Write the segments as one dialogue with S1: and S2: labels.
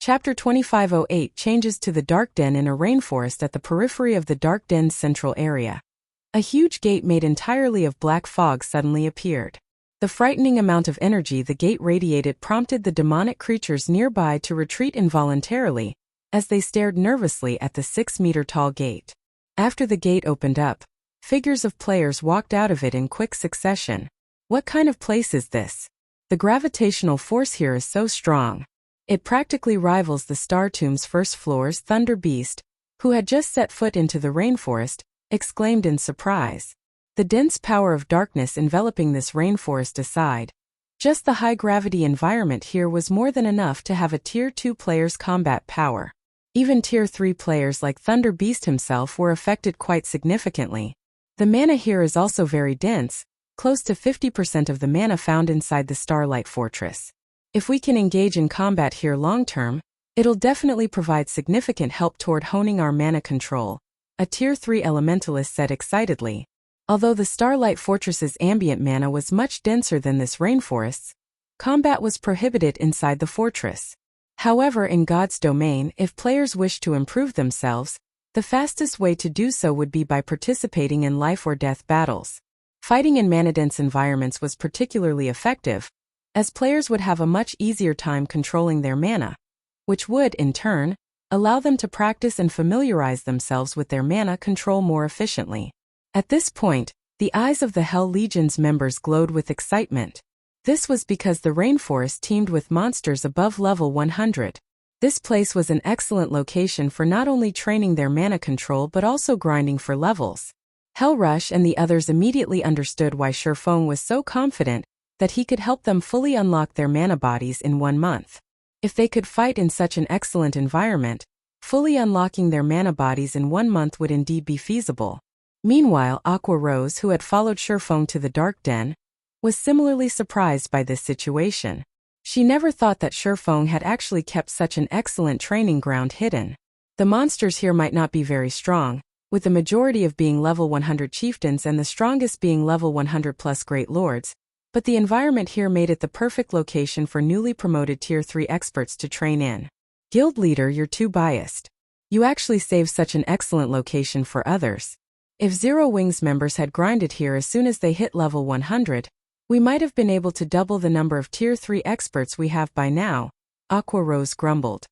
S1: Chapter 2508 changes to the Dark Den in a rainforest at the periphery of the Dark Den's central area. A huge gate made entirely of black fog suddenly appeared. The frightening amount of energy the gate radiated prompted the demonic creatures nearby to retreat involuntarily, as they stared nervously at the 6-meter-tall gate. After the gate opened up, figures of players walked out of it in quick succession. What kind of place is this? The gravitational force here is so strong. It practically rivals the Star Tomb's first floor's Thunder Beast, who had just set foot into the rainforest, exclaimed in surprise. The dense power of darkness enveloping this rainforest aside, just the high-gravity environment here was more than enough to have a Tier 2 player's combat power. Even Tier 3 players like Thunder Beast himself were affected quite significantly. The mana here is also very dense, close to 50% of the mana found inside the Starlight Fortress. If we can engage in combat here long-term, it'll definitely provide significant help toward honing our mana control, a Tier 3 elementalist said excitedly. Although the Starlight Fortress's ambient mana was much denser than this rainforest's, combat was prohibited inside the fortress. However, in God's domain, if players wish to improve themselves, the fastest way to do so would be by participating in life-or-death battles. Fighting in mana-dense environments was particularly effective, as players would have a much easier time controlling their mana, which would, in turn, allow them to practice and familiarize themselves with their mana control more efficiently. At this point, the eyes of the Hell Legion's members glowed with excitement. This was because the rainforest teemed with monsters above level 100. This place was an excellent location for not only training their mana control but also grinding for levels. Hellrush and the others immediately understood why Shurfeng was so confident that he could help them fully unlock their mana bodies in 1 month. If they could fight in such an excellent environment, fully unlocking their mana bodies in 1 month would indeed be feasible. Meanwhile, Aqua Rose, who had followed Shurfeng to the Dark Den, was similarly surprised by this situation. She never thought that Shurfeng had actually kept such an excellent training ground hidden. The monsters here might not be very strong, with the majority of being level 100 chieftains and the strongest being level 100 plus great lords, but the environment here made it the perfect location for newly promoted Tier 3 experts to train in. Guild leader, you're too biased. You actually saved such an excellent location for others. If Zero Wings members had grinded here as soon as they hit level 100, we might have been able to double the number of Tier 3 experts we have by now, Aqua Rose grumbled.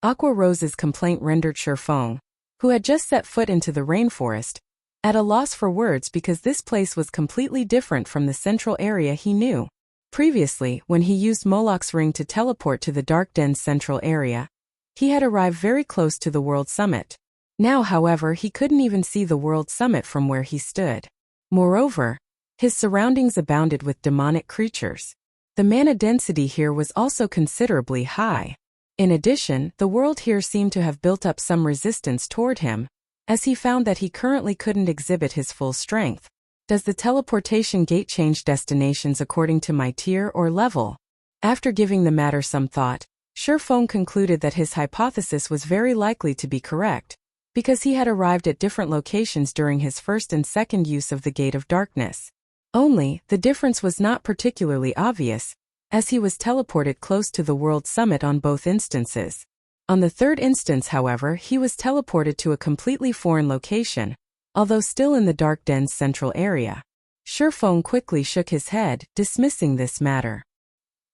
S1: Aqua Rose's complaint rendered Shurfeng, who had just set foot into the rainforest, at a loss for words because this place was completely different from the central area he knew. Previously, when he used Moloch's ring to teleport to the Dark Den's central area, he had arrived very close to the World Summit. Now, however, he couldn't even see the World Summit from where he stood. Moreover, his surroundings abounded with demonic creatures. The mana density here was also considerably high. In addition, the world here seemed to have built up some resistance toward him, as he found that he currently couldn't exhibit his full strength. Does the teleportation gate change destinations according to my tier or level? After giving the matter some thought, Shurfeng concluded that his hypothesis was very likely to be correct, because he had arrived at different locations during his first and second use of the Gate of Darkness. Only, the difference was not particularly obvious, as he was teleported close to the World Summit on both instances. On the third instance, however, he was teleported to a completely foreign location, although still in the Dark Den's central area. Shurfeng quickly shook his head, dismissing this matter.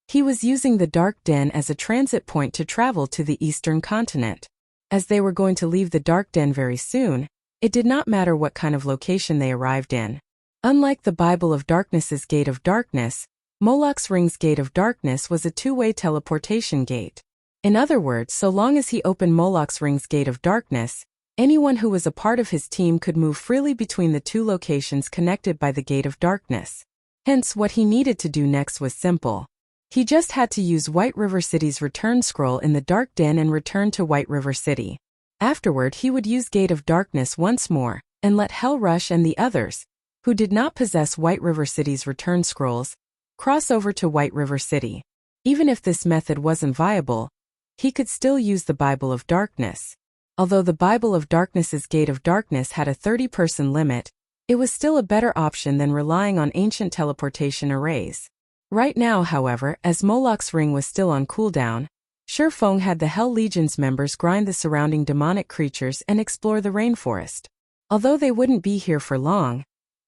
S1: He was using the Dark Den as a transit point to travel to the Eastern continent. As they were going to leave the Dark Den very soon, it did not matter what kind of location they arrived in. Unlike the Bible of Darkness's Gate of Darkness, Moloch's Ring's Gate of Darkness was a two-way teleportation gate. In other words, so long as he opened Moloch's Ring's Gate of Darkness, anyone who was a part of his team could move freely between the two locations connected by the Gate of Darkness. Hence, what he needed to do next was simple. He just had to use White River City's return scroll in the Dark Den and return to White River City. Afterward, he would use Gate of Darkness once more, and let Hellrush and the others, who did not possess White River City's return scrolls, cross over to White River City. Even if this method wasn't viable, he could still use the Bible of Darkness. Although the Bible of Darkness's Gate of Darkness had a 30-person limit, it was still a better option than relying on ancient teleportation arrays. Right now, however, as Moloch's ring was still on cooldown, Feng had the Hell Legion's members grind the surrounding demonic creatures and explore the rainforest. Although they wouldn't be here for long,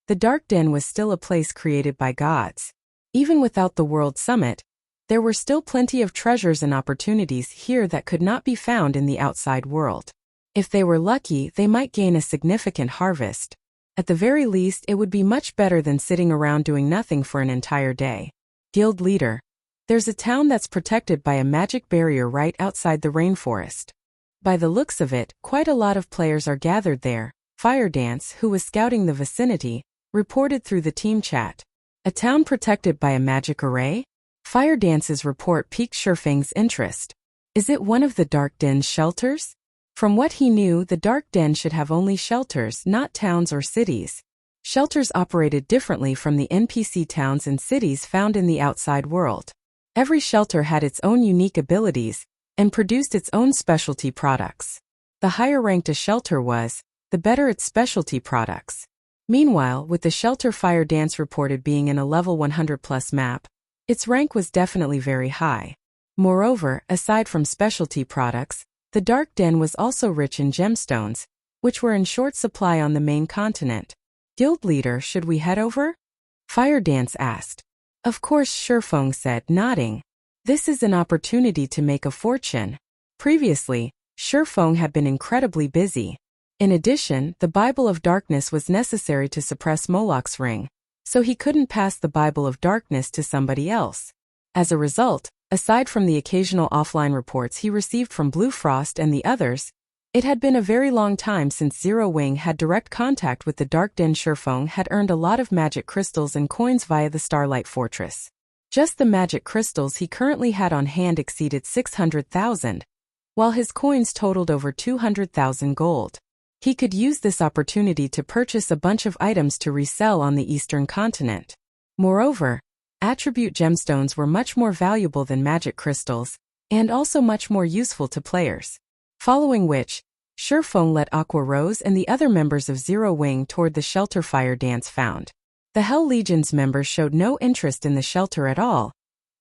S1: the Dark Den was still a place created by gods. Even without the World Summit, there were still plenty of treasures and opportunities here that could not be found in the outside world. If they were lucky, they might gain a significant harvest. At the very least, it would be much better than sitting around doing nothing for an entire day. Guild Leader. There's a town that's protected by a magic barrier right outside the rainforest. By the looks of it, quite a lot of players are gathered there. Fire Dance, who was scouting the vicinity, reported through the team chat. A town protected by a magic array? Fire Dance's report piqued Feng's interest. Is it one of the Dark Den's shelters? From what he knew, the Dark Den should have only shelters, not towns or cities. Shelters operated differently from the NPC towns and cities found in the outside world. Every shelter had its own unique abilities and produced its own specialty products. The higher ranked a shelter was, the better its specialty products. Meanwhile, with the shelter Fire Dance reported being in a level 100 plus map, its rank was definitely very high. Moreover, aside from specialty products, the Dark Den was also rich in gemstones, which were in short supply on the main continent. Guild Leader, should we head over? Fire Dance asked. Of course, Feng said, nodding. This is an opportunity to make a fortune. Previously, Feng had been incredibly busy. In addition, the Bible of Darkness was necessary to suppress Moloch's ring, so he couldn't pass the Bible of Darkness to somebody else. As a result, aside from the occasional offline reports he received from Blue Frost and the others, it had been a very long time since Zero Wing had direct contact with the Dark Den. Feng had earned a lot of magic crystals and coins via the Starlight Fortress. Just the magic crystals he currently had on hand exceeded 600,000, while his coins totaled over 200,000 gold. He could use this opportunity to purchase a bunch of items to resell on the eastern continent. Moreover, attribute gemstones were much more valuable than magic crystals, and also much more useful to players. Following which, Feng led Aqua Rose and the other members of Zero Wing toward the shelter Fire Dance found. The Hell Legion's members showed no interest in the shelter at all,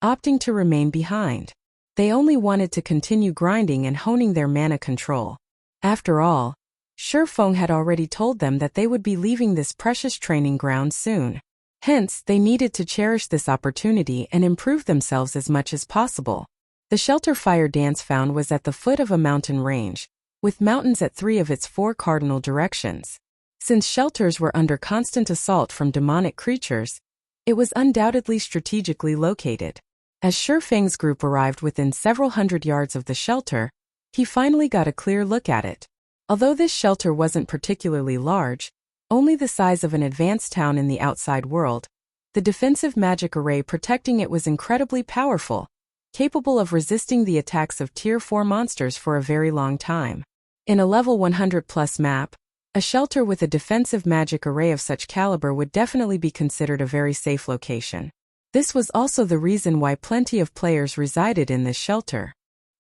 S1: opting to remain behind. They only wanted to continue grinding and honing their mana control. After all, Feng had already told them that they would be leaving this precious training ground soon. Hence, they needed to cherish this opportunity and improve themselves as much as possible. The shelter Fire Dance found was at the foot of a mountain range, with mountains at 3 of its 4 cardinal directions. Since shelters were under constant assault from demonic creatures, it was undoubtedly strategically located. As Feng's group arrived within several hundred yards of the shelter, he finally got a clear look at it. Although this shelter wasn't particularly large, only the size of an advanced town in the outside world, the defensive magic array protecting it was incredibly powerful, capable of resisting the attacks of Tier 4 monsters for a very long time. In a level 100 plus map, a shelter with a defensive magic array of such caliber would definitely be considered a very safe location. This was also the reason why plenty of players resided in this shelter.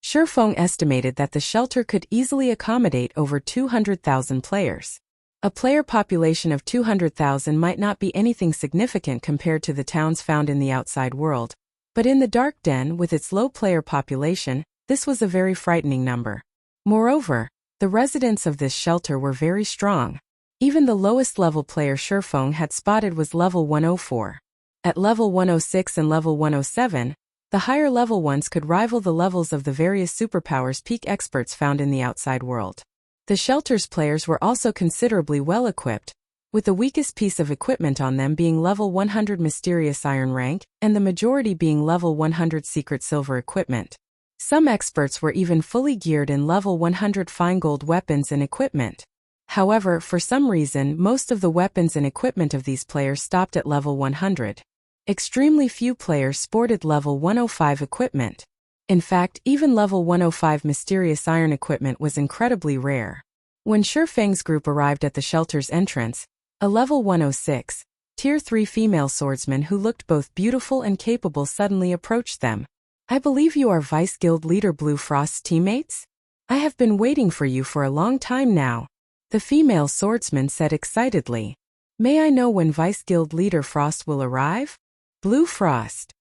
S1: Feng estimated that the shelter could easily accommodate over 200,000 players. A player population of 200,000 might not be anything significant compared to the towns found in the outside world, but in the Dark Den, with its low player population, this was a very frightening number. Moreover, the residents of this shelter were very strong. Even the lowest level player Feng had spotted was level 104. At level 106 and level 107, the higher level ones could rival the levels of the various superpowers peak experts found in the outside world. The shelter's players were also considerably well equipped, with the weakest piece of equipment on them being level 100 mysterious iron rank, and the majority being level 100 secret silver equipment. Some experts were even fully geared in level 100 fine gold weapons and equipment. However, for some reason, most of the weapons and equipment of these players stopped at level 100. Extremely few players sported level 105 equipment. In fact, even level 105 mysterious iron equipment was incredibly rare. When Feng's group arrived at the shelter's entrance, a level 106, Tier 3 female swordsman who looked both beautiful and capable suddenly approached them. I believe you are Vice Guild Leader Blue Frost's teammates? I have been waiting for you for a long time now, the female swordsman said excitedly. May I know when Vice Guild Leader Frost will arrive? Blue Frost.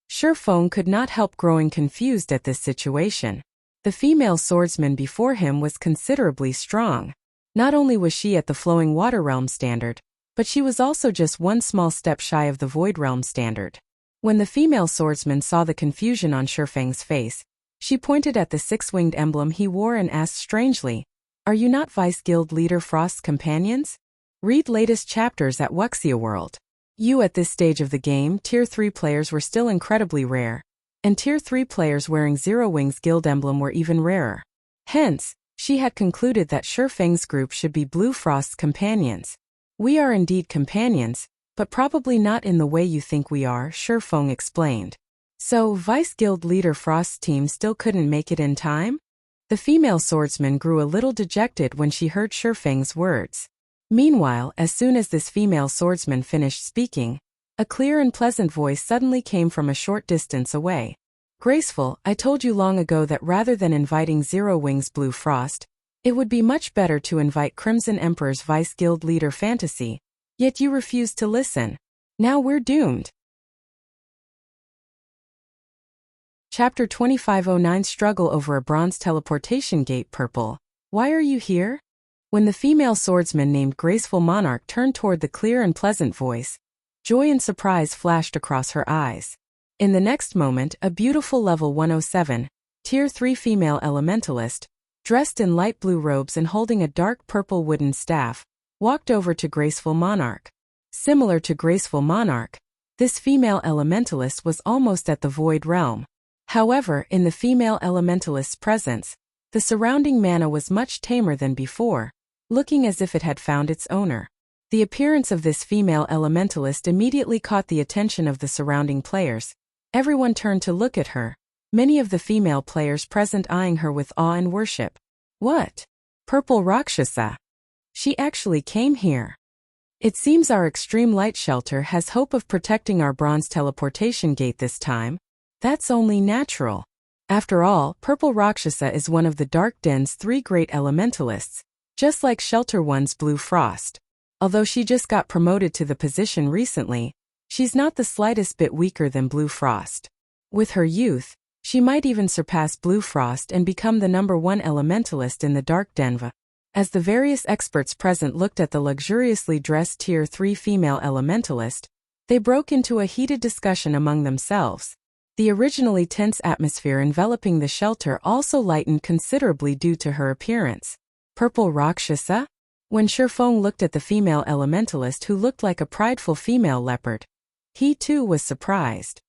S1: Feng could not help growing confused at this situation. The female swordsman before him was considerably strong. Not only was she at the Flowing Water Realm standard, but she was also just one small step shy of the Void Realm standard. When the female swordsman saw the confusion on Feng's face, she pointed at the six-winged emblem he wore and asked strangely, "Are you not Vice Guild Leader Frost's companions? Read latest chapters at Wuxia World." At this stage of the game, Tier 3 players were still incredibly rare, and Tier 3 players wearing Zero Wings Guild emblem were even rarer. Hence, she had concluded that Feng's group should be Blue Frost's companions. "We are indeed companions, but probably not in the way you think we are," Feng explained. "So, Vice Guild Leader Frost's team still couldn't make it in time?" The female swordsman grew a little dejected when she heard Feng's words. Meanwhile, as soon as this female swordsman finished speaking, a clear and pleasant voice suddenly came from a short distance away. "Graceful, I told you long ago that rather than inviting Zero Wings Blue Frost, it would be much better to invite Crimson Emperor's Vice Guild Leader Fantasy, yet you refused to listen. Now we're doomed." Chapter 2509 Struggle over a Bronze Teleportation Gate. Purple, why are you here? When the female swordsman named Graceful Monarch turned toward the clear and pleasant voice, joy and surprise flashed across her eyes. In the next moment, a beautiful level 107, Tier 3 female elementalist, dressed in light blue robes and holding a dark purple wooden staff, walked over to Graceful Monarch. Similar to Graceful Monarch, this female elementalist was almost at the Void Realm. However, in the female elementalist's presence, the surrounding mana was much tamer than before, looking as if it had found its owner. The appearance of this female elementalist immediately caught the attention of the surrounding players. Everyone turned to look at her, many of the female players present eyeing her with awe and worship. "What? Purple Rakshasa? She actually came here. It seems our extreme light shelter has hope of protecting our bronze teleportation gate this time. That's only natural. After all, Purple Rakshasa is one of the Dark Den's 3 great elementalists, just like Shelter One's Blue Frost. Although she just got promoted to the position recently, she's not the slightest bit weaker than Blue Frost. With her youth, she might even surpass Blue Frost and become the #1 elementalist in the Dark Den." As the various experts present looked at the luxuriously dressed Tier 3 female elementalist, they broke into a heated discussion among themselves. The originally tense atmosphere enveloping the shelter also lightened considerably due to her appearance. Purple Rakshasa? When Feng looked at the female elementalist who looked like a prideful female leopard, he too was surprised.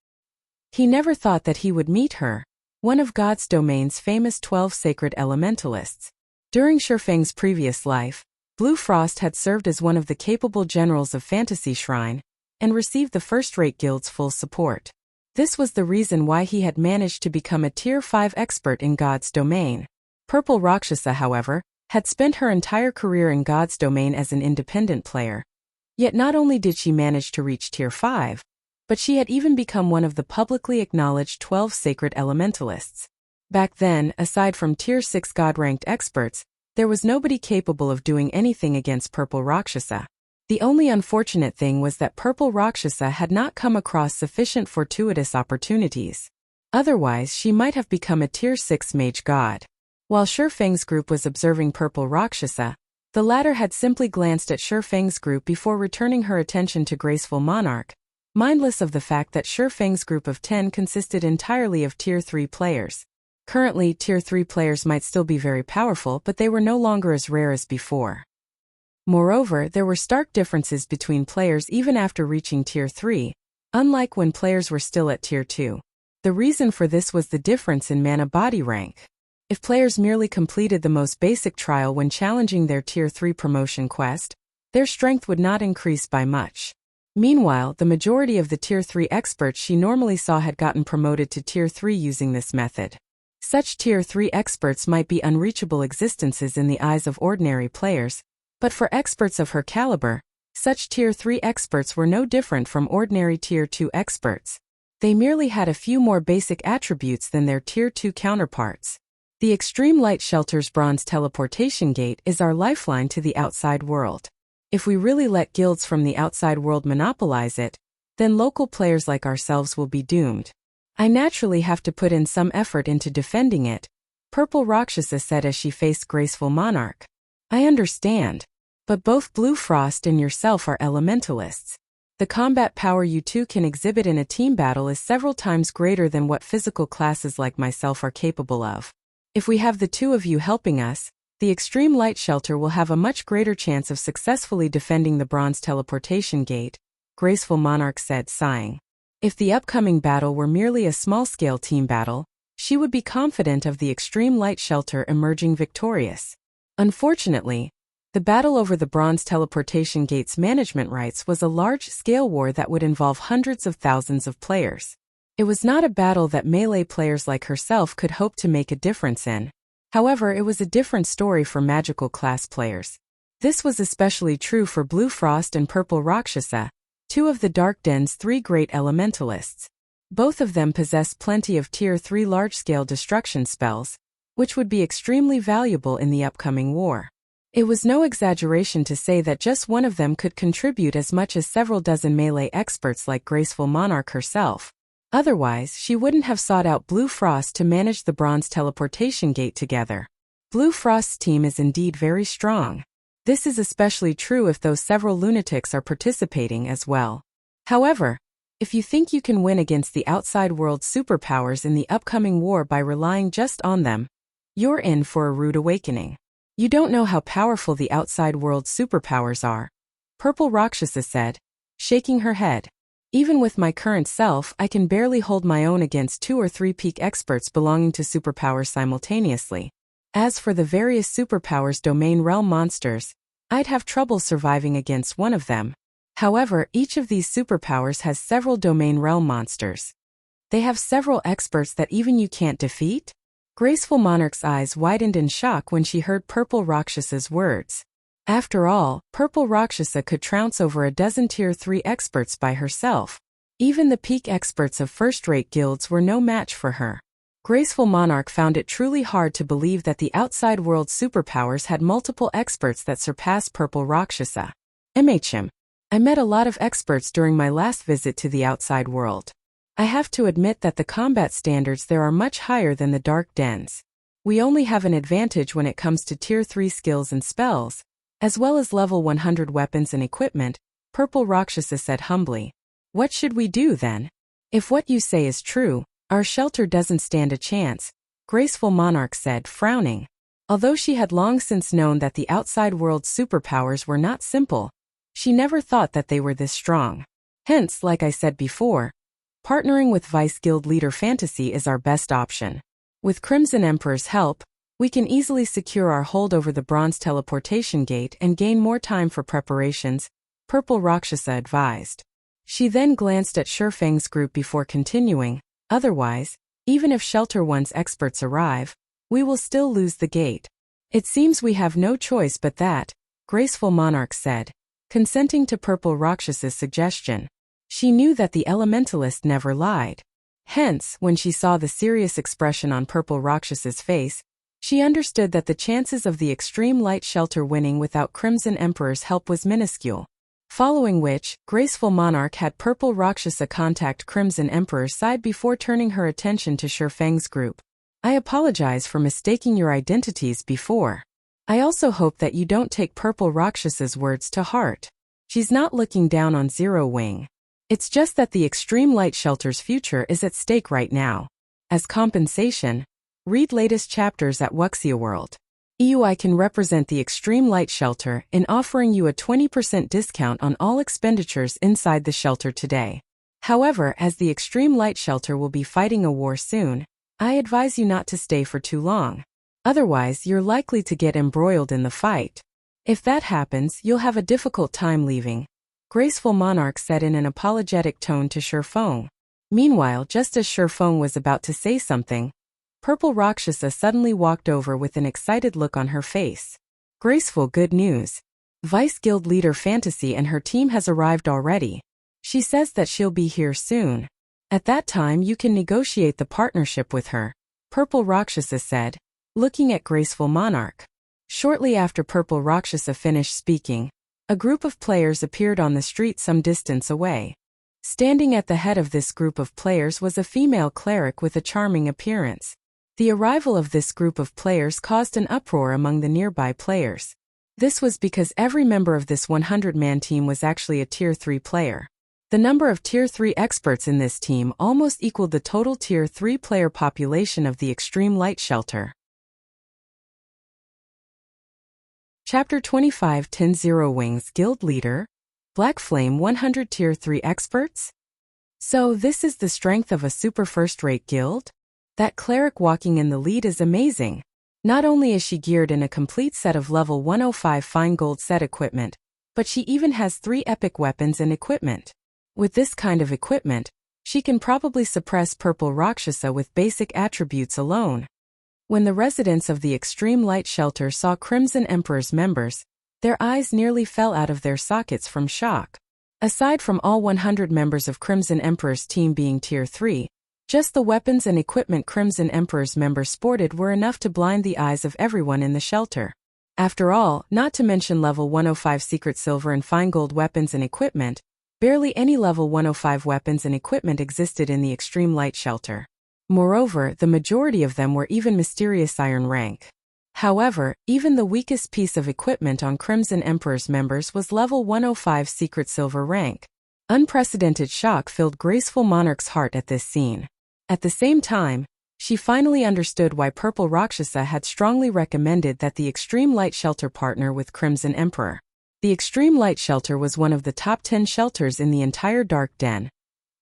S1: He never thought that he would meet her, one of God's domain's famous 12 sacred elementalists. During Feng's previous life, Blue Frost had served as one of the capable generals of Fantasy Shrine, and received the first-rate guild's full support. This was the reason why he had managed to become a Tier 5 expert in God's domain. Purple Rakshasa, however, had spent her entire career in God's domain as an independent player. Yet not only did she manage to reach Tier 5, but she had even become one of the publicly acknowledged 12 sacred elementalists. Back then, aside from Tier 6 God-ranked experts, there was nobody capable of doing anything against Purple Rakshasa. The only unfortunate thing was that Purple Rakshasa had not come across sufficient fortuitous opportunities. Otherwise, she might have become a Tier 6 mage god. While Feng's group was observing Purple Rakshasa, the latter had simply glanced at Feng's group before returning her attention to Graceful Monarch, mindless of the fact that Feng's group of 10 consisted entirely of Tier 3 players. Currently, Tier 3 players might still be very powerful, but they were no longer as rare as before. Moreover, there were stark differences between players even after reaching Tier 3, unlike when players were still at Tier 2. The reason for this was the difference in mana body rank. If players merely completed the most basic trial when challenging their Tier 3 promotion quest, their strength would not increase by much. Meanwhile, the majority of the Tier 3 experts she normally saw had gotten promoted to Tier 3 using this method. Such Tier 3 experts might be unreachable existences in the eyes of ordinary players, but for experts of her caliber, such Tier 3 experts were no different from ordinary Tier 2 experts. They merely had a few more basic attributes than their Tier 2 counterparts. The Extreme Light Shelter's Bronze Teleportation Gate is our lifeline to the outside world. If we really let guilds from the outside world monopolize it, then local players like ourselves will be doomed. I naturally have to put in some effort into defending it, Purple Rakshasa said as she faced Graceful Monarch. I understand. But both Blue Frost and yourself are elementalists. The combat power you two can exhibit in a team battle is several times greater than what physical classes like myself are capable of. If we have the two of you helping us, the Extreme Light Shelter will have a much greater chance of successfully defending the Bronze Teleportation Gate, Graceful Monarch said, sighing. If the upcoming battle were merely a small-scale team battle, she would be confident of the Extreme Light Shelter emerging victorious. Unfortunately, the battle over the Bronze Teleportation Gate's management rights was a large-scale war that would involve hundreds of thousands of players. It was not a battle that melee players like herself could hope to make a difference in. However, it was a different story for magical class players. This was especially true for Blue Frost and Purple Rakshasa, two of the Dark Den's three great elementalists. Both of them possess plenty of Tier 3 large-scale destruction spells, which would be extremely valuable in the upcoming war. It was no exaggeration to say that just one of them could contribute as much as several dozen melee experts like Graceful Monarch herself. Otherwise, she wouldn't have sought out Blue Frost to manage the Bronze Teleportation Gate together. Blue Frost's team is indeed very strong. This is especially true if those several lunatics are participating as well. However, if you think you can win against the outside world superpowers in the upcoming war by relying just on them, you're in for a rude awakening. You don't know how powerful the outside world superpowers are, Purple Rakshasa said, shaking her head. Even with my current self, I can barely hold my own against 2 or 3 peak experts belonging to superpowers simultaneously. As for the various superpowers domain realm monsters, I'd have trouble surviving against one of them. However, each of these superpowers has several domain realm monsters. They have several experts that even you can't defeat? Graceful Monarch's eyes widened in shock when she heard Purple Rakshasa's words. After all, Purple Rakshasa could trounce over a dozen Tier 3 experts by herself. Even the peak experts of first-rate guilds were no match for her. Graceful Monarch found it truly hard to believe that the outside world superpowers had multiple experts that surpassed Purple Rakshasa. I met a lot of experts during my last visit to the outside world. I have to admit that the combat standards there are much higher than the Dark Dens. We only have an advantage when it comes to Tier 3 skills and spells, as well as level 100 weapons and equipment, Purple Rakshasa said humbly. What should we do then? If what you say is true, our shelter doesn't stand a chance, Graceful Monarch said, frowning. Although she had long since known that the outside world's superpowers were not simple, she never thought that they were this strong. Hence, like I said before, partnering with Vice Guild Leader Fantasy is our best option. With Crimson Emperor's help, we can easily secure our hold over the Bronze Teleportation Gate and gain more time for preparations, Purple Rakshasa advised. She then glanced at Shurfeng's group before continuing. Otherwise, even if Shelter 1's experts arrive, we will still lose the gate. It seems we have no choice but that, Graceful Monarch said, consenting to Purple Rakshasa's suggestion. She knew that the elementalist never lied. Hence, when she saw the serious expression on Purple Rakshasa's face, she understood that the chances of the Extreme Light Shelter winning without Crimson Emperor's help was minuscule. Following which, Graceful Monarch had Purple Rakshasa contact Crimson Emperor's side before turning her attention to Shurfeng's group. I apologize for mistaking your identities before. I also hope that you don't take Purple Rakshasa's words to heart. She's not looking down on Zero Wing. It's just that the Extreme Light Shelter's future is at stake right now. As compensation, read latest chapters at Wuxia World. I can represent the Extreme Light Shelter in offering you a 20% discount on all expenditures inside the shelter today. However, as the Extreme Light Shelter will be fighting a war soon, I advise you not to stay for too long. Otherwise, you're likely to get embroiled in the fight. If that happens, you'll have a difficult time leaving, Graceful Monarch said in an apologetic tone to Shurfeng. Meanwhile, just as Shurfeng was about to say something, Purple Rakshasa suddenly walked over with an excited look on her face. Graceful, good news. Vice Guild Leader Fantasy and her team has arrived already. She says that she'll be here soon. At that time you can negotiate the partnership with her, Purple Rakshasa said, looking at Graceful Monarch. Shortly after Purple Rakshasa finished speaking, a group of players appeared on the street some distance away. Standing at the head of this group of players was a female cleric with a charming appearance. The arrival of this group of players caused an uproar among the nearby players. This was because every member of this 100-man team was actually a Tier 3 player. The number of Tier 3 experts in this team almost equaled the total Tier 3 player population of the Extreme Light Shelter. Chapter 25 Zero Wings Guild Leader Black Flame 100 Tier 3 Experts? So this is the strength of a super first-rate guild? That cleric walking in the lead is amazing. Not only is she geared in a complete set of level 105 fine gold set equipment, but she even has 3 epic weapons and equipment. With this kind of equipment, she can probably suppress Purple Rakshasa with basic attributes alone. When the residents of the Extreme Light Shelter saw Crimson Emperor's members, their eyes nearly fell out of their sockets from shock. Aside from all 100 members of Crimson Emperor's team being Tier 3, just the weapons and equipment Crimson Emperor's members sported were enough to blind the eyes of everyone in the shelter. After all, not to mention level 105 secret silver and fine gold weapons and equipment, barely any level 105 weapons and equipment existed in the Extreme Light Shelter. Moreover, the majority of them were even mysterious iron rank. However, even the weakest piece of equipment on Crimson Emperor's members was level 105 secret silver rank. Unprecedented shock filled Graceful Monarch's heart at this scene. At the same time, she finally understood why Purple Rakshasa had strongly recommended that the Extreme Light Shelter partner with Crimson Emperor. The Extreme Light Shelter was one of the top 10 shelters in the entire Dark Den,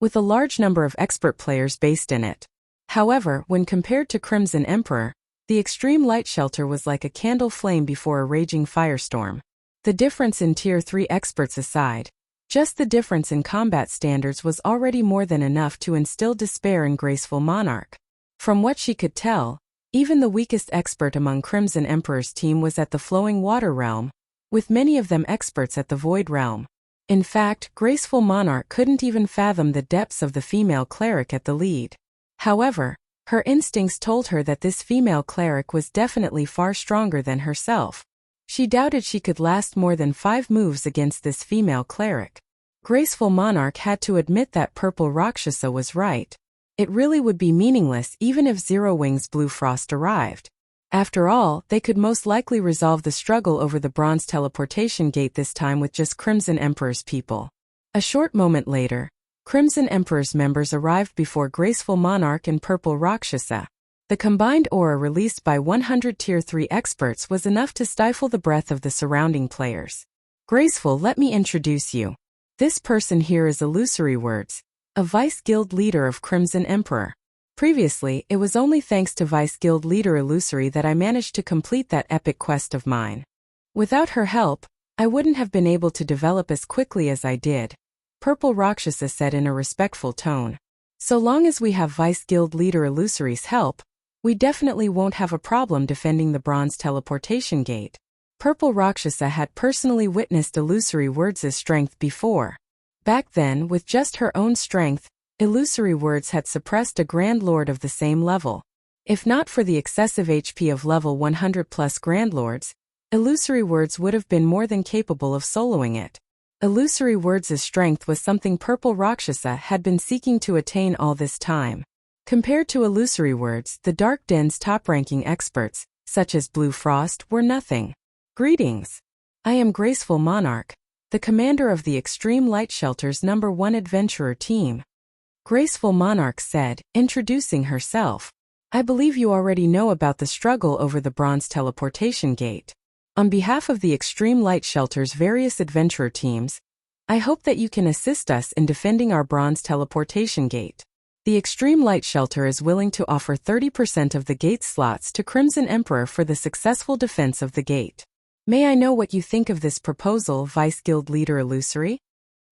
S1: with a large number of expert players based in it. However, when compared to Crimson Emperor, the Extreme Light Shelter was like a candle flame before a raging firestorm. The difference in Tier 3 experts aside, just the difference in combat standards was already more than enough to instill despair in Graceful Monarch. From what she could tell, even the weakest expert among Crimson Emperor's team was at the Flowing Water Realm, with many of them experts at the Void Realm. In fact, Graceful Monarch couldn't even fathom the depths of the female cleric at the lead. However, her instincts told her that this female cleric was definitely far stronger than herself. She doubted she could last more than 5 moves against this female cleric. Graceful Monarch had to admit that Purple Rakshasa was right. It really would be meaningless even if Zero Wings Blue Frost arrived. After all, they could most likely resolve the struggle over the Bronze Teleportation Gate this time with just Crimson Emperor's people. A short moment later, Crimson Emperor's members arrived before Graceful Monarch and Purple Rakshasa. The combined aura released by 100 Tier 3 experts was enough to stifle the breath of the surrounding players. Graceful, let me introduce you. This person here is Illusory Words, a Vice Guild leader of Crimson Emperor. Previously, it was only thanks to Vice Guild leader Illusory that I managed to complete that epic quest of mine. Without her help, I wouldn't have been able to develop as quickly as I did, Purple Rakshasa said in a respectful tone. So long as we have Vice Guild leader Illusory's help, we definitely won't have a problem defending the Bronze Teleportation Gate. Purple Rakshasa had personally witnessed Illusory Words' strength before. Back then, with just her own strength, Illusory Words had suppressed a Grand Lord of the same level. If not for the excessive HP of level 100 plus Grand Lords, Illusory Words would have been more than capable of soloing it. Illusory Words' strength was something Purple Rakshasa had been seeking to attain all this time. Compared to Illusory Words, the Dark Den's top-ranking experts, such as Blue Frost, were nothing. Greetings. I am Graceful Monarch, the commander of the Extreme Light Shelter's #1 adventurer team. Graceful Monarch said, introducing herself. I believe you already know about the struggle over the Bronze Teleportation Gate. On behalf of the Extreme Light Shelter's various adventurer teams, I hope that you can assist us in defending our Bronze Teleportation Gate. The Extreme Light Shelter is willing to offer 30% of the gate slots to Crimson Emperor for the successful defense of the gate. May I know what you think of this proposal, Vice Guild Leader Illusory?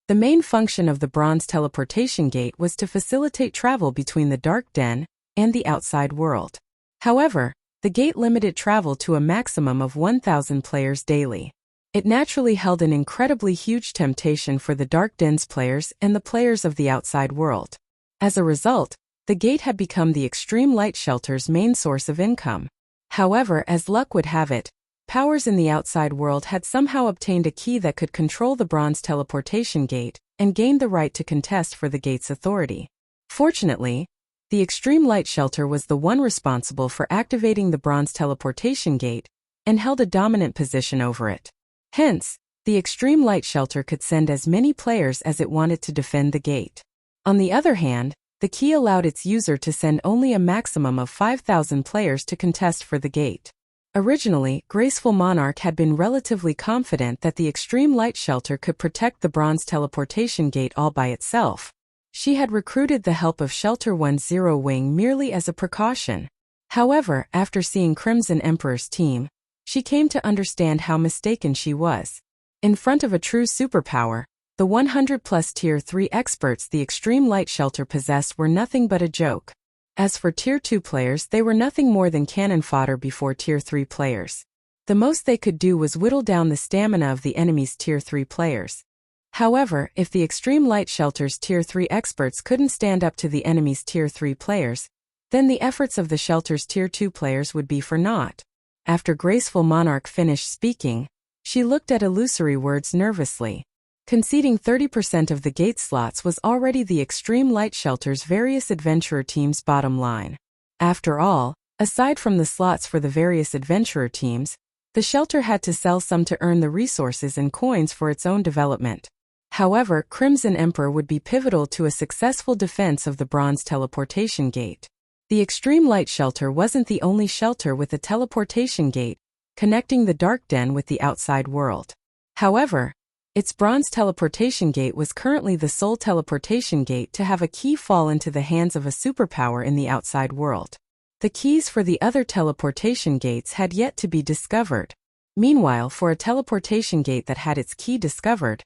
S1: The main function of the Bronze Teleportation Gate was to facilitate travel between the Dark Den and the outside world. However, the gate limited travel to a maximum of 1,000 players daily. It naturally held an incredibly huge temptation for the Dark Den's players and the players of the outside world. As a result, the gate had become the Extreme Light Shelter's main source of income. However, as luck would have it, powers in the outside world had somehow obtained a key that could control the Bronze Teleportation Gate, and gained the right to contest for the gate's authority. Fortunately, the Extreme Light Shelter was the one responsible for activating the Bronze Teleportation Gate and held a dominant position over it. Hence, the Extreme Light Shelter could send as many players as it wanted to defend the gate. On the other hand, the key allowed its user to send only a maximum of 5,000 players to contest for the gate. Originally, Graceful Monarch had been relatively confident that the Extreme Light Shelter could protect the Bronze Teleportation Gate all by itself. She had recruited the help of Shelter 10 Wing merely as a precaution. However, after seeing Crimson Emperor's team, she came to understand how mistaken she was. In front of a true superpower, the 100+ Tier 3 experts the Extreme Light Shelter possessed were nothing but a joke. As for Tier 2 players, they were nothing more than cannon fodder before Tier 3 players. The most they could do was whittle down the stamina of the enemy's Tier 3 players. However, if the Extreme Light Shelter's Tier 3 experts couldn't stand up to the enemy's Tier 3 players, then the efforts of the Shelter's Tier 2 players would be for naught. After Graceful Monarch finished speaking, she looked at Illusory Words nervously. Conceding 30% of the gate slots was already the Extreme Light Shelter's various adventurer teams' bottom line. After all, aside from the slots for the various adventurer teams, the shelter had to sell some to earn the resources and coins for its own development. However, Crimson Emperor would be pivotal to a successful defense of the Bronze Teleportation Gate. The Extreme Light Shelter wasn't the only shelter with a teleportation gate, connecting the Dark Den with the outside world. However, its Bronze Teleportation Gate was currently the sole teleportation gate to have a key fall into the hands of a superpower in the outside world. The keys for the other teleportation gates had yet to be discovered. Meanwhile, for a teleportation gate that had its key discovered,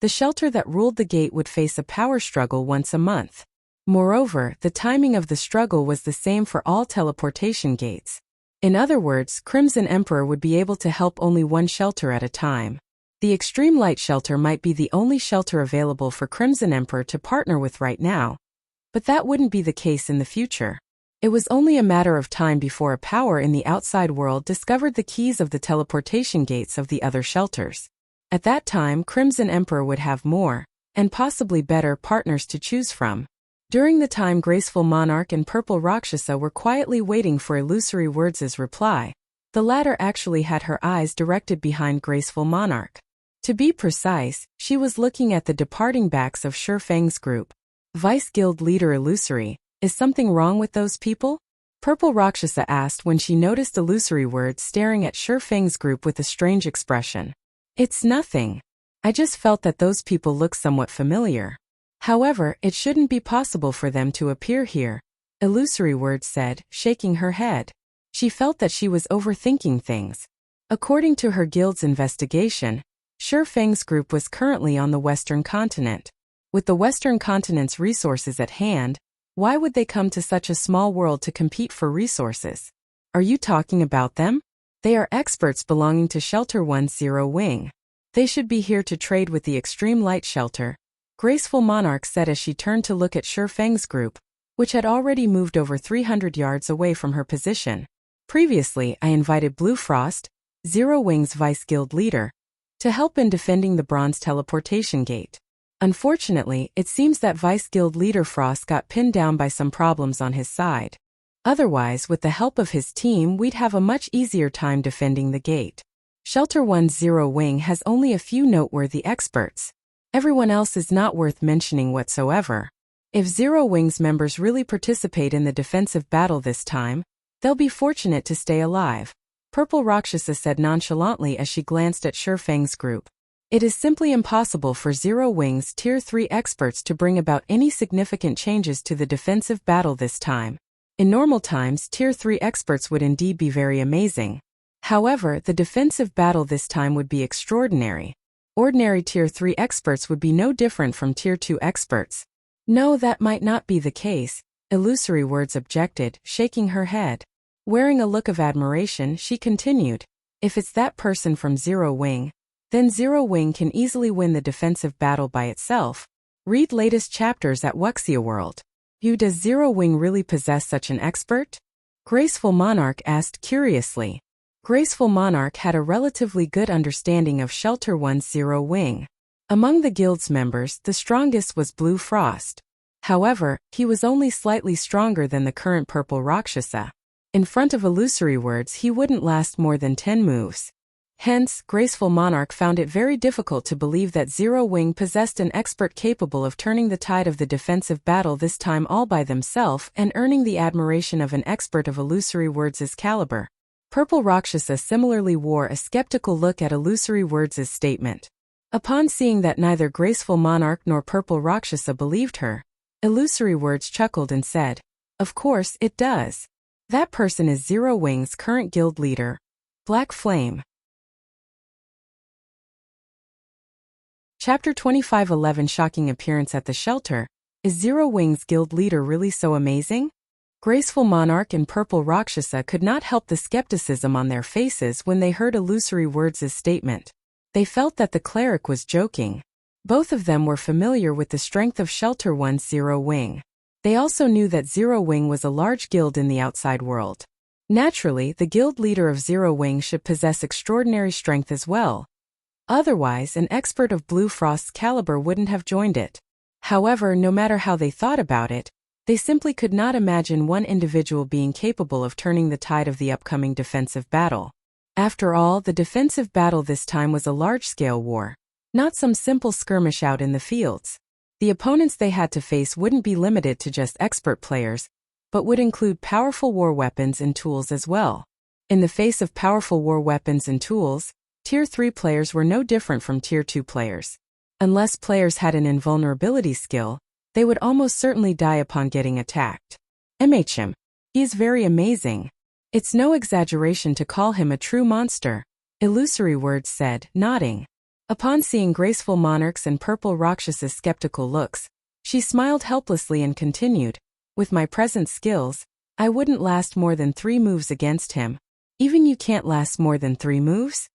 S1: the shelter that ruled the gate would face a power struggle once a month. Moreover, the timing of the struggle was the same for all teleportation gates. In other words, Crimson Emperor would be able to help only one shelter at a time. The Extreme Light Shelter might be the only shelter available for Crimson Emperor to partner with right now, but that wouldn't be the case in the future. It was only a matter of time before a power in the outside world discovered the keys of the teleportation gates of the other shelters. At that time, Crimson Emperor would have more, and possibly better, partners to choose from. During the time Graceful Monarch and Purple Rakshasa were quietly waiting for Illusory Words' reply, the latter actually had her eyes directed behind Graceful Monarch. To be precise, she was looking at the departing backs of Shurfeng's group. Vice Guild Leader Illusory, is something wrong with those people? Purple Rakshasa asked when she noticed Illusory Words staring at Shurfeng's group with a strange expression. It's nothing. I just felt that those people look somewhat familiar. However, it shouldn't be possible for them to appear here, Illusory Words said, shaking her head. She felt that she was overthinking things. According to her guild's investigation, Shurfeng's group was currently on the Western continent. With the Western continent's resources at hand, why would they come to such a small world to compete for resources? Are you talking about them? They are experts belonging to Shelter 10 Wing. They should be here to trade with the Extreme Light Shelter, Graceful Monarch said as she turned to look at Shurfeng's group, which had already moved over 300 yards away from her position. Previously, I invited Blue Frost, Zero Wing's Vice Guild leader, to help in defending the Bronze Teleportation Gate. Unfortunately, it seems that Vice Guild leader Frost got pinned down by some problems on his side. Otherwise, with the help of his team, we'd have a much easier time defending the gate. Shelter 10 Wing has only a few noteworthy experts. Everyone else is not worth mentioning whatsoever. If Zero Wing's members really participate in the defensive battle this time, they'll be fortunate to stay alive, Purple Rakshasa said nonchalantly as she glanced at Shurfeng's group. It is simply impossible for Zero Wing's Tier 3 experts to bring about any significant changes to the defensive battle this time. In normal times, Tier 3 experts would indeed be very amazing. However, the defensive battle this time would be extraordinary. Ordinary Tier 3 experts would be no different from Tier 2 experts. No, that might not be the case, Illusory Words objected, shaking her head. Wearing a look of admiration, she continued, if it's that person from Zero Wing, then Zero Wing can easily win the defensive battle by itself. Read latest chapters at Wuxia World. Does Zero Wing really possess such an expert? Graceful Monarch asked curiously. Graceful Monarch had a relatively good understanding of Shelter 10 Wing. Among the guild's members, the strongest was Blue Frost. However, he was only slightly stronger than the current Purple Rakshasa. In front of illusory words, he wouldn't last more than 10 moves. Hence, Graceful Monarch found it very difficult to believe that Zero Wing possessed an expert capable of turning the tide of the defensive battle, this time all by themselves, and earning the admiration of an expert of illusory words' caliber. Purple Rakshasa similarly wore a skeptical look at illusory words' statement. Upon seeing that neither Graceful Monarch nor Purple Rakshasa believed her, Illusory Words chuckled and said, "Of course it does. That person is Zero Wing's current guild leader, Black Flame." Chapter 25:11 Shocking Appearance at the Shelter. Is Zero Wing's guild leader really so amazing? Graceful Monarch and Purple Rakshasa could not help the skepticism on their faces when they heard Illusory Words' statement. They felt that the cleric was joking. Both of them were familiar with the strength of Shelter One's Zero Wing. They also knew that Zero Wing was a large guild in the outside world. Naturally, the guild leader of Zero Wing should possess extraordinary strength as well. Otherwise, an expert of Blue Frost's caliber wouldn't have joined it. However, no matter how they thought about it, they simply could not imagine one individual being capable of turning the tide of the upcoming defensive battle. After all, the defensive battle this time was a large-scale war, not some simple skirmish out in the fields. The opponents they had to face wouldn't be limited to just expert players, but would include powerful war weapons and tools as well. In the face of powerful war weapons and tools, Tier 3 players were no different from Tier 2 players. Unless players had an invulnerability skill, they would almost certainly die upon getting attacked. He is very amazing. It's no exaggeration to call him a true monster, Illusory Words said, nodding. Upon seeing Graceful Monarch's and Purple Rakshasa's skeptical looks, she smiled helplessly and continued, "With my present skills, I wouldn't last more than 3 moves against him." "Even you can't last more than 3 moves?"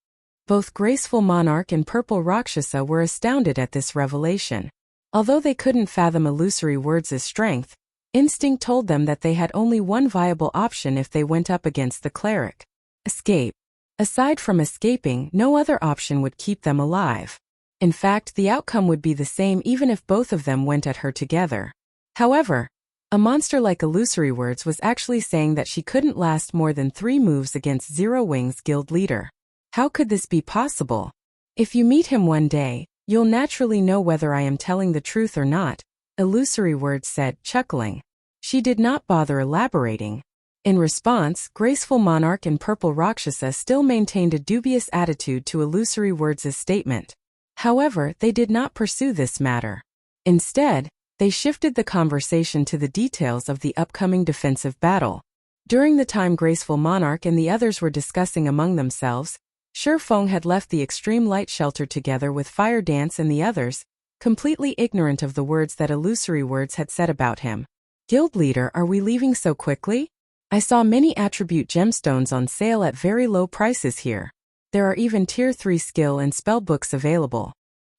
S1: Both Graceful Monarch and Purple Rakshasa were astounded at this revelation. Although they couldn't fathom Illusory Words' strength, instinct told them that they had only one viable option if they went up against the cleric: escape. Aside from escaping, no other option would keep them alive. In fact, the outcome would be the same even if both of them went at her together. However, a monster like Illusory Words was actually saying that she couldn't last more than 3 moves against Zero Wing's guild leader. How could this be possible? "If you meet him one day, you'll naturally know whether I am telling the truth or not," Illusory Words said, chuckling. She did not bother elaborating. In response, Graceful Monarch and Purple Rakshasa still maintained a dubious attitude to Illusory Words' statement. However, they did not pursue this matter. Instead, they shifted the conversation to the details of the upcoming defensive battle. During the time Graceful Monarch and the others were discussing among themselves, Shifeng had left the extreme light shelter together with Fire Dance and the others, completely ignorant of the words that Illusory Words had said about him. "Guild leader, are we leaving so quickly? I saw many attribute gemstones on sale at very low prices here. There are even Tier 3 skill and spell books available.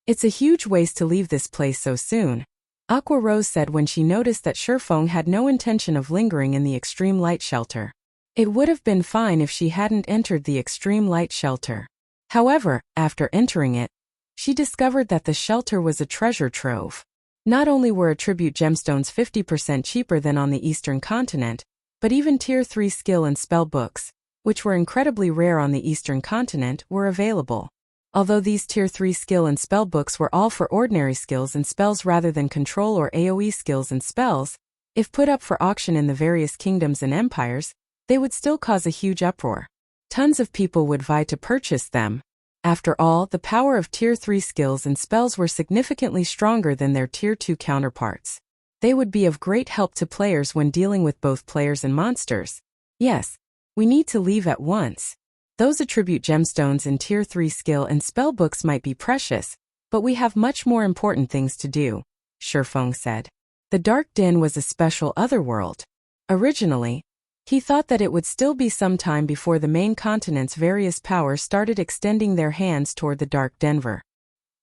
S1: It's a huge waste to leave this place so soon," Aqua Rose said when she noticed that Shifeng had no intention of lingering in the extreme light shelter. It would have been fine if she hadn't entered the extreme light shelter. However, after entering it, she discovered that the shelter was a treasure trove. Not only were attribute gemstones 50% cheaper than on the Eastern continent, but even Tier 3 skill and spell books, which were incredibly rare on the Eastern continent, were available. Although these Tier 3 skill and spell books were all for ordinary skills and spells rather than control or AoE skills and spells, if put up for auction in the various kingdoms and empires, they would still cause a huge uproar. Tons of people would vie to purchase them. After all, the power of Tier 3 skills and spells were significantly stronger than their Tier 2 counterparts. They would be of great help to players when dealing with both players and monsters. "Yes, we need to leave at once. Those attribute gemstones and Tier 3 skill and spell books might be precious, but we have much more important things to do," Shifeng said. The Dark Den was a special otherworld. Originally, he thought that it would still be some time before the main continent's various powers started extending their hands toward the Dark Denver.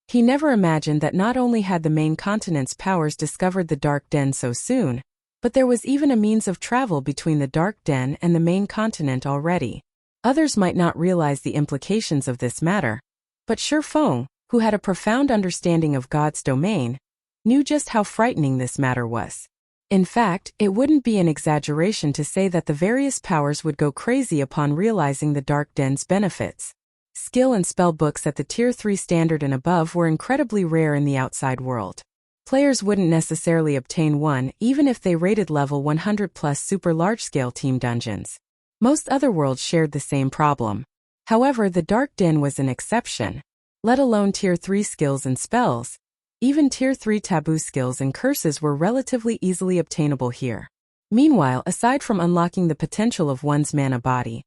S1: He never imagined that not only had the main continent's powers discovered the Dark Den so soon, but there was even a means of travel between the Dark Den and the main continent already. Others might not realize the implications of this matter, but Shifeng, who had a profound understanding of God's domain, knew just how frightening this matter was. In fact, it wouldn't be an exaggeration to say that the various powers would go crazy upon realizing the Dark Den's benefits. Skill and spell books at the Tier 3 standard and above were incredibly rare in the outside world. Players wouldn't necessarily obtain one even if they rated level 100 plus super large-scale team dungeons. Most other worlds shared the same problem. However, the Dark Den was an exception. Let alone Tier 3 skills and spells. Even Tier 3 taboo skills and curses were relatively easily obtainable here. Meanwhile, aside from unlocking the potential of one's mana body,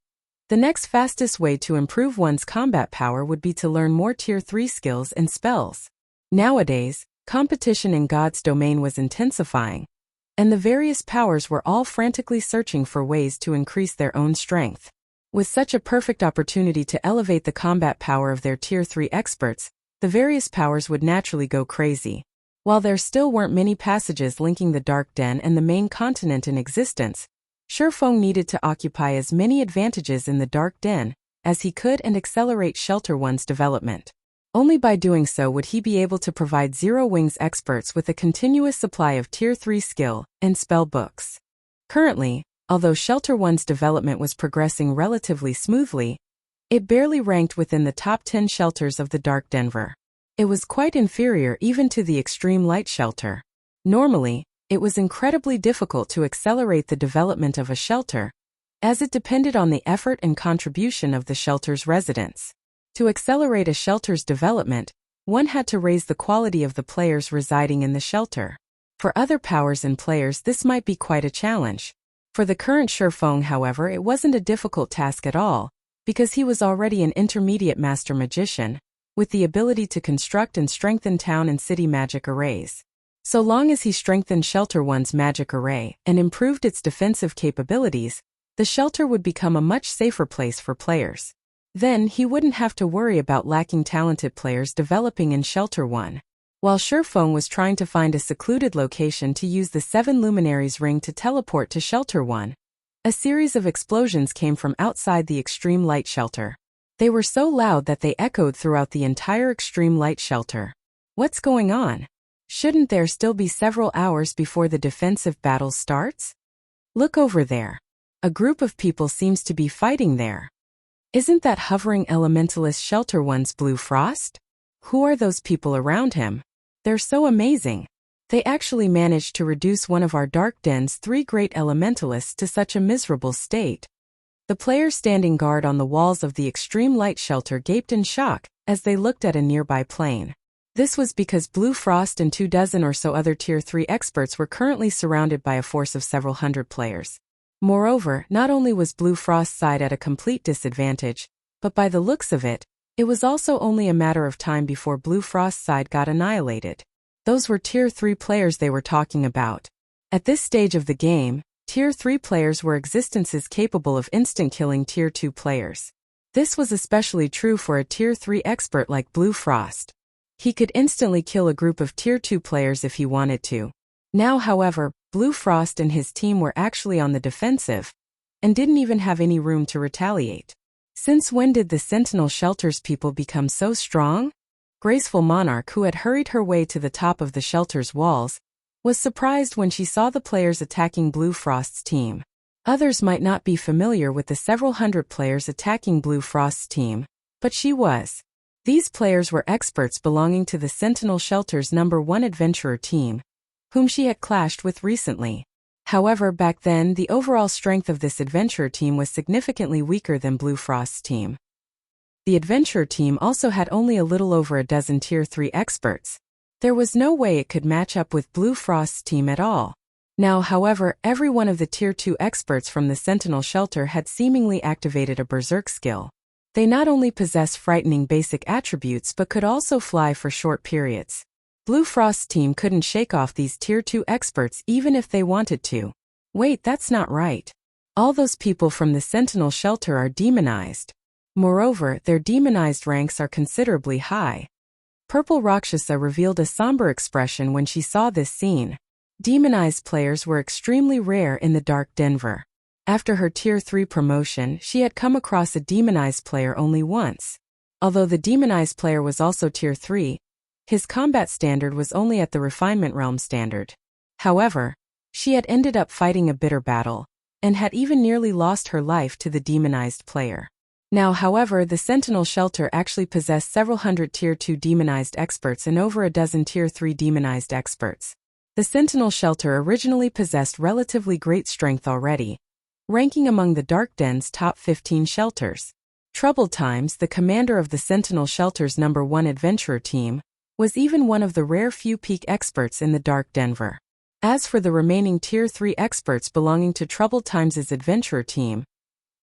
S1: the next fastest way to improve one's combat power would be to learn more Tier 3 skills and spells. Nowadays, competition in God's domain was intensifying, and the various powers were all frantically searching for ways to increase their own strength. With such a perfect opportunity to elevate the combat power of their Tier 3 experts, the various powers would naturally go crazy. While there still weren't many passages linking the Dark Den and the main continent in existence, Shurfeng needed to occupy as many advantages in the Dark Den as he could and accelerate Shelter One's development. Only by doing so would he be able to provide Zero Wings experts with a continuous supply of Tier 3 skill and spell books. Currently, although Shelter One's development was progressing relatively smoothly, it barely ranked within the top 10 shelters of the Dark Denver. It was quite inferior even to the Extreme Light Shelter. Normally, it was incredibly difficult to accelerate the development of a shelter, as it depended on the effort and contribution of the shelter's residents. To accelerate a shelter's development, one had to raise the quality of the players residing in the shelter. For other powers and players, this might be quite a challenge. For the current Shurfeng, however, it wasn't a difficult task at all, because he was already an intermediate master magician, with the ability to construct and strengthen town and city magic arrays. So long as he strengthened Shelter One's magic array and improved its defensive capabilities, the shelter would become a much safer place for players. Then he wouldn't have to worry about lacking talented players developing in Shelter One. While Shurfeng was trying to find a secluded location to use the 7 Luminaries ring to teleport to Shelter One, a series of explosions came from outside the Extreme Light Shelter. They were so loud that they echoed throughout the entire Extreme Light Shelter. What's going on? Shouldn't there still be several hours before the defensive battle starts? Look over there. A group of people seems to be fighting there. Isn't that hovering elementalist Shelter One's Blue Frost? Who are those people around him? They're so amazing. They actually managed to reduce one of our Dark Den's 3 great elementalists to such a miserable state. The players standing guard on the walls of the Extreme Light Shelter gaped in shock as they looked at a nearby plane. This was because Blue Frost and 24 or so other Tier 3 experts were currently surrounded by a force of several hundred players. Moreover, not only was Blue Frost's side at a complete disadvantage, but by the looks of it, it was also only a matter of time before Blue Frost's side got annihilated. Those were Tier 3 players they were talking about. At this stage of the game, Tier 3 players were existences capable of instant killing Tier 2 players. This was especially true for a Tier 3 expert like Blue Frost. He could instantly kill a group of Tier 2 players if he wanted to. Now, however, Blue Frost and his team were actually on the defensive, and didn't even have any room to retaliate. Since when did the Sentinel Shelter's people become so strong? Graceful Monarch, who had hurried her way to the top of the shelter's walls, was surprised when she saw the players attacking Blue Frost's team. Others might not be familiar with the several hundred players attacking Blue Frost's team, but she was. These players were experts belonging to the Sentinel Shelter's #1 adventurer team, whom she had clashed with recently. However, back then, the overall strength of this adventurer team was significantly weaker than Blue Frost's team. The adventurer team also had only a little over a dozen Tier 3 experts. There was no way it could match up with Blue Frost's team at all. Now, however, every one of the Tier 2 experts from the Sentinel Shelter had seemingly activated a Berserk skill. They not only possessed frightening basic attributes but could also fly for short periods. Blue Frost's team couldn't shake off these Tier 2 experts even if they wanted to. Wait, that's not right. All those people from the Sentinel Shelter are demonized. Moreover, their demonized ranks are considerably high. Purple Rakshasa revealed a somber expression when she saw this scene. Demonized players were extremely rare in the Dark Denver. After her Tier 3 promotion, she had come across a demonized player only once. Although the demonized player was also Tier 3, his combat standard was only at the Refinement Realm standard. However, she had ended up fighting a bitter battle, and had even nearly lost her life to the demonized player. Now, however, the Sentinel Shelter actually possessed several hundred Tier 2 demonized experts and over a dozen Tier 3 demonized experts. The Sentinel Shelter originally possessed relatively great strength already, ranking among the Dark Den's top 15 shelters. Troubled Times, the commander of the Sentinel Shelter's #1 adventurer team, was even one of the rare few peak experts in the Dark Denver. As for the remaining Tier 3 experts belonging to Troubled Times' adventurer team,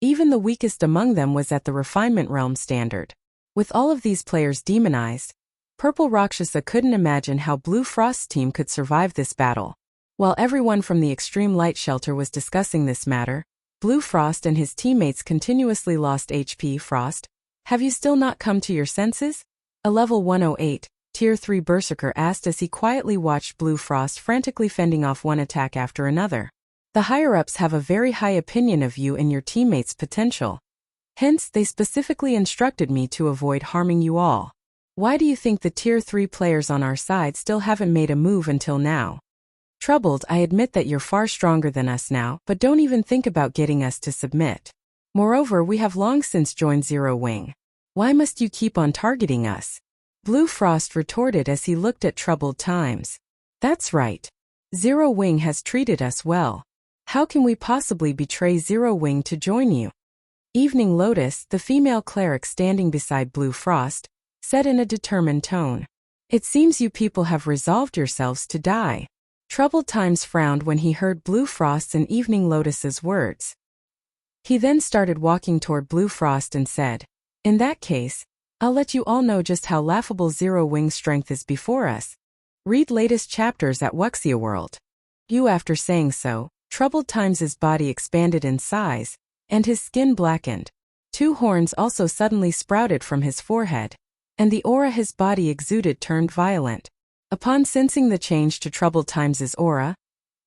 S1: even the weakest among them was at the Refinement Realm standard. With all of these players demonized, Purple Rakshasa couldn't imagine how Blue Frost's team could survive this battle. While everyone from the Extreme Light Shelter was discussing this matter, Blue Frost and his teammates continuously lost HP. Frost, have you still not come to your senses? A level 108, Tier 3 Berserker asked as he quietly watched Blue Frost frantically fending off one attack after another. The higher-ups have a very high opinion of you and your teammates' potential. Hence, they specifically instructed me to avoid harming you all. Why do you think the Tier 3 players on our side still haven't made a move until now? Troubled, I admit that you're far stronger than us now, but don't even think about getting us to submit. Moreover, we have long since joined Zero Wing. Why must you keep on targeting us? Blue Frost retorted as he looked at Troubled Times. That's right. Zero Wing has treated us well. How can we possibly betray Zero Wing to join you? Evening Lotus, the female cleric standing beside Blue Frost, said in a determined tone. It seems you people have resolved yourselves to die. Troubled Times frowned when he heard Blue Frost's and Evening Lotus's words. He then started walking toward Blue Frost and said, in that case, I'll let you all know just how laughable Zero Wing's strength is before us. Read latest chapters at Wuxia World. After saying so, Troubled Times' body expanded in size, and his skin blackened. 2 horns also suddenly sprouted from his forehead, and the aura his body exuded turned violent. Upon sensing the change to Troubled Times' aura,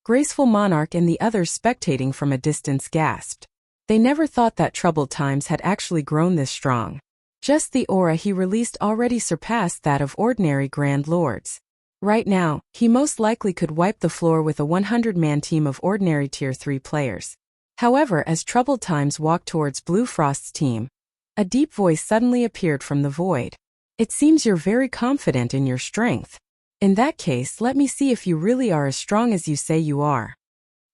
S1: Graceful Monarch and the others spectating from a distance gasped. They never thought that Troubled Times had actually grown this strong. Just the aura he released already surpassed that of ordinary Grand Lords. Right now, he most likely could wipe the floor with a 100-man team of ordinary Tier 3 players. However, as Troubled Times walked towards Blue Frost's team, a deep voice suddenly appeared from the void. It seems you're very confident in your strength. In that case, let me see if you really are as strong as you say you are.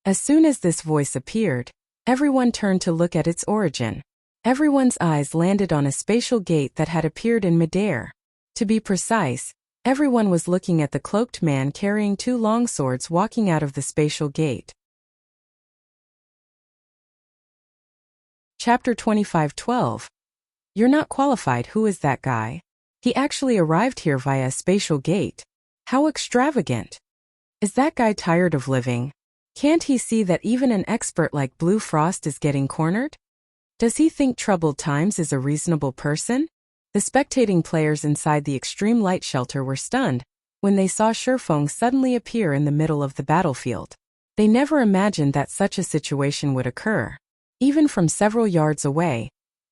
S1: As soon as this voice appeared, everyone turned to look at its origin. Everyone's eyes landed on a spatial gate that had appeared in midair. To be precise, everyone was looking at the cloaked man carrying 2 long swords walking out of the spatial gate. Chapter 25:12. You're not qualified. Who is that guy? He actually arrived here via a spatial gate. How extravagant. Is that guy tired of living? Can't he see that even an expert like Blue Frost is getting cornered? Does he think Troubled Times is a reasonable person? The spectating players inside the Extreme Light Shelter were stunned when they saw Shurfeng suddenly appear in the middle of the battlefield. They never imagined that such a situation would occur. Even from several yards away,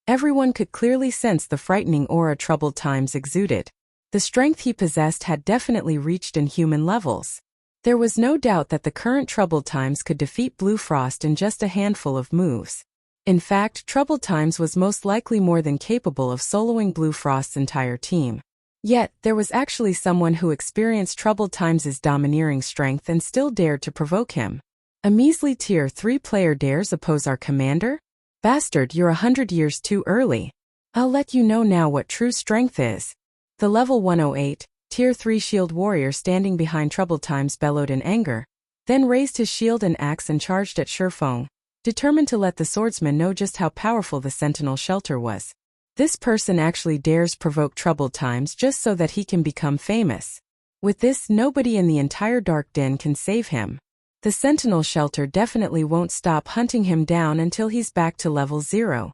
S1: everyone could clearly sense the frightening aura Troubled Times exuded. The strength he possessed had definitely reached inhuman levels. There was no doubt that the current Troubled Times could defeat Blue Frost in just a handful of moves. In fact, Troubled Times was most likely more than capable of soloing Blue Frost's entire team. Yet, there was actually someone who experienced Troubled Times' domineering strength and still dared to provoke him. A measly Tier 3 player dares oppose our commander? Bastard, you're 100 years too early. I'll let you know now what true strength is. The level 108, Tier 3 shield warrior standing behind Troubled Times bellowed in anger, then raised his shield and axe and charged at Shurfeng, determined to let the swordsman know just how powerful the Sentinel Shelter was. This person actually dares provoke Troubled Times just so that he can become famous. With this, nobody in the entire Dark Den can save him. The Sentinel Shelter definitely won't stop hunting him down until he's back to level 0.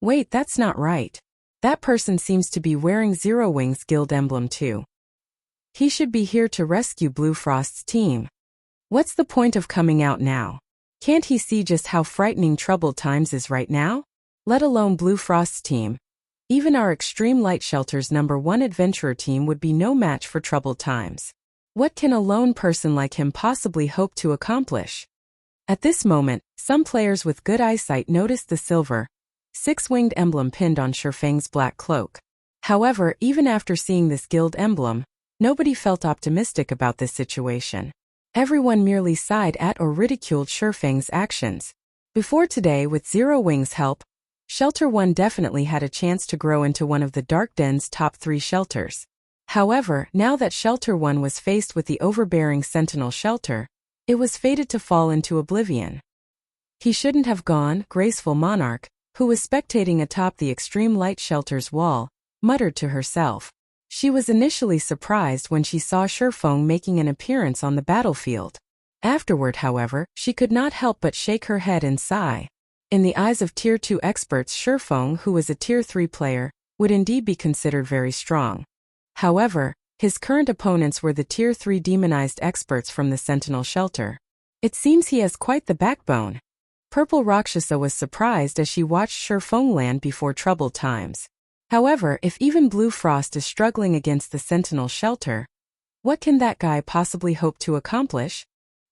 S1: Wait, that's not right. That person seems to be wearing Zero Wing's guild emblem too. He should be here to rescue Blue Frost's team. What's the point of coming out now? Can't he see just how frightening Troubled Times is right now? Let alone Blue Frost's team. Even our Extreme Light Shelter's #1 adventurer team would be no match for troubled times. What can a lone person like him possibly hope to accomplish? At this moment, some players with good eyesight noticed the silver, six-winged emblem pinned on Shifeng's black cloak. However, even after seeing this guild emblem, nobody felt optimistic about this situation. Everyone merely sighed at or ridiculed Shifeng's actions. Before today, with Zero Wing's help, Shelter 1 definitely had a chance to grow into one of the Dark Den's top 3 shelters. However, now that Shelter 1 was faced with the overbearing Sentinel Shelter, it was fated to fall into oblivion. He shouldn't have gone, Graceful Monarch, who was spectating atop the Extreme Light Shelter's wall, muttered to herself. She was initially surprised when she saw Shifeng making an appearance on the battlefield. Afterward, however, she could not help but shake her head and sigh. In the eyes of Tier 2 experts, Shifeng, who was a Tier 3 player, would indeed be considered very strong. However, his current opponents were the Tier 3 demonized experts from the Sentinel Shelter. It seems he has quite the backbone. Purple Rakshasa was surprised as she watched Shifeng land before troubled times. However, if even Blue Frost is struggling against the Sentinel Shelter, what can that guy possibly hope to accomplish?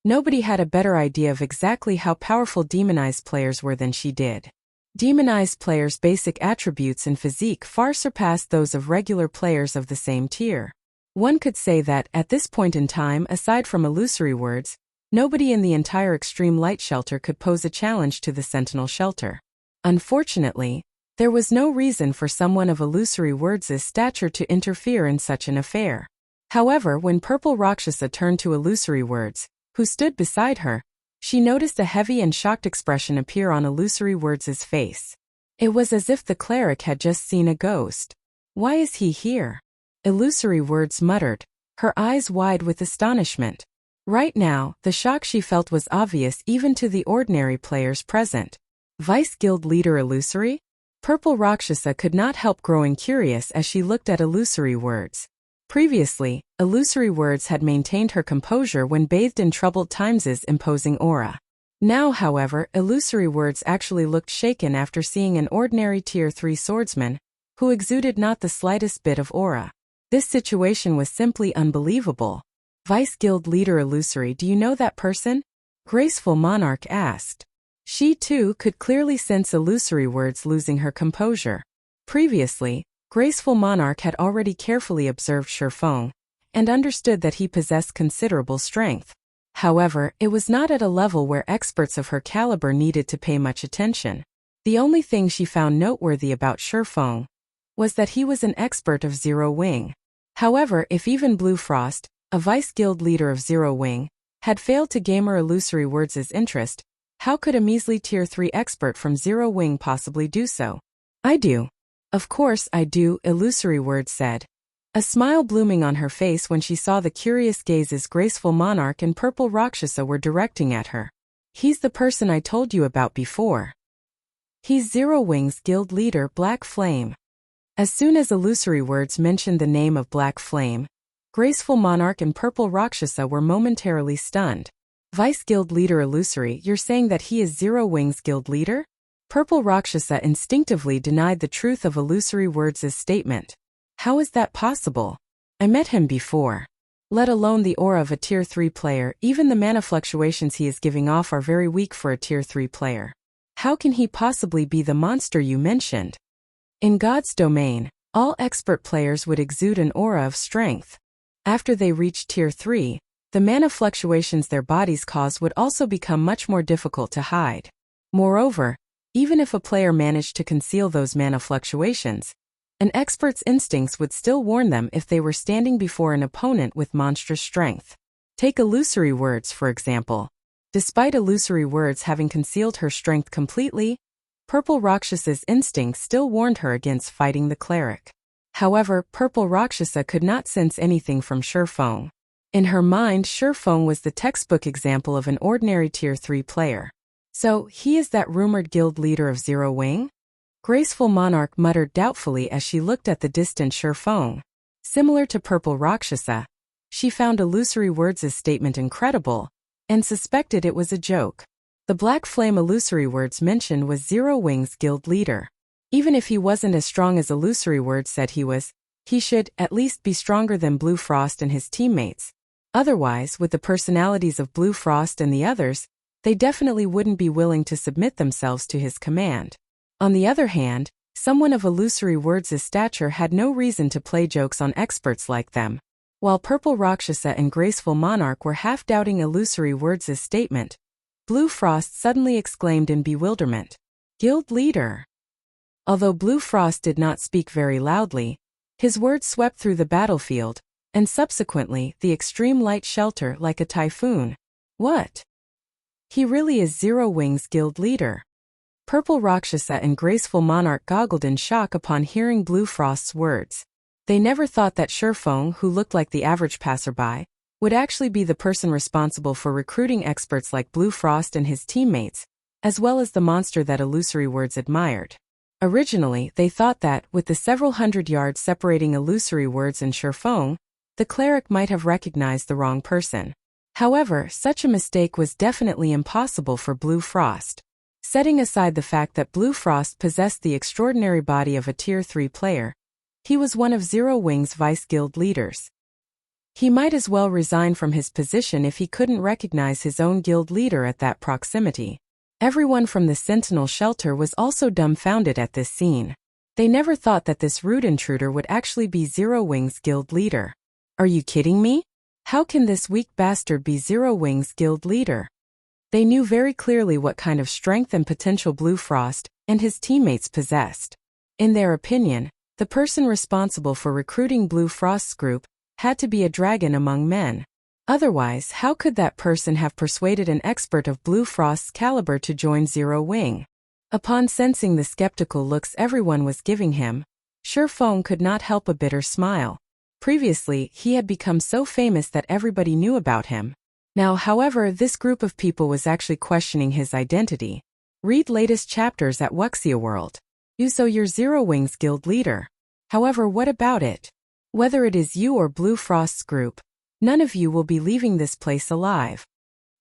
S1: Nobody had a better idea of exactly how powerful demonized players were than she did. Demonized players' basic attributes and physique far surpassed those of regular players of the same tier. One could say that, at this point in time, aside from illusory words, nobody in the entire Extreme Light Shelter could pose a challenge to the Sentinel Shelter. Unfortunately, there was no reason for someone of illusory words' stature to interfere in such an affair. However, when Purple Rakshasa turned to illusory words, who stood beside her, she noticed a heavy and shocked expression appear on illusory words' face. It was as if the cleric had just seen a ghost. Why is he here? Illusory words muttered, her eyes wide with astonishment. Right now, the shock she felt was obvious even to the ordinary players present. Vice Guild Leader Illusory? Purple Rakshasa could not help growing curious as she looked at illusory words. Previously, illusory words had maintained her composure when bathed in troubled times' imposing aura. Now, however, illusory words actually looked shaken after seeing an ordinary Tier 3 swordsman, who exuded not the slightest bit of aura. This situation was simply unbelievable. Vice Guild Leader Illusory, do you know that person? Graceful Monarch asked. She too could clearly sense illusory words losing her composure. Previously, Graceful Monarch had already carefully observed Shifeng, and understood that he possessed considerable strength. However, it was not at a level where experts of her caliber needed to pay much attention. The only thing she found noteworthy about Shifeng was that he was an expert of Zero Wing. However, if even Blue Frost, a Vice Guild leader of Zero Wing, had failed to gamer illusory words' interest, how could a measly Tier 3 expert from Zero Wing possibly do so? I do. Of course I do, illusory words said. A smile blooming on her face when she saw the curious gazes Graceful Monarch and Purple Rakshasa were directing at her. He's the person I told you about before. He's Zero Wing's guild leader, Black Flame. As soon as illusory words mentioned the name of Black Flame, Graceful Monarch and Purple Rakshasa were momentarily stunned. Vice Guild Leader Illusory, you're saying that he is Zero Wing's guild leader? Purple Rakshasa instinctively denied the truth of illusory words' statement. How is that possible? I met him before. Let alone the aura of a Tier 3 player, even the mana fluctuations he is giving off are very weak for a Tier 3 player. How can he possibly be the monster you mentioned? In God's domain, all expert players would exude an aura of strength. After they reached Tier 3, the mana fluctuations their bodies cause would also become much more difficult to hide. Moreover, even if a player managed to conceal those mana fluctuations, an expert's instincts would still warn them if they were standing before an opponent with monstrous strength. Take illusory words, for example. Despite illusory words having concealed her strength completely, Purple Rakshasa's instincts still warned her against fighting the cleric. However, Purple Rakshasa could not sense anything from Shifeng. In her mind, Shifeng was the textbook example of an ordinary Tier 3 player. So, he is that rumored guild leader of Zero Wing? Graceful Monarch muttered doubtfully as she looked at the distant Shifeng. Similar to Purple Rakshasa, she found illusory words' statement incredible, and suspected it was a joke. The Black Flame illusory words mentioned was Zero Wing's guild leader. Even if he wasn't as strong as Illusory Words said he was, he should, at least, be stronger than Blue Frost and his teammates. Otherwise, with the personalities of Blue Frost and the others, they definitely wouldn't be willing to submit themselves to his command. On the other hand, someone of Illusory Words' stature had no reason to play jokes on experts like them. While Purple Rakshasa and Graceful Monarch were half-doubting Illusory Words' statement, Blue Frost suddenly exclaimed in bewilderment, "Guild leader!" Although Blue Frost did not speak very loudly, his words swept through the battlefield, and subsequently the extreme light shelter like a typhoon. What? He really is Zero Wings Guild leader. Purple Rakshasa and Graceful Monarch goggled in shock upon hearing Blue Frost's words. They never thought that Shurfeng, who looked like the average passerby, would actually be the person responsible for recruiting experts like Blue Frost and his teammates, as well as the monster that Illusory Words admired. Originally, they thought that, with the several hundred yards separating Illusory Words and Shurfeng, the cleric might have recognized the wrong person. However, such a mistake was definitely impossible for Blue Frost. Setting aside the fact that Blue Frost possessed the extraordinary body of a Tier 3 player, he was one of Zero Wings' vice guild leaders. He might as well resign from his position if he couldn't recognize his own guild leader at that proximity. Everyone from the Sentinel shelter was also dumbfounded at this scene. They never thought that this rude intruder would actually be Zero Wings' guild leader. Are you kidding me? How can this weak bastard be Zero Wings' guild leader? They knew very clearly what kind of strength and potential Blue Frost and his teammates possessed. In their opinion, the person responsible for recruiting Blue Frost's group had to be a dragon among men. Otherwise, how could that person have persuaded an expert of Blue Frost's caliber to join Zero Wing? Upon sensing the skeptical looks everyone was giving him, Shurfeng could not help a bitter smile. Previously, he had become so famous that everybody knew about him. Now, however, this group of people was actually questioning his identity. Read latest chapters at Wuxia World. So you're Zero Wings guild leader. However, what about it? Whether it is you or Blue Frost's group, none of you will be leaving this place alive.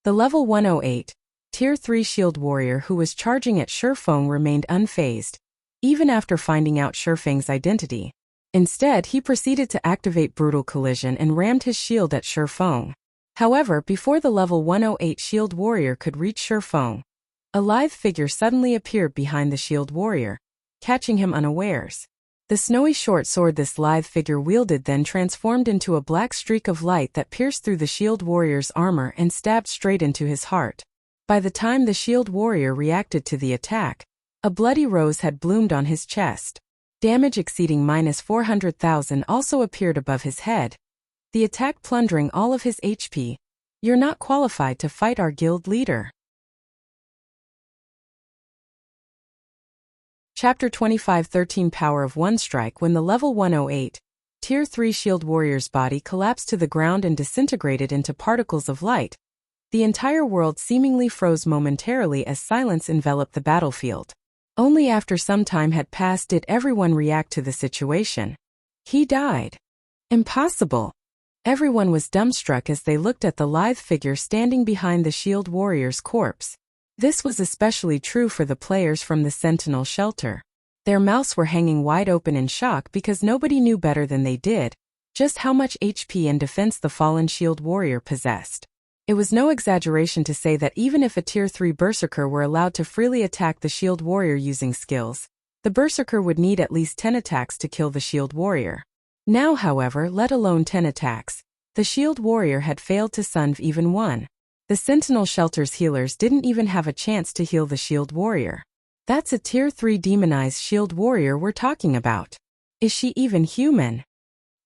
S1: The level 108, Tier 3 Shield Warrior who was charging at Shurfeng remained unfazed, even after finding out Shurfeng's identity. Instead, he proceeded to activate Brutal Collision and rammed his shield at Shurfeng. However, before the level 108 Shield Warrior could reach Shurfeng, a lithe figure suddenly appeared behind the Shield Warrior, catching him unawares. The snowy short sword this lithe figure wielded then transformed into a black streak of light that pierced through the Shield Warrior's armor and stabbed straight into his heart. By the time the Shield Warrior reacted to the attack, a bloody rose had bloomed on his chest. Damage exceeding -400,000 also appeared above his head, the attack plundering all of his HP. You're not qualified to fight our guild leader. Chapter 25 13 Power of One Strike. When the level 108, Tier 3 Shield Warrior's body collapsed to the ground and disintegrated into particles of light, the entire world seemingly froze momentarily as silence enveloped the battlefield. Only after some time had passed did everyone react to the situation. He died. Impossible. Everyone was dumbstruck as they looked at the lithe figure standing behind the Shield Warrior's corpse. This was especially true for the players from the Sentinel shelter. Their mouths were hanging wide open in shock because nobody knew better than they did just how much HP and defense the fallen Shield Warrior possessed. It was no exaggeration to say that even if a Tier 3 Berserker were allowed to freely attack the Shield Warrior using skills, the Berserker would need at least 10 attacks to kill the Shield Warrior. Now, however, let alone 10 attacks, the Shield Warrior had failed to sunv even one. The Sentinel shelter's healers didn't even have a chance to heal the Shield Warrior. That's a Tier 3 demonized Shield Warrior we're talking about. Is she even human?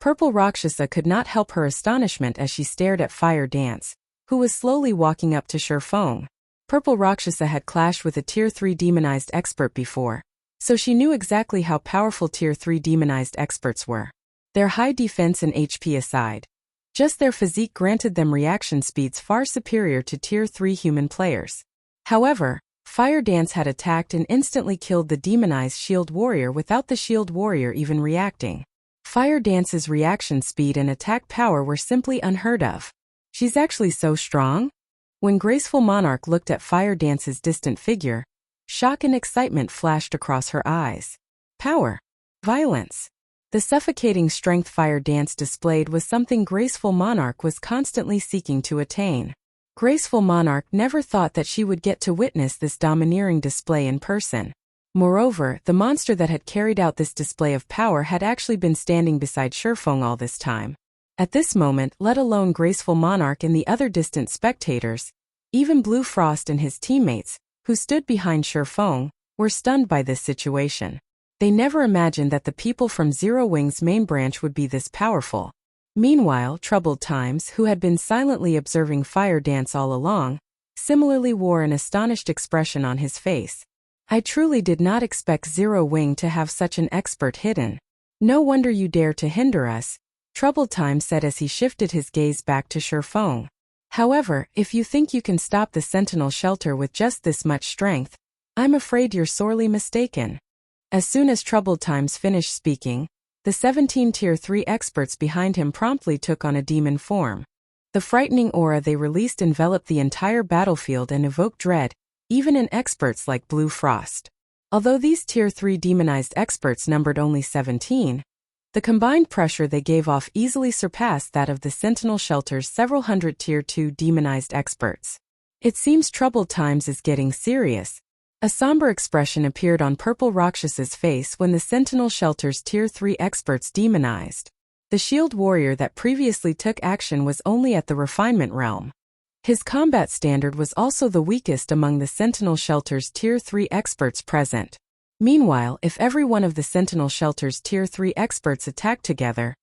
S1: Purple Rakshasa could not help her astonishment as she stared at Fire Dance, who was slowly walking up to Shurfeng. Purple Rakshasa had clashed with a Tier 3 demonized expert before, so she knew exactly how powerful Tier 3 demonized experts were. Their high defense and HP aside, just their physique granted them reaction speeds far superior to Tier 3 human players. However, Fire Dance had attacked and instantly killed the demonized Shield Warrior without the Shield Warrior even reacting. Fire Dance's reaction speed and attack power were simply unheard of. She's actually so strong? When Graceful Monarch looked at Fire Dance's distant figure, shock and excitement flashed across her eyes. Power. Violence. The suffocating strength fire dance displayed was something Graceful Monarch was constantly seeking to attain. Graceful Monarch never thought that she would get to witness this domineering display in person. Moreover, the monster that had carried out this display of power had actually been standing beside Shifeng all this time. At this moment, let alone Graceful Monarch and the other distant spectators, even Blue Frost and his teammates, who stood behind Shifeng, were stunned by this situation. They never imagined that the people from Zero Wing's main branch would be this powerful. Meanwhile, Troubled Times, who had been silently observing fire dance all along, similarly wore an astonished expression on his face. I truly did not expect Zero Wing to have such an expert hidden. No wonder you dare to hinder us, Troubled Times said as he shifted his gaze back to Shifeng. However, if you think you can stop the Sentinel Shelter with just this much strength, I'm afraid you're sorely mistaken. As soon as Troubled Times finished speaking, the 17 Tier 3 experts behind him promptly took on a demon form. The frightening aura they released enveloped the entire battlefield and evoked dread, even in experts like Blue Frost. Although these Tier 3 demonized experts numbered only 17, the combined pressure they gave off easily surpassed that of the Sentinel Shelter's several hundred Tier 2 demonized experts. It seems Troubled Times is getting serious. A somber expression appeared on Purple Rakshas's face when the Sentinel Shelter's Tier 3 experts demonized. The shield warrior that previously took action was only at the refinement realm. His combat standard was also the weakest among the Sentinel Shelter's Tier 3 experts present. Meanwhile, if every one of the Sentinel Shelter's Tier 3 experts attacked together,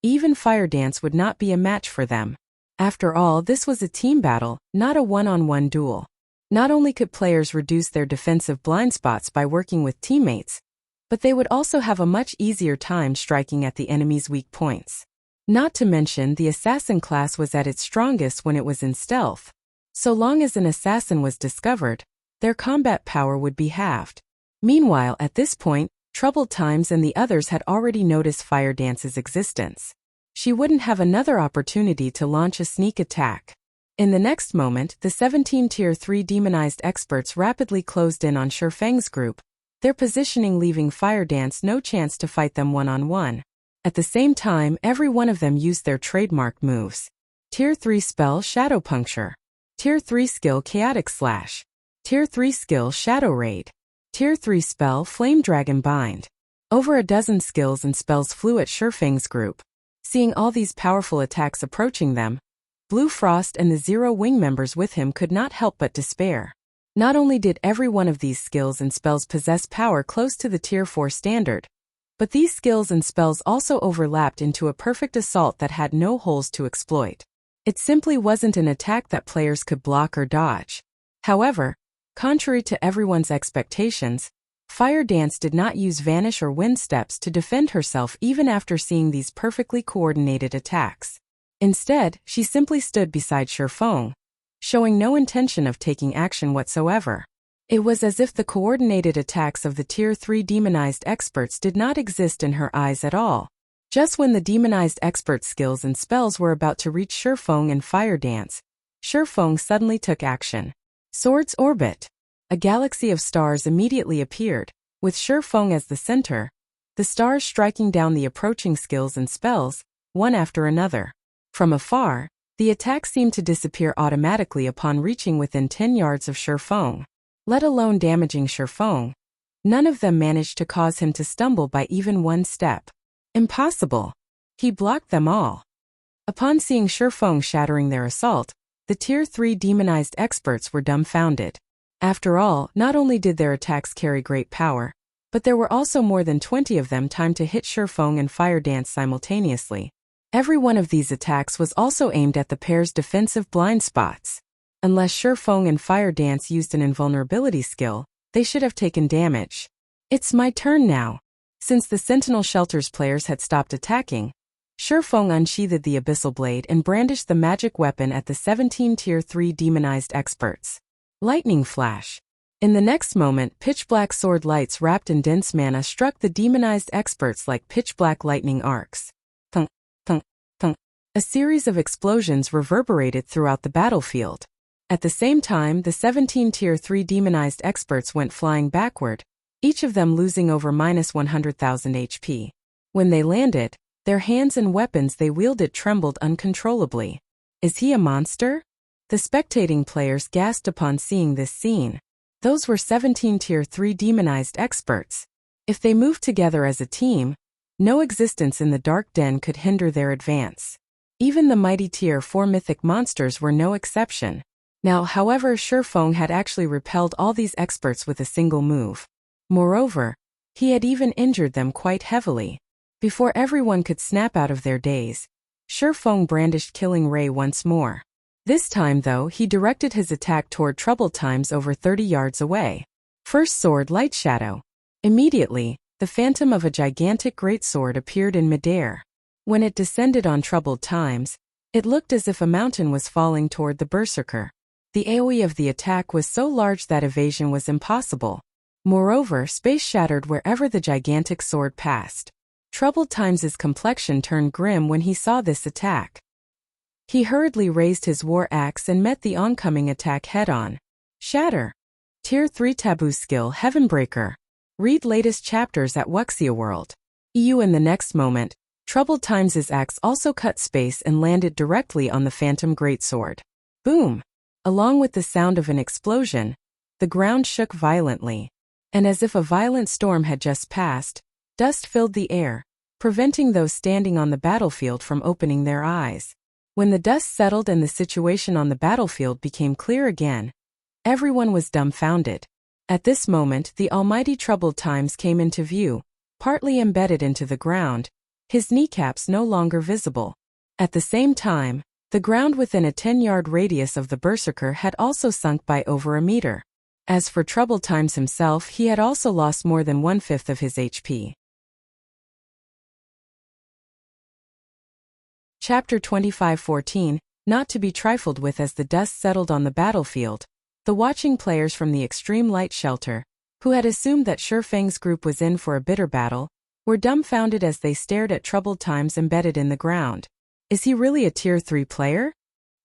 S1: even Fire Dance would not be a match for them. After all, this was a team battle, not a one-on-one duel. Not only could players reduce their defensive blind spots by working with teammates, but they would also have a much easier time striking at the enemy's weak points. Not to mention, the assassin class was at its strongest when it was in stealth. So long as an assassin was discovered, their combat power would be halved. Meanwhile, at this point, Troubled Times and the others had already noticed Fire Dance's existence. She wouldn't have another opportunity to launch a sneak attack. In the next moment, the 17 Tier 3 demonized experts rapidly closed in on Shifeng's group, their positioning leaving Fire Dance no chance to fight them one-on-one. At the same time, every one of them used their trademark moves. Tier 3 spell Shadow Puncture. Tier 3 skill Chaotic Slash. Tier 3 skill Shadow Raid. Tier 3 spell Flame Dragon Bind. Over a dozen skills and spells flew at Shifeng's group. Seeing all these powerful attacks approaching them, Blue Frost and the Zero Wing members with him could not help but despair. Not only did every one of these skills and spells possess power close to the Tier 4 standard, but these skills and spells also overlapped into a perfect assault that had no holes to exploit. It simply wasn't an attack that players could block or dodge. However, contrary to everyone's expectations, Fire Dance did not use Vanish or Wind Steps to defend herself even after seeing these perfectly coordinated attacks. Instead, she simply stood beside Shifeng, showing no intention of taking action whatsoever. It was as if the coordinated attacks of the Tier 3 demonized experts did not exist in her eyes at all. Just when the demonized expert skills and spells were about to reach Shifeng and Fire Dance, Shifeng suddenly took action. Sword's Orbit. A galaxy of stars immediately appeared, with Shifeng as the center, the stars striking down the approaching skills and spells, one after another. From afar, the attack seemed to disappear automatically upon reaching within 10 yards of Shifeng. Let alone damaging Shifeng, none of them managed to cause him to stumble by even one step. Impossible. He blocked them all. Upon seeing Shifeng shattering their assault, the Tier 3 demonized experts were dumbfounded. After all, not only did their attacks carry great power, but there were also more than 20 of them timed to hit Shifeng and Fire Dance simultaneously. Every one of these attacks was also aimed at the pair's defensive blind spots. Unless Shifeng and Fire Dance used an invulnerability skill, they should have taken damage. It's my turn now. Since the Sentinel Shelter's players had stopped attacking, Shifeng unsheathed the Abyssal Blade and brandished the magic weapon at the 17 Tier 3 demonized experts. Lightning Flash. In the next moment, pitch-black sword lights wrapped in dense mana struck the demonized experts like pitch-black lightning arcs. Thunk, thunk, thunk. A series of explosions reverberated throughout the battlefield. At the same time, the 17 Tier 3 demonized experts went flying backward, each of them losing over -100,000 HP. When they landed, their hands and weapons they wielded trembled uncontrollably. Is he a monster? The spectating players gasped upon seeing this scene. Those were 17 Tier 3 demonized experts. If they moved together as a team, no existence in the Dark Den could hinder their advance. Even the mighty Tier 4 mythic monsters were no exception. Now, however, Shifeng had actually repelled all these experts with a single move. Moreover, he had even injured them quite heavily. Before everyone could snap out of their daze, Shifeng brandished Killing Ray once more. This time, though, he directed his attack toward Troubled Times over 30 yards away. First sword Light Shadow. Immediately, the phantom of a gigantic greatsword appeared in midair. When it descended on Troubled Times, it looked as if a mountain was falling toward the berserker. The AoE of the attack was so large that evasion was impossible. Moreover, space shattered wherever the gigantic sword passed. Troubled Times' complexion turned grim when he saw this attack. He hurriedly raised his war axe and met the oncoming attack head-on. Shatter. Tier 3 Taboo Skill Heavenbreaker. Read latest chapters at Wuxia World. In the next moment, Troubled Times' axe also cut space and landed directly on the Phantom Greatsword. Boom! Along with the sound of an explosion, the ground shook violently. And as if a violent storm had just passed, dust filled the air, preventing those standing on the battlefield from opening their eyes. When the dust settled and the situation on the battlefield became clear again, everyone was dumbfounded. At this moment, the almighty Troubled Times came into view, partly embedded into the ground, his kneecaps no longer visible. At the same time, the ground within a 10-yard radius of the berserker had also sunk by over a meter. As for Troubled Times himself, he had also lost more than 1/5 of his HP. Chapter 25:14, Not to be trifled with. As the dust settled on the battlefield, the watching players from the extreme light shelter, who had assumed that Shifeng's group was in for a bitter battle, were dumbfounded as they stared at Troubled Times embedded in the ground. Is he really a Tier 3 player?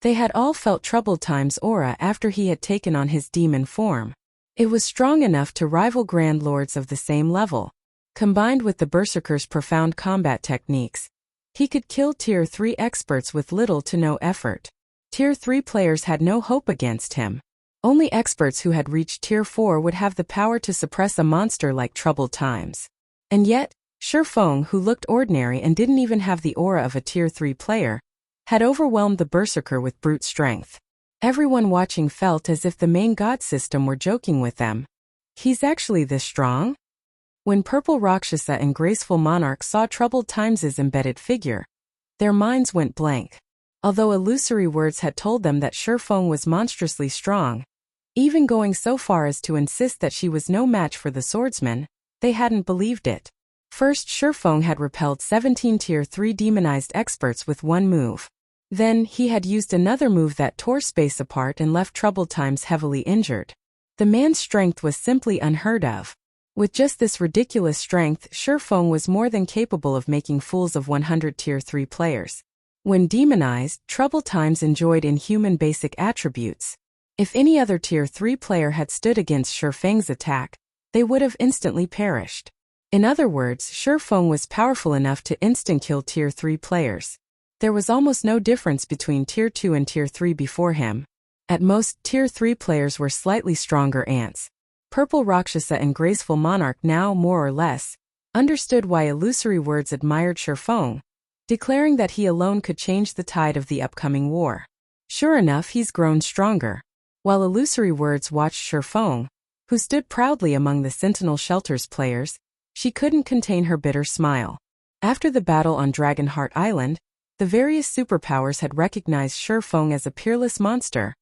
S1: They had all felt Troubled Times' aura after he had taken on his demon form. It was strong enough to rival Grand Lords of the same level. Combined with the Berserker's profound combat techniques, he could kill Tier 3 experts with little to no effort. Tier 3 players had no hope against him. Only experts who had reached Tier 4 would have the power to suppress a monster like Troubled Times. And yet, Shifeng, who looked ordinary and didn't even have the aura of a Tier 3 player, had overwhelmed the Berserker with brute strength. Everyone watching felt as if the main god system were joking with them. He's actually this strong? When Purple Rakshasa and Graceful Monarch saw Troubled Times' embedded figure, their minds went blank. Although illusory words had told them that Shifeng was monstrously strong, even going so far as to insist that she was no match for the swordsman, they hadn't believed it. First, Shifeng had repelled 17 Tier 3 demonized experts with one move. Then, he had used another move that tore space apart and left Troubled Times heavily injured. The man's strength was simply unheard of. With just this ridiculous strength, Shifeng was more than capable of making fools of 100 Tier 3 players. When demonized, Troubled Times enjoyed inhuman basic attributes. If any other Tier 3 player had stood against Shifeng's attack, they would have instantly perished. In other words, Shifeng was powerful enough to instant-kill Tier 3 players. There was almost no difference between Tier 2 and Tier 3 before him. At most, Tier 3 players were slightly stronger ants. Purple Rakshasa and Graceful Monarch now, more or less, understood why illusory words admired Shifeng, declaring that he alone could change the tide of the upcoming war. Sure enough, he's grown stronger. While illusory words watched Shifeng, who stood proudly among the Sentinel Shelters players, she couldn't contain her bitter smile. After the battle on Dragonheart Island, the various superpowers had recognized Shifeng as a peerless monster,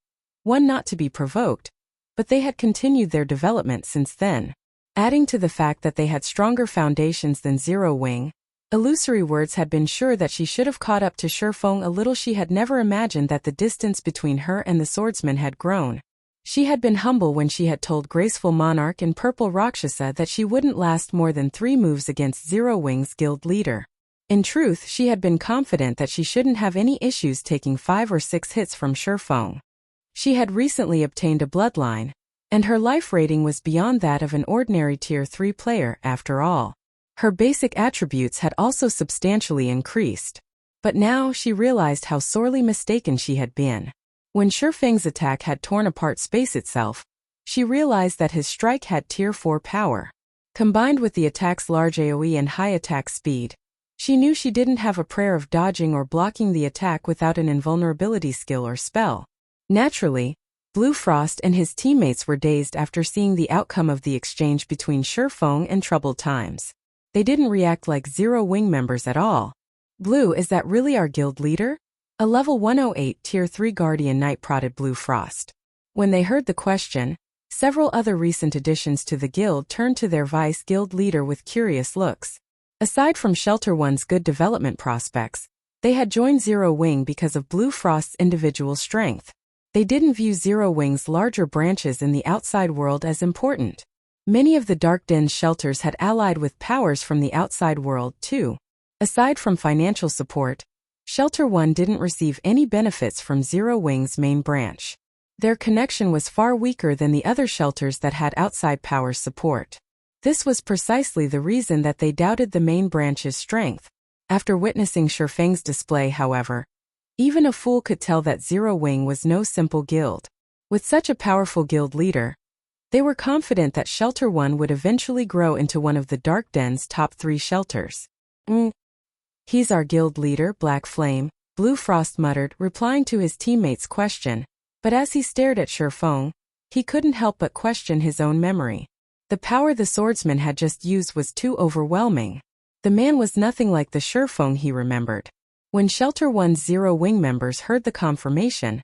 S1: one not to be provoked, but they had continued their development since then. Adding to the fact that they had stronger foundations than Zero Wing, illusory words had been sure that she should have caught up to Shifeng a little. She had never imagined that the distance between her and the swordsman had grown. She had been humble when she had told Graceful Monarch and Purple Rakshasa that she wouldn't last more than 3 moves against Zero Wing's guild leader. In truth, she had been confident that she shouldn't have any issues taking 5 or 6 hits from Shifeng. She had recently obtained a bloodline, And her life rating was beyond that of an ordinary Tier 3 player, after all. Her basic attributes had also substantially increased. But now she realized how sorely mistaken she had been. When Shifeng's attack had torn apart space itself, she realized that his strike had Tier 4 power. Combined with the attack's large AoE and high attack speed, she knew she didn't have a prayer of dodging or blocking the attack without an invulnerability skill or spell. Naturally, Blue Frost and his teammates were dazed after seeing the outcome of the exchange between Shifeng and Troubled Times. They didn't react like Zero Wing members at all. Blue, is that really our guild leader? A level 108 Tier 3 Guardian Knight prodded Blue Frost. When they heard the question, several other recent additions to the guild turned to their vice guild leader with curious looks. Aside from Shelter One's good development prospects, they had joined Zero Wing because of Blue Frost's individual strength. They didn't view Zero Wing's larger branches in the outside world as important. Many of the Dark Den's shelters had allied with powers from the outside world too. Aside from financial support, Shelter One didn't receive any benefits from Zero Wing's main branch. Their connection was far weaker than the other shelters that had outside powers support. This was precisely the reason that they doubted the main branch's strength. After witnessing Shifeng's display, however, even a fool could tell that Zero Wing was no simple guild. With such a powerful guild leader, they were confident that Shelter One would eventually grow into one of the Dark Den's top 3 shelters. He's our guild leader, Black Flame, Blue Frost muttered, replying to his teammate's question. But as he stared at Shifeng, he couldn't help but question his own memory. The power the swordsman had just used was too overwhelming. The man was nothing like the Shifeng he remembered. When Shelter One's Zero Wing members heard the confirmation,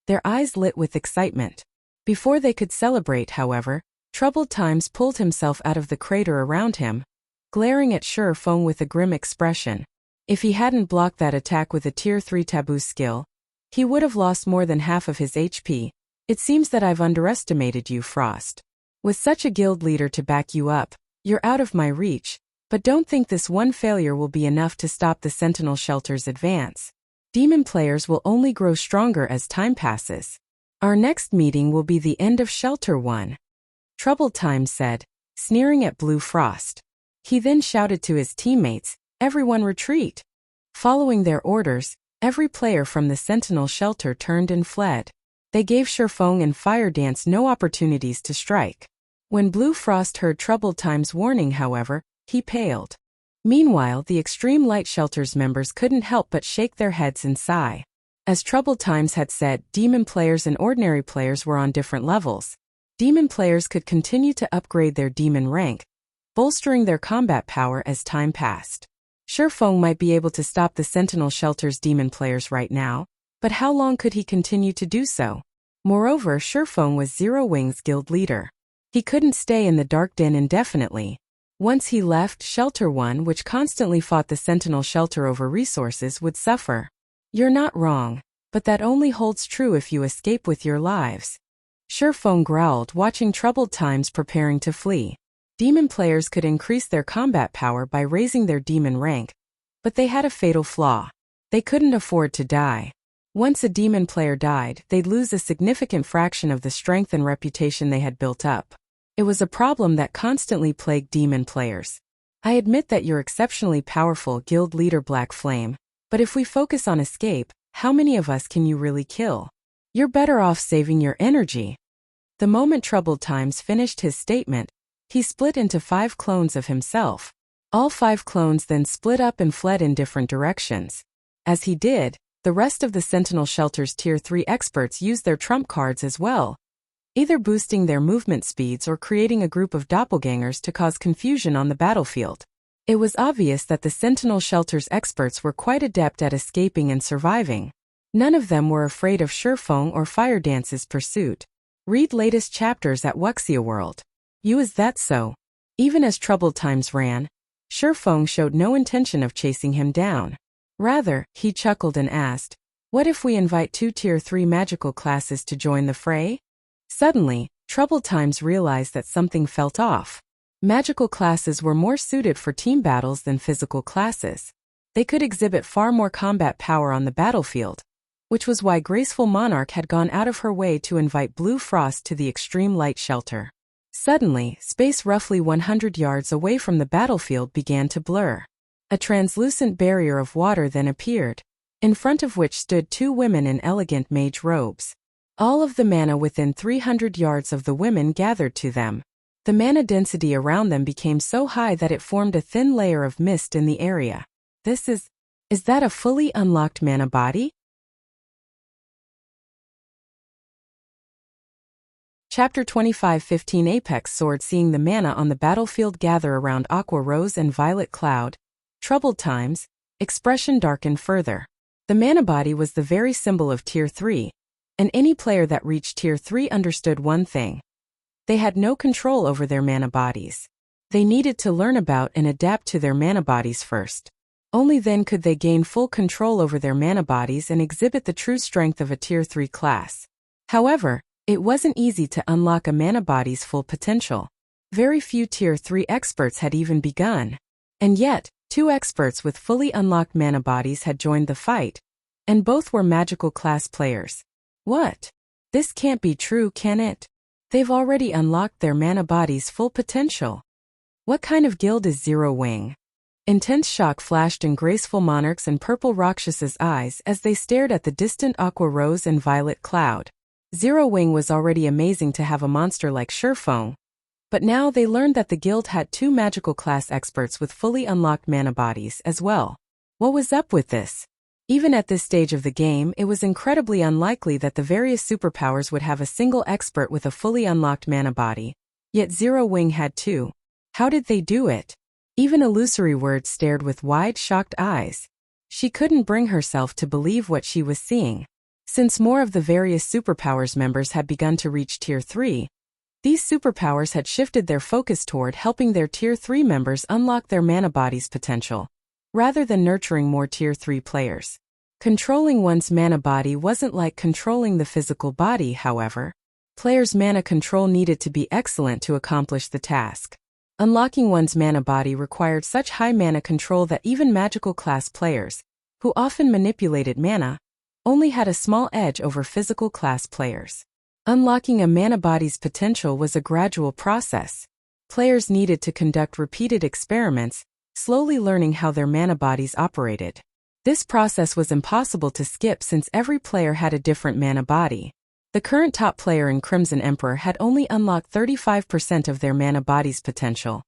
S1: their eyes lit with excitement. Before they could celebrate, however, Troubled Times pulled himself out of the crater around him, glaring at Shifeng with a grim expression. If he hadn't blocked that attack with a Tier 3 taboo skill, he would have lost more than half of his HP. It seems that I've underestimated you, Frost. With such a guild leader to back you up, you're out of my reach, but don't think this one failure will be enough to stop the Sentinel Shelter's advance. Demon players will only grow stronger as time passes. Our next meeting will be the end of Shelter One, Troubled Times said, sneering at Blue Frost. He then shouted to his teammates, everyone retreat. Following their orders, every player from the Sentinel Shelter turned and fled. They gave Shifeng and Fire Dance no opportunities to strike. When Blue Frost heard Troubled Times' warning, however, he paled. Meanwhile, the Extreme Light Shelter's members couldn't help but shake their heads and sigh. As Troubled Times had said, demon players and ordinary players were on different levels. Demon players could continue to upgrade their demon rank, bolstering their combat power as time passed. Shifeng might be able to stop the Sentinel Shelter's demon players right now, but how long could he continue to do so? Moreover, Shifeng was Zero Wing's guild leader. He couldn't stay in the Dark Den indefinitely. Once he left, Shelter One, which constantly fought the Sentinel Shelter over resources, would suffer. You're not wrong, but that only holds true if you escape with your lives. Shifeng growled, watching Troubled Times preparing to flee. Demon players could increase their combat power by raising their demon rank, but they had a fatal flaw. They couldn't afford to die. Once a demon player died, they'd lose a significant fraction of the strength and reputation they had built up. It was a problem that constantly plagued demon players. I admit that you're exceptionally powerful, guild leader Black Flame, but if we focus on escape, how many of us can you really kill? You're better off saving your energy. The moment Troubled Times finished his statement, he split into 5 clones of himself. All 5 clones then split up and fled in different directions. As he did, the rest of the Sentinel Shelter's Tier 3 experts used their trump cards as well, either boosting their movement speeds or creating a group of doppelgangers to cause confusion on the battlefield. It was obvious that the Sentinel Shelter's experts were quite adept at escaping and surviving. None of them were afraid of Shifeng or Fire Dance's pursuit. Read latest chapters at Wuxia World. Is that so? Even as Troubled Times ran, Shifeng showed no intention of chasing him down. Rather, he chuckled and asked, what if we invite 2 Tier 3 magical classes to join the fray? Suddenly, Troubled Times realized that something felt off. Magical classes were more suited for team battles than physical classes. They could exhibit far more combat power on the battlefield. which was why Graceful Monarch had gone out of her way to invite Blue Frost to the extreme light shelter. Suddenly, space roughly 100 yards away from the battlefield began to blur. A translucent barrier of water then appeared, in front of which stood two women in elegant mage robes. All of the mana within 300 yards of the women gathered to them. The mana density around them became so high that it formed a thin layer of mist in the area. Is that a fully unlocked mana body? Chapter 25-15 Apex Sword. Seeing the mana on the battlefield gather around Aqua Rose and Violet Cloud, troubled times, expression darkened further. The mana body was the very symbol of Tier 3, and any player that reached Tier 3 understood one thing. They had no control over their mana bodies. They needed to learn about and adapt to their mana bodies first. Only then could they gain full control over their mana bodies and exhibit the true strength of a Tier 3 class. However, it wasn't easy to unlock a mana body's full potential. Very few Tier 3 experts had even begun. And yet, two experts with fully unlocked mana bodies had joined the fight, and both were magical class players. What? This can't be true, can it? They've already unlocked their mana body's full potential. What kind of guild is Zero Wing? Intense shock flashed in Graceful Monarch's and Purple Rakshas's eyes as they stared at the distant Aqua Rose and Violet Cloud. Zero Wing was already amazing to have a monster like Sherfong, but now they learned that the guild had two magical class experts with fully unlocked mana bodies as well. What was up with this? Even at this stage of the game, it was incredibly unlikely that the various superpowers would have a single expert with a fully unlocked mana body, yet Zero Wing had two. How did they do it? Even Illusory Word stared with wide, shocked eyes. She couldn't bring herself to believe what she was seeing. Since more of the various superpowers members had begun to reach Tier 3, these superpowers had shifted their focus toward helping their Tier 3 members unlock their mana body's potential, rather than nurturing more Tier 3 players. Controlling one's mana body wasn't like controlling the physical body, however. Players' mana control needed to be excellent to accomplish the task. Unlocking one's mana body required such high mana control that even magical class players, who often manipulated mana, only had a small edge over physical class players. Unlocking a mana body's potential was a gradual process. Players needed to conduct repeated experiments, slowly learning how their mana bodies operated. This process was impossible to skip since every player had a different mana body. The current top player in Crimson Emperor had only unlocked 35% of their mana body's potential,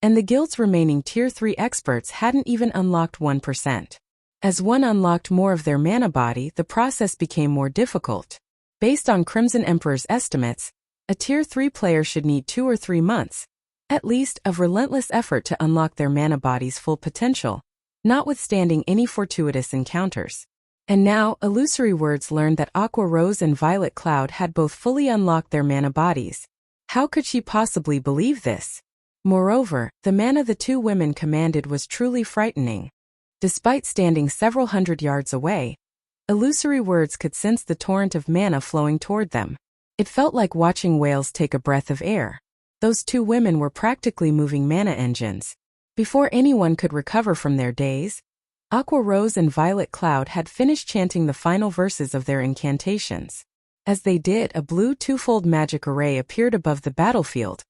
S1: and the guild's remaining Tier 3 experts hadn't even unlocked 1%. As one unlocked more of their mana body, the process became more difficult. Based on Crimson Emperor's estimates, a Tier 3 player should need 2 or 3 months, at least, of relentless effort to unlock their mana body's full potential, notwithstanding any fortuitous encounters. And now, Illusory Words learned that Aqua Rose and Violet Cloud had both fully unlocked their mana bodies. How could she possibly believe this? Moreover, the mana the two women commanded was truly frightening. Despite standing several hundred yards away, Illusory Words could sense the torrent of mana flowing toward them. It felt like watching whales take a breath of air. Those two women were practically moving mana engines. Before anyone could recover from their daze, Aqua Rose and Violet Cloud had finished chanting the final verses of their incantations. As they did, a blue twofold magic array appeared above the battlefield,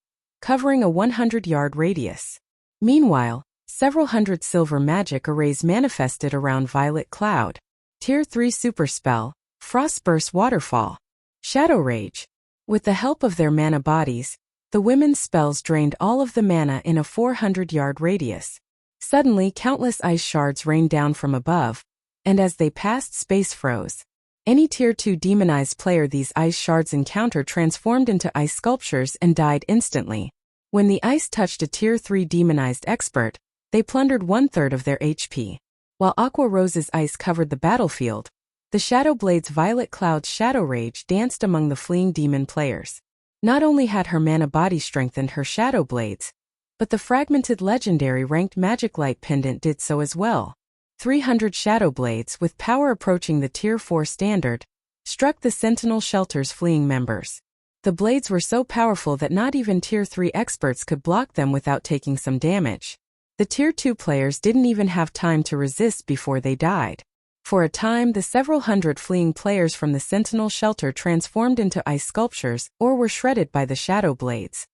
S1: covering a 100-yard radius. Meanwhile, several hundred silver magic arrays manifested around Violet Cloud. Tier 3 Super Spell, Frostburst Waterfall, Shadow Rage. With the help of their mana bodies, the women's spells drained all of the mana in a 400-yard radius. Suddenly, countless ice shards rained down from above, and as they passed, space froze. Any Tier 2 demonized player these ice shards encountered transformed into ice sculptures and died instantly. When the ice touched a Tier 3 demonized expert, they plundered 1/3 of their HP. While Aqua Rose's ice covered the battlefield, the Shadow Blade's Violet Cloud's Shadow Rage danced among the fleeing demon players. Not only had her mana body strengthened her Shadow Blades, but the fragmented legendary ranked Magic Light pendant did so as well. 300 Shadow Blades, with power approaching the Tier 4 standard, struck the Sentinel Shelter's fleeing members. The blades were so powerful that not even Tier 3 experts could block them without taking some damage. The Tier 2 players didn't even have time to resist before they died. For a time, the several hundred fleeing players from the Sentinel shelter transformed into ice sculptures or were shredded by the shadow blades.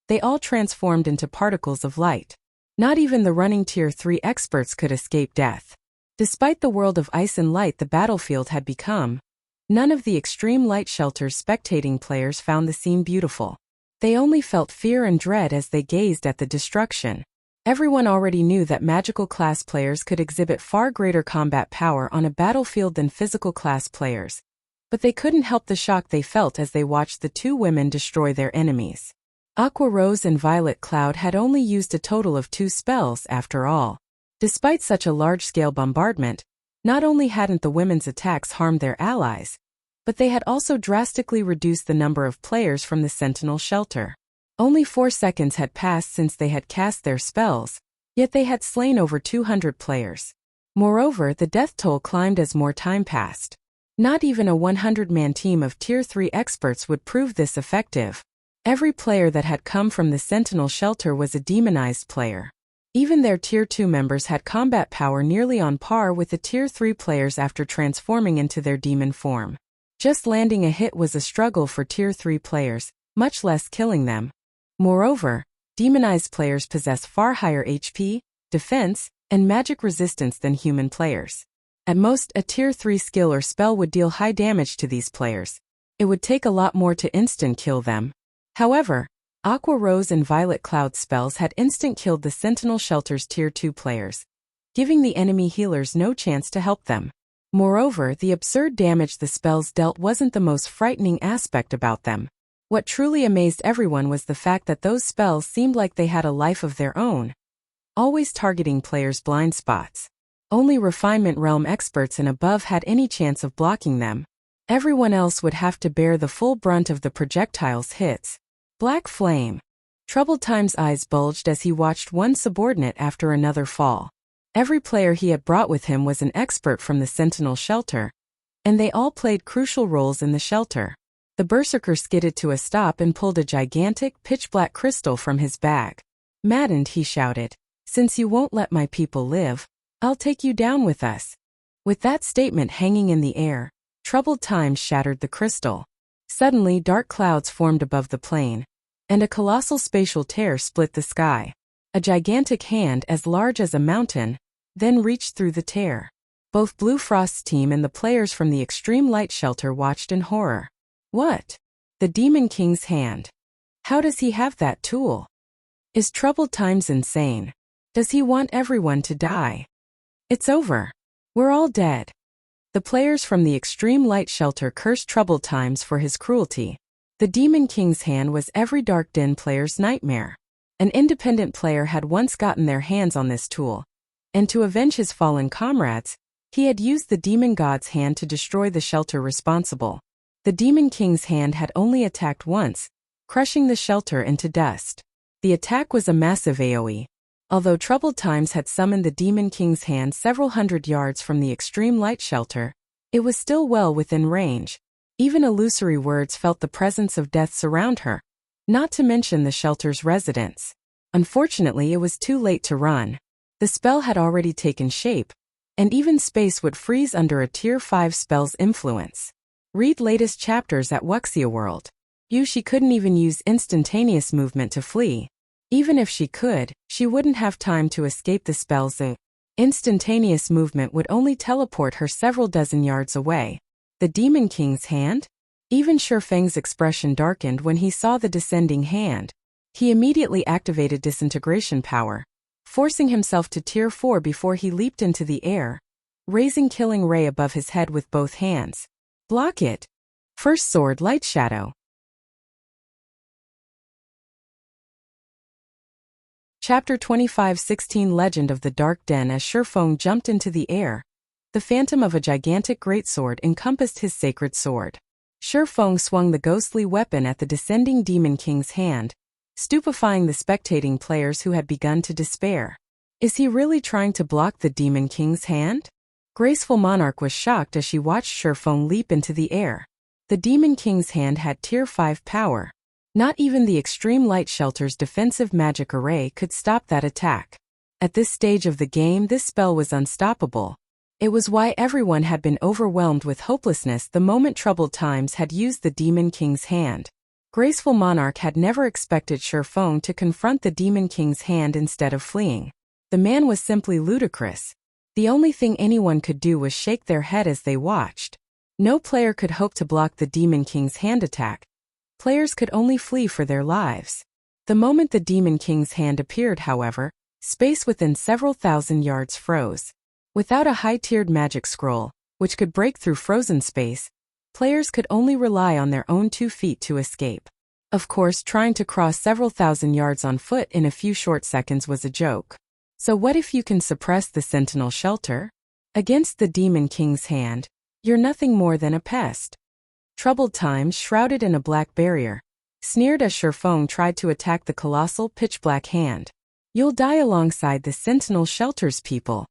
S1: They all transformed into particles of light. Not even the running Tier 3 experts could escape death. Despite the world of ice and light the battlefield had become, none of the extreme light shelter's spectating players found the scene beautiful. They only felt fear and dread as they gazed at the destruction. Everyone already knew that magical class players could exhibit far greater combat power on a battlefield than physical class players, but they couldn't help the shock they felt as they watched the two women destroy their enemies. Aqua Rose and Violet Cloud had only used a total of 2 spells after all. Despite such a large-scale bombardment, not only hadn't the women's attacks harmed their allies, but they had also drastically reduced the number of players from the Sentinel shelter. Only 4 seconds had passed since they had cast their spells, yet they had slain over 200 players. Moreover, the death toll climbed as more time passed. Not even a 100-man team of Tier 3 experts would prove this effective. Every player that had come from the Sentinel shelter was a demonized player. Even their Tier 2 members had combat power nearly on par with the Tier 3 players after transforming into their demon form. Just landing a hit was a struggle for Tier 3 players, much less killing them. Moreover, demonized players possess far higher HP, defense, and magic resistance than human players. At most, a Tier 3 skill or spell would deal high damage to these players. It would take a lot more to instant kill them. However, Aqua Rose and Violet Cloud spells had instant killed the Sentinel shelter's Tier 2 players, giving the enemy healers no chance to help them. Moreover, the absurd damage the spells dealt wasn't the most frightening aspect about them. What truly amazed everyone was the fact that those spells seemed like they had a life of their own, always targeting players' blind spots. Only Refinement Realm experts and above had any chance of blocking them. Everyone else would have to bear the full brunt of the projectile's hits. Black Flame. Troubled Time's eyes bulged as he watched one subordinate after another fall. Every player he had brought with him was an expert from the Sentinel shelter, and they all played crucial roles in the shelter. The berserker skidded to a stop and pulled a gigantic, pitch-black crystal from his bag. Maddened, he shouted, "Since you won't let my people live, I'll take you down with us." With that statement hanging in the air, Troubled Time shattered the crystal. Suddenly, dark clouds formed above the plain, and a colossal spatial tear split the sky. A gigantic hand as large as a mountain then reached through the tear. Both Blue Frost's team and the players from the Extreme Light Shelter watched in horror. What? The Demon King's hand. How does he have that tool? Is Troubled Times insane? Does he want everyone to die? It's over. We're all dead. The players from the Extreme Light Shelter cursed Troubled Times for his cruelty. The Demon King's hand was every Dark Den player's nightmare. An independent player had once gotten their hands on this tool, and to avenge his fallen comrades, he had used the Demon God's hand to destroy the shelter responsible. The Demon King's hand had only attacked once, crushing the shelter into dust. The attack was a massive AoE. Although Troubled Times had summoned the Demon King's hand several hundred yards from the Extreme Light Shelter, it was still well within range. Even illusory words felt the presence of death surround her, not to mention the shelter's residents. Unfortunately, it was too late to run. The spell had already taken shape, and even space would freeze under a Tier 5 spell's influence. Read latest chapters at Wuxia World. She couldn't even use instantaneous movement to flee. Even if she could, she wouldn't have time to escape the spell's instantaneous movement would only teleport her several dozen yards away. The Demon King's hand? Even Shifeng's expression darkened when he saw the descending hand. He immediately activated disintegration power, forcing himself to Tier 4 before he leaped into the air, raising Killing Ray above his head with both hands. Block it. First Sword Light Shadow. Chapter 25-16 Legend of the Dark Den. As Shifeng jumped into the air, the phantom of a gigantic greatsword encompassed his sacred sword. Shifeng swung the ghostly weapon at the descending Demon King's hand, stupefying the spectating players who had begun to despair. Is he really trying to block the Demon King's hand? Graceful Monarch was shocked as she watched Shifeng leap into the air. The Demon King's hand had Tier 5 power. Not even the Extreme Light Shelter's defensive magic array could stop that attack. At this stage of the game, this spell was unstoppable. It was why everyone had been overwhelmed with hopelessness the moment Troubled Times had used the Demon King's hand. Graceful Monarch had never expected Shifeng to confront the Demon King's hand instead of fleeing. The man was simply ludicrous. The only thing anyone could do was shake their head as they watched. No player could hope to block the Demon King's hand attack. Players could only flee for their lives. The moment the Demon King's hand appeared, however, space within several thousand yards froze. Without a high-tiered magic scroll, which could break through frozen space, players could only rely on their own 2 feet to escape. Of course, trying to cross several thousand yards on foot in a few short seconds was a joke. So what if you can suppress the Sentinel Shelter? Against the Demon King's hand, you're nothing more than a pest. Troubled Times, shrouded in a black barrier, sneered as Shifeng tried to attack the colossal pitch-black hand. You'll die alongside the Sentinel Shelter's people.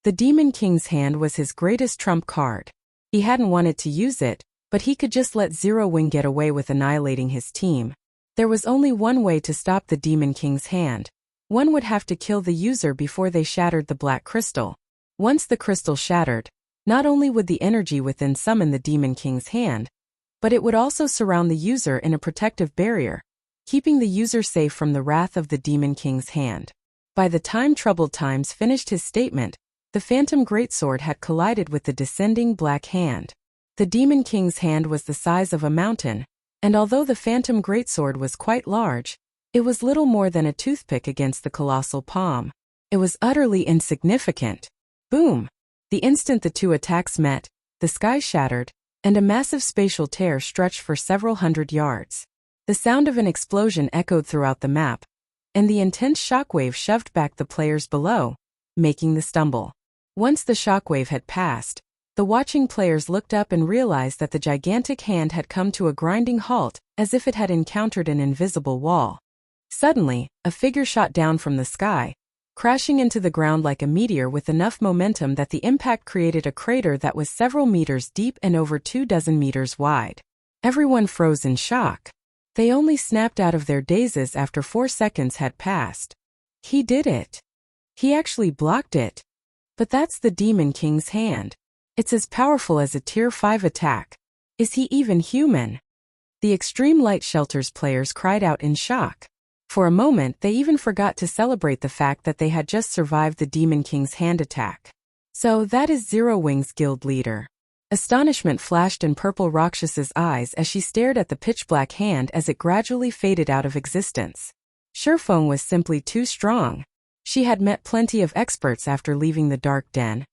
S1: The Demon King's hand was his greatest trump card. He hadn't wanted to use it, but he could just let Zero Wing get away with annihilating his team. There was only one way to stop the Demon King's hand. One would have to kill the user before they shattered the black crystal. Once the crystal shattered, not only would the energy within summon the Demon King's hand, but it would also surround the user in a protective barrier, keeping the user safe from the wrath of the Demon King's hand. By the time Troubled Times finished his statement, the Phantom Greatsword had collided with the descending black hand. The Demon King's hand was the size of a mountain, and although the Phantom Greatsword was quite large, it was little more than a toothpick against the colossal palm. It was utterly insignificant. Boom! The instant the two attacks met, the sky shattered, and a massive spatial tear stretched for several hundred yards. The sound of an explosion echoed throughout the map, and the intense shockwave shoved back the players below, making the stumble. Once the shockwave had passed, the watching players looked up and realized that the gigantic hand had come to a grinding halt, as if it had encountered an invisible wall. Suddenly, a figure shot down from the sky, crashing into the ground like a meteor with enough momentum that the impact created a crater that was several meters deep and over 24 meters wide. Everyone froze in shock. They only snapped out of their dazes after 4 seconds had passed. He did it. He actually blocked it. But that's the Demon King's hand. It's as powerful as a Tier 5 attack. Is he even human? The Extreme Light Shelter's players cried out in shock. For a moment, they even forgot to celebrate the fact that they had just survived the Demon King's hand attack. So that is Zero Wing's guild leader. Astonishment flashed in Purple Rakshas's eyes as she stared at the pitch-black hand as it gradually faded out of existence. Shifeng was simply too strong. She had met plenty of experts after leaving the Dark Den,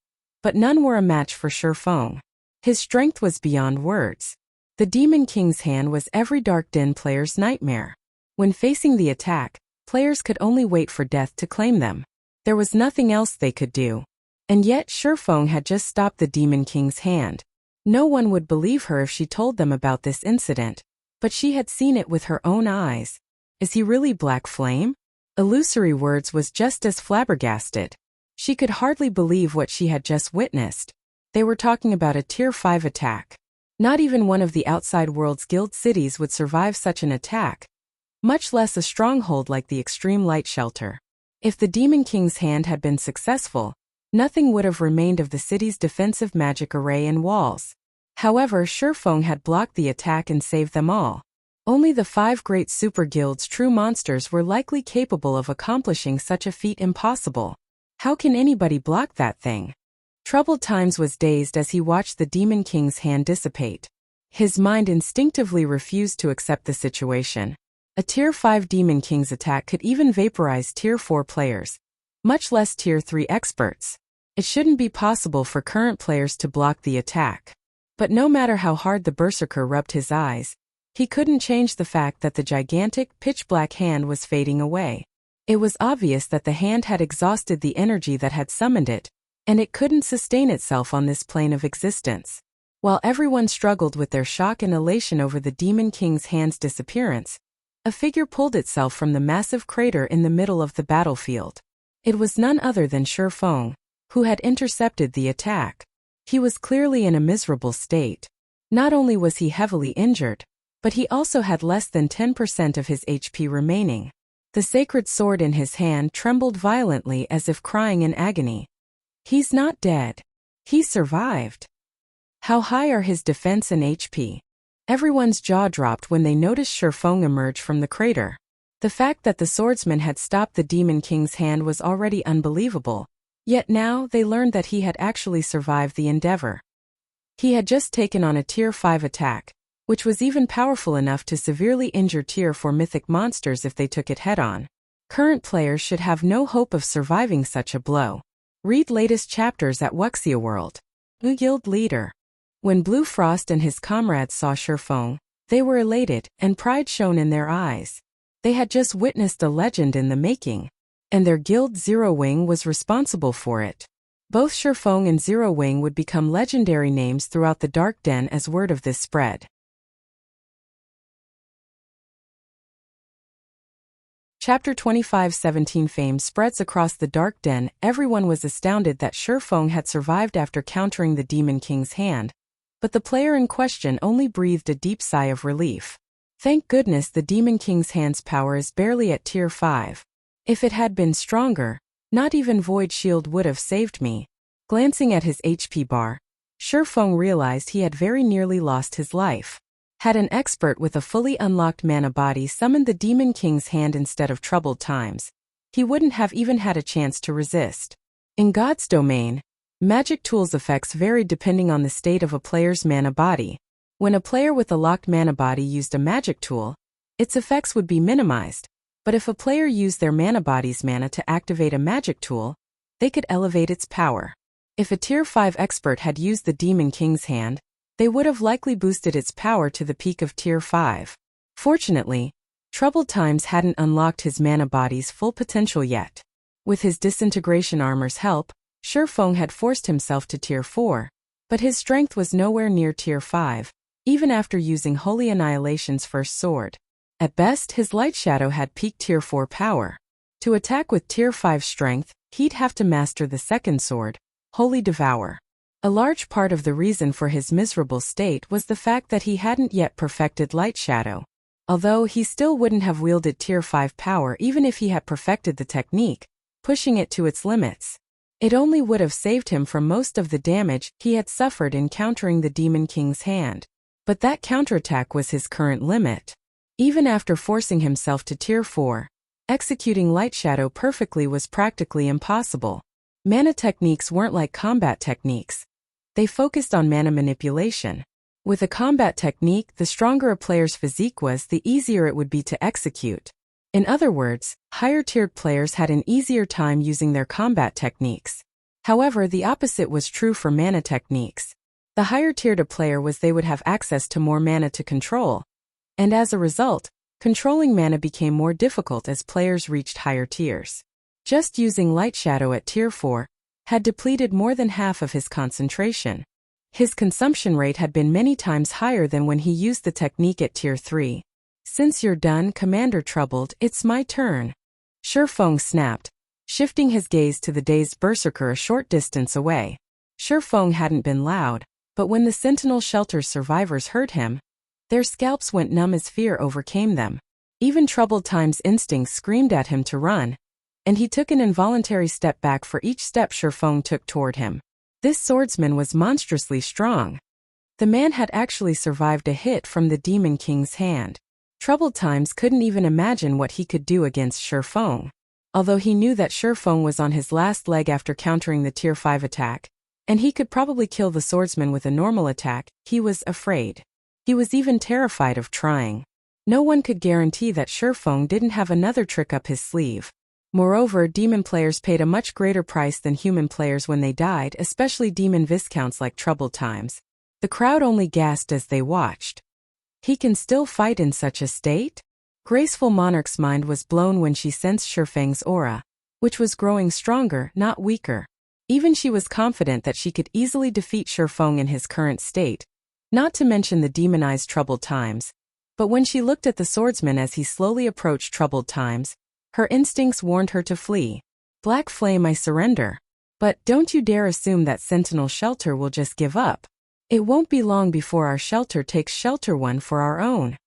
S1: but none were a match for Shifeng. His strength was beyond words. The Demon King's hand was every Dark Den player's nightmare. When facing the attack, players could only wait for death to claim them. There was nothing else they could do. And yet Shifeng had just stopped the Demon King's hand. No one would believe her if she told them about this incident, but she had seen it with her own eyes. Is he really Black Flame? Illusory Words was just as flabbergasted. She could hardly believe what she had just witnessed. They were talking about a Tier 5 attack. Not even one of the outside world's guild cities would survive such an attack, much less a stronghold like the Extreme Light Shelter. If the Demon King's hand had been successful, nothing would have remained of the city's defensive magic array and walls. However, Shifeng had blocked the attack and saved them all. Only the 5 great super guilds' true monsters were likely capable of accomplishing such a feat impossible. How can anybody block that thing? Troubled Times was dazed as he watched the Demon King's hand dissipate. His mind instinctively refused to accept the situation. A Tier 5 Demon King's attack could even vaporize Tier 4 players, much less Tier 3 experts. It shouldn't be possible for current players to block the attack. But no matter how hard the Berserker rubbed his eyes, he couldn't change the fact that the gigantic, pitch-black hand was fading away. It was obvious that the hand had exhausted the energy that had summoned it, and it couldn't sustain itself on this plane of existence. While everyone struggled with their shock and elation over the Demon King's hand's disappearance, a figure pulled itself from the massive crater in the middle of the battlefield. It was none other than Shifeng, who had intercepted the attack. He was clearly in a miserable state. Not only was he heavily injured, but he also had less than 10% of his HP remaining. The sacred sword in his hand trembled violently as if crying in agony. He's not dead. He survived. How high are his defense and HP? Everyone's jaw dropped when they noticed Shifeng emerge from the crater. The fact that the swordsman had stopped the Demon King's hand was already unbelievable, yet now they learned that he had actually survived the endeavor. He had just taken on a Tier 5 attack, which was even powerful enough to severely injure Tier 4 mythic monsters if they took it head-on. Current players should have no hope of surviving such a blow. Read latest chapters at Wuxia World. Guild Leader. When Blue Frost and his comrades saw Shifeng, they were elated, and pride shone in their eyes. They had just witnessed a legend in the making, and their guild Zero Wing was responsible for it. Both Shifeng and Zero Wing would become legendary names throughout the Dark Den as word of this spread. Chapter 25:17 Fame spreads across the Dark Den. Everyone was astounded that Shifeng had survived after countering the Demon King's hand, but the player in question only breathed a deep sigh of relief. Thank goodness the Demon King's hand's power is barely at Tier 5. If it had been stronger, not even Void Shield would have saved me. Glancing at his HP bar, Shifeng realized he had very nearly lost his life. Had an expert with a fully unlocked mana body summoned the Demon King's hand instead of Troubled Times, he wouldn't have even had a chance to resist. In God's domain, magic tools' effects varied depending on the state of a player's mana body. When a player with a locked mana body used a magic tool, its effects would be minimized, but if a player used their mana body's mana to activate a magic tool, they could elevate its power. If a Tier 5 expert had used the Demon King's hand, they would have likely boosted its power to the peak of Tier 5. Fortunately, Troubled Times hadn't unlocked his mana body's full potential yet. With his disintegration armor's help, Shifeng had forced himself to Tier 4, but his strength was nowhere near Tier 5, even after using Holy Annihilation's first sword. At best, his Light Shadow had peak Tier 4 power. To attack with Tier 5 strength, he'd have to master the second sword, Holy Devour. A large part of the reason for his miserable state was the fact that he hadn't yet perfected Light Shadow. Although he still wouldn't have wielded Tier 5 power even if he had perfected the technique, pushing it to its limits. It only would have saved him from most of the damage he had suffered in countering the Demon King's hand. But that counterattack was his current limit. Even after forcing himself to Tier 4, executing Light Shadow perfectly was practically impossible. Mana techniques weren't like combat techniques. They focused on mana manipulation. With a combat technique, the stronger a player's physique was, the easier it would be to execute. In other words, higher-tiered players had an easier time using their combat techniques. However, the opposite was true for mana techniques. The higher-tiered a player was, they would have access to more mana to control. And as a result, controlling mana became more difficult as players reached higher tiers. Just using Light Shadow at Tier 4 had depleted more than half of his concentration. His consumption rate had been many times higher than when he used the technique at Tier 3. Since you're done, Commander Troubled, it's my turn. Shifeng snapped, shifting his gaze to the dazed berserker a short distance away. Shifeng hadn't been loud, but when the Sentinel Shelter's survivors heard him, their scalps went numb as fear overcame them. Even Troubled Time's instincts screamed at him to run, and he took an involuntary step back for each step Shifeng took toward him. This swordsman was monstrously strong. The man had actually survived a hit from the Demon King's hand. Troubled Times couldn't even imagine what he could do against Shifeng. Although he knew that Shifeng was on his last leg after countering the Tier 5 attack, and he could probably kill the swordsman with a normal attack, he was afraid. He was even terrified of trying. No one could guarantee that Shifeng didn't have another trick up his sleeve. Moreover, demon players paid a much greater price than human players when they died, especially demon viscounts like Troubled Times. The crowd only gasped as they watched. He can still fight in such a state? Graceful Monarch's mind was blown when she sensed Shifeng's aura, which was growing stronger, not weaker. Even she was confident that she could easily defeat Shifeng in his current state, not to mention the demonized Troubled Times. But when she looked at the swordsman as he slowly approached Troubled Times, her instincts warned her to flee. Black Flame, I surrender. But don't you dare assume that Sentinel Shelter will just give up. It won't be long before our shelter takes Shelter One for our own.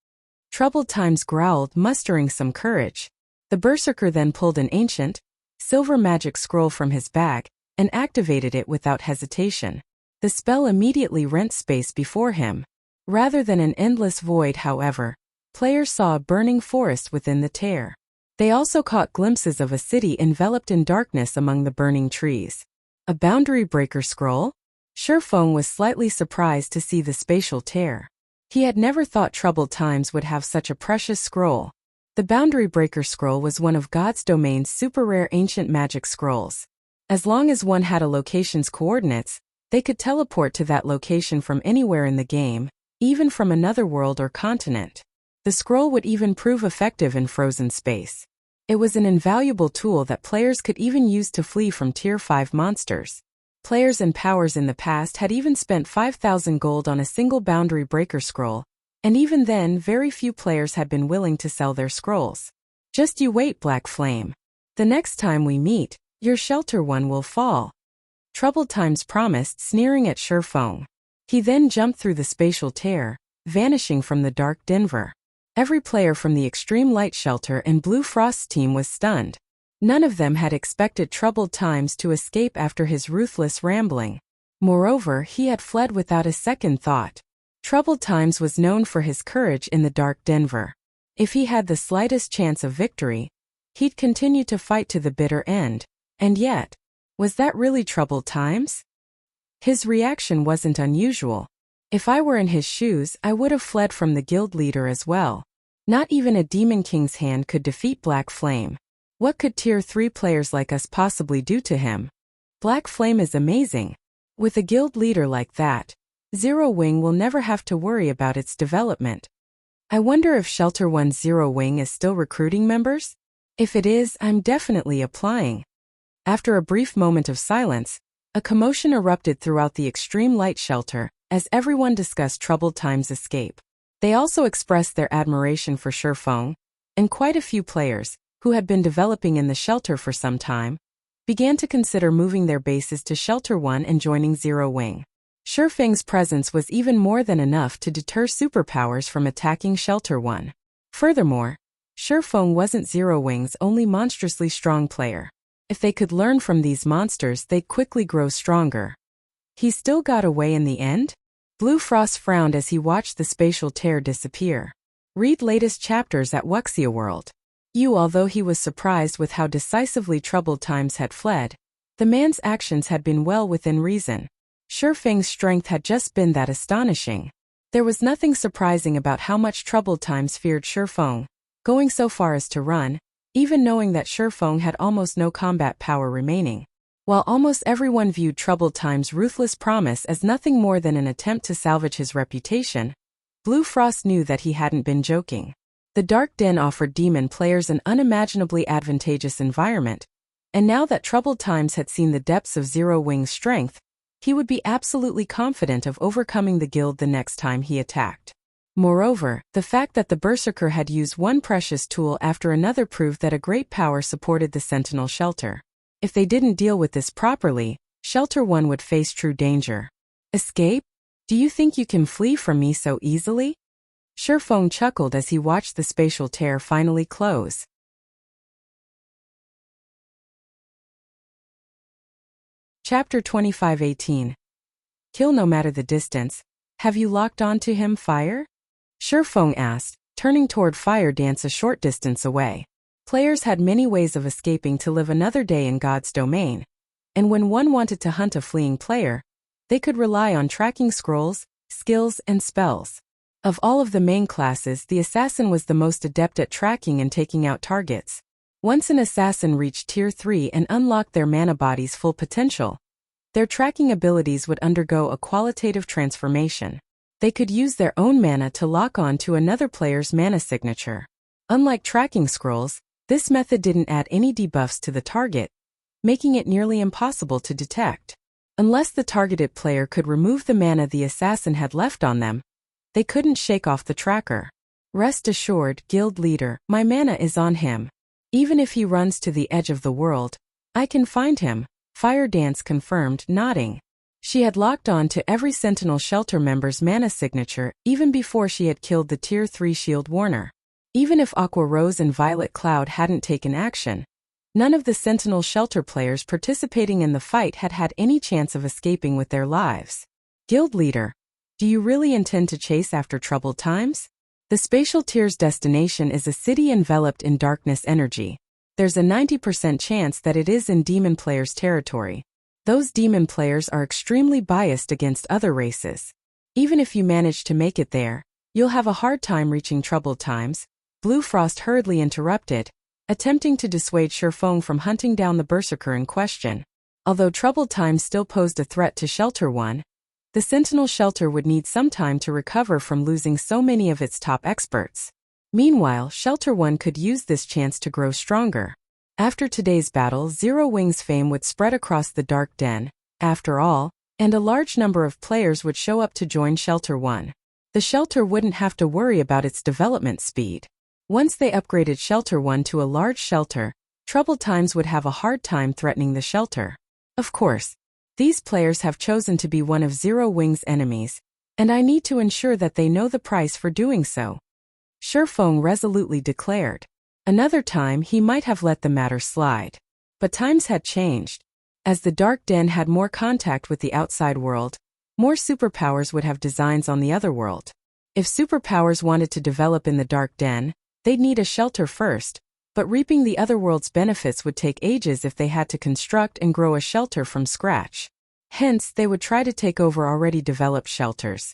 S1: Troubled Times growled, mustering some courage. The berserker then pulled an ancient, silver magic scroll from his bag, and activated it without hesitation. The spell immediately rent space before him. Rather than an endless void, however, players saw a burning forest within the tear. They also caught glimpses of a city enveloped in darkness among the burning trees. A boundary breaker scroll? Shifeng was slightly surprised to see the spatial tear. He had never thought Troubled Times would have such a precious scroll. The Boundary Breaker Scroll was one of God's Domain's super rare ancient magic scrolls. As long as one had a location's coordinates, they could teleport to that location from anywhere in the game, even from another world or continent. The scroll would even prove effective in frozen space. It was an invaluable tool that players could even use to flee from Tier 5 monsters. Players and powers in the past had even spent 5,000 gold on a single Boundary Breaker Scroll, and even then very few players had been willing to sell their scrolls. Just you wait, Black Flame. The next time we meet, your shelter one will fall. Troubled Times promised, sneering at Shifeng. He then jumped through the spatial tear, vanishing from the dark Denver. Every player from the Extreme Light Shelter and Blue Frost's team was stunned. None of them had expected Troubled Times to escape after his ruthless rambling. Moreover, he had fled without a second thought. Troubled Times was known for his courage in the dark Denver. If he had the slightest chance of victory, he'd continue to fight to the bitter end. And yet, was that really Troubled Times? His reaction wasn't unusual. If I were in his shoes, I would have fled from the guild leader as well. Not even a Demon King's hand could defeat Black Flame. What could Tier 3 players like us possibly do to him? Black Flame is amazing. With a guild leader like that, Zero Wing will never have to worry about its development. I wonder if Shelter 1's Zero Wing is still recruiting members? If it is, I'm definitely applying. After a brief moment of silence, a commotion erupted throughout the Extreme Light Shelter as everyone discussed Troubled Times' escape. They also expressed their admiration for Shifeng, and quite a few players, who had been developing in the shelter for some time, began to consider moving their bases to Shelter 1 and joining Zero Wing. Shifeng's presence was even more than enough to deter superpowers from attacking Shelter 1. Furthermore, Shifeng wasn't Zero Wing's only monstrously strong player. If they could learn from these monsters, they'd quickly grow stronger. He still got away in the end? Blue Frost frowned as he watched the spatial tear disappear. Read latest chapters at Wuxia World. Although he was surprised with how decisively Troubled Times had fled, the man's actions had been well within reason. Shifeng's strength had just been that astonishing. There was nothing surprising about how much Troubled Times feared Shifeng, going so far as to run, even knowing that Shifeng had almost no combat power remaining. While almost everyone viewed Troubled Times' ruthless promise as nothing more than an attempt to salvage his reputation, Blue Frost knew that he hadn't been joking. The Dark Den offered demon players an unimaginably advantageous environment, and now that Troubled Times had seen the depths of Zero Wing's strength, he would be absolutely confident of overcoming the guild the next time he attacked. Moreover, the fact that the Berserker had used one precious tool after another proved that a great power supported the Sentinel Shelter. If they didn't deal with this properly, Shelter 1 would face true danger. Escape? Do you think you can flee from me so easily? Shifeng chuckled as he watched the spatial tear finally close. Chapter 25:18. Kill no matter the distance. Have you locked on to him, Fire? Shifeng asked, turning toward Fire Dance a short distance away. Players had many ways of escaping to live another day in God's domain, and when one wanted to hunt a fleeing player, they could rely on tracking scrolls, skills, and spells. Of all of the main classes, the assassin was the most adept at tracking and taking out targets. Once an assassin reached Tier 3 and unlocked their mana body's full potential, their tracking abilities would undergo a qualitative transformation. They could use their own mana to lock on to another player's mana signature. Unlike tracking scrolls, this method didn't add any debuffs to the target, making it nearly impossible to detect. Unless the targeted player could remove the mana the assassin had left on them, they couldn't shake off the tracker. Rest assured, guild leader, my mana is on him. Even if he runs to the edge of the world, I can find him, Fire Dance confirmed, nodding. She had locked on to every Sentinel Shelter member's mana signature even before she had killed the Tier 3 Shield Warner. Even if Aqua Rose and Violet Cloud hadn't taken action, none of the Sentinel Shelter players participating in the fight had had any chance of escaping with their lives. Guild leader, do you really intend to chase after troubled times? The Spatial Tier's destination is a city enveloped in darkness energy. There's a 90% chance that it is in demon players' territory. Those demon players are extremely biased against other races. Even if you manage to make it there, you'll have a hard time reaching troubled times. Blue Frost hurriedly interrupted, attempting to dissuade Shifeng from hunting down the berserker in question. Although troubled times still posed a threat to Shelter One, the Sentinel Shelter would need some time to recover from losing so many of its top experts. Meanwhile, Shelter One could use this chance to grow stronger. After today's battle, Zero Wing's fame would spread across the Dark Den, after all, and a large number of players would show up to join Shelter One. The shelter wouldn't have to worry about its development speed. Once they upgraded Shelter One to a large shelter, troubled times would have a hard time threatening the shelter. Of course, these players have chosen to be one of Zero Wing's enemies, and I need to ensure that they know the price for doing so. Shifeng resolutely declared. Another time he might have let the matter slide. But times had changed. As the Dark Den had more contact with the outside world, more superpowers would have designs on the other world. If superpowers wanted to develop in the Dark Den, they'd need a shelter first, but reaping the other world's benefits would take ages if they had to construct and grow a shelter from scratch. Hence, they would try to take over already developed shelters.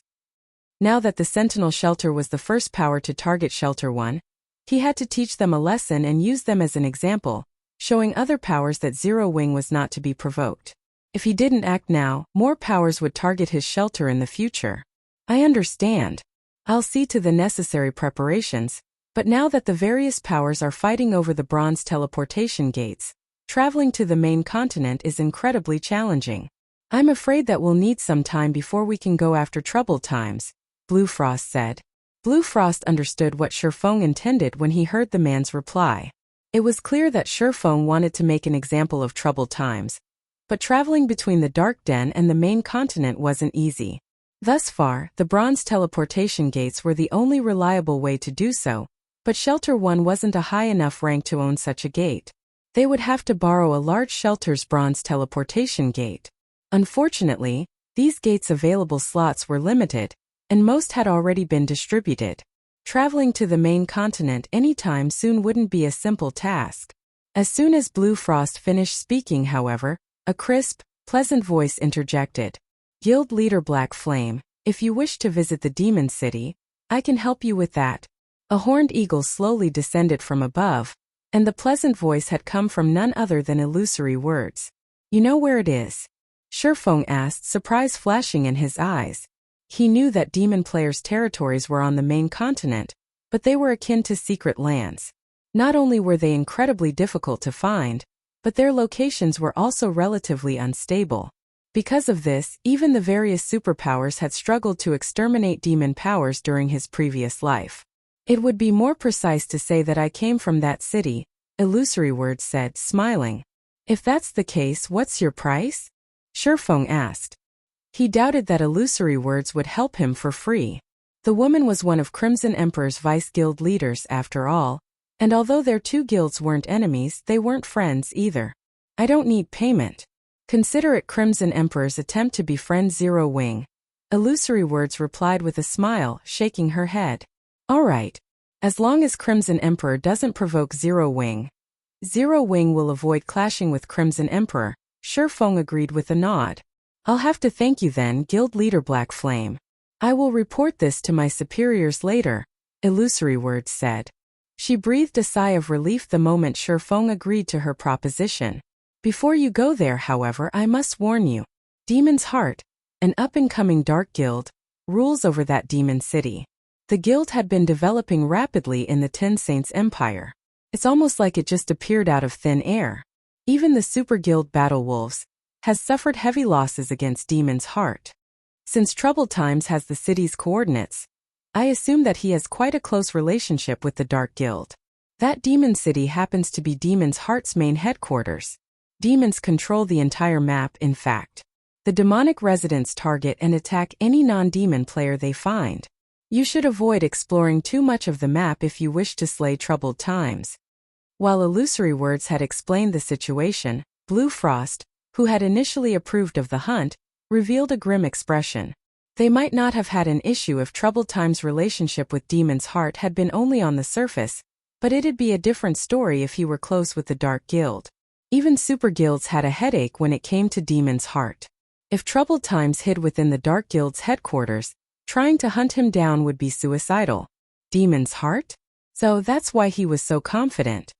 S1: Now that the Sentinel Shelter was the first power to target Shelter One, he had to teach them a lesson and use them as an example, showing other powers that Zero Wing was not to be provoked. If he didn't act now, more powers would target his shelter in the future. I understand. I'll see to the necessary preparations. But now that the various powers are fighting over the bronze teleportation gates, traveling to the main continent is incredibly challenging. I'm afraid that we'll need some time before we can go after troubled times, Blue Frost said. Blue Frost understood what Shifeng intended when he heard the man's reply. It was clear that Shifeng wanted to make an example of troubled times, but traveling between the Dark Den and the main continent wasn't easy. Thus far, the bronze teleportation gates were the only reliable way to do so. But Shelter One wasn't a high enough rank to own such a gate. They would have to borrow a large shelter's bronze teleportation gate. Unfortunately, these gates' available slots were limited, and most had already been distributed. Traveling to the main continent anytime soon wouldn't be a simple task. As soon as Blue Frost finished speaking, however, a crisp, pleasant voice interjected. Guild leader Black Flame, if you wish to visit the Demon City, I can help you with that. A horned eagle slowly descended from above, and the pleasant voice had come from none other than Illusory Words. You know where it is? Shifeng asked, surprise flashing in his eyes. He knew that demon players' territories were on the main continent, but they were akin to secret lands. Not only were they incredibly difficult to find, but their locations were also relatively unstable. Because of this, even the various superpowers had struggled to exterminate demon powers during his previous life. It would be more precise to say that I came from that city, Illusory Words said, smiling. If that's the case, what's your price? Shifeng asked. He doubted that Illusory Words would help him for free. The woman was one of Crimson Emperor's vice guild leaders after all, and although their two guilds weren't enemies, they weren't friends either. I don't need payment. Consider it Crimson Emperor's attempt to befriend Zero Wing. Illusory Words replied with a smile, shaking her head. All right. As long as Crimson Emperor doesn't provoke Zero Wing will avoid clashing with Crimson Emperor, Shifeng agreed with a nod. I'll have to thank you then, Guild Leader Black Flame. I will report this to my superiors later, Illusory Words said. She breathed a sigh of relief the moment Shifeng agreed to her proposition. Before you go there, however, I must warn you. Demon's Heart, an up-and-coming dark guild, rules over that demon city. The guild had been developing rapidly in the Ten Saints Empire. It's almost like it just appeared out of thin air. Even the super guild Battle Wolves has suffered heavy losses against Demon's Heart. Since Troubled Times has the city's coordinates, I assume that he has quite a close relationship with the Dark Guild. That demon city happens to be Demon's Heart's main headquarters. Demons control the entire map, in fact. The demonic residents target and attack any non-demon player they find. You should avoid exploring too much of the map if you wish to slay Troubled Times. While Illusory Words had explained the situation, Blue Frost, who had initially approved of the hunt, revealed a grim expression. They might not have had an issue if Troubled Time's relationship with Demon's Heart had been only on the surface, but it'd be a different story if he were close with the Dark Guild. Even super guilds had a headache when it came to Demon's Heart. If Troubled Times hid within the Dark Guild's headquarters, trying to hunt him down would be suicidal. Demon's Heart? So that's why he was so confident.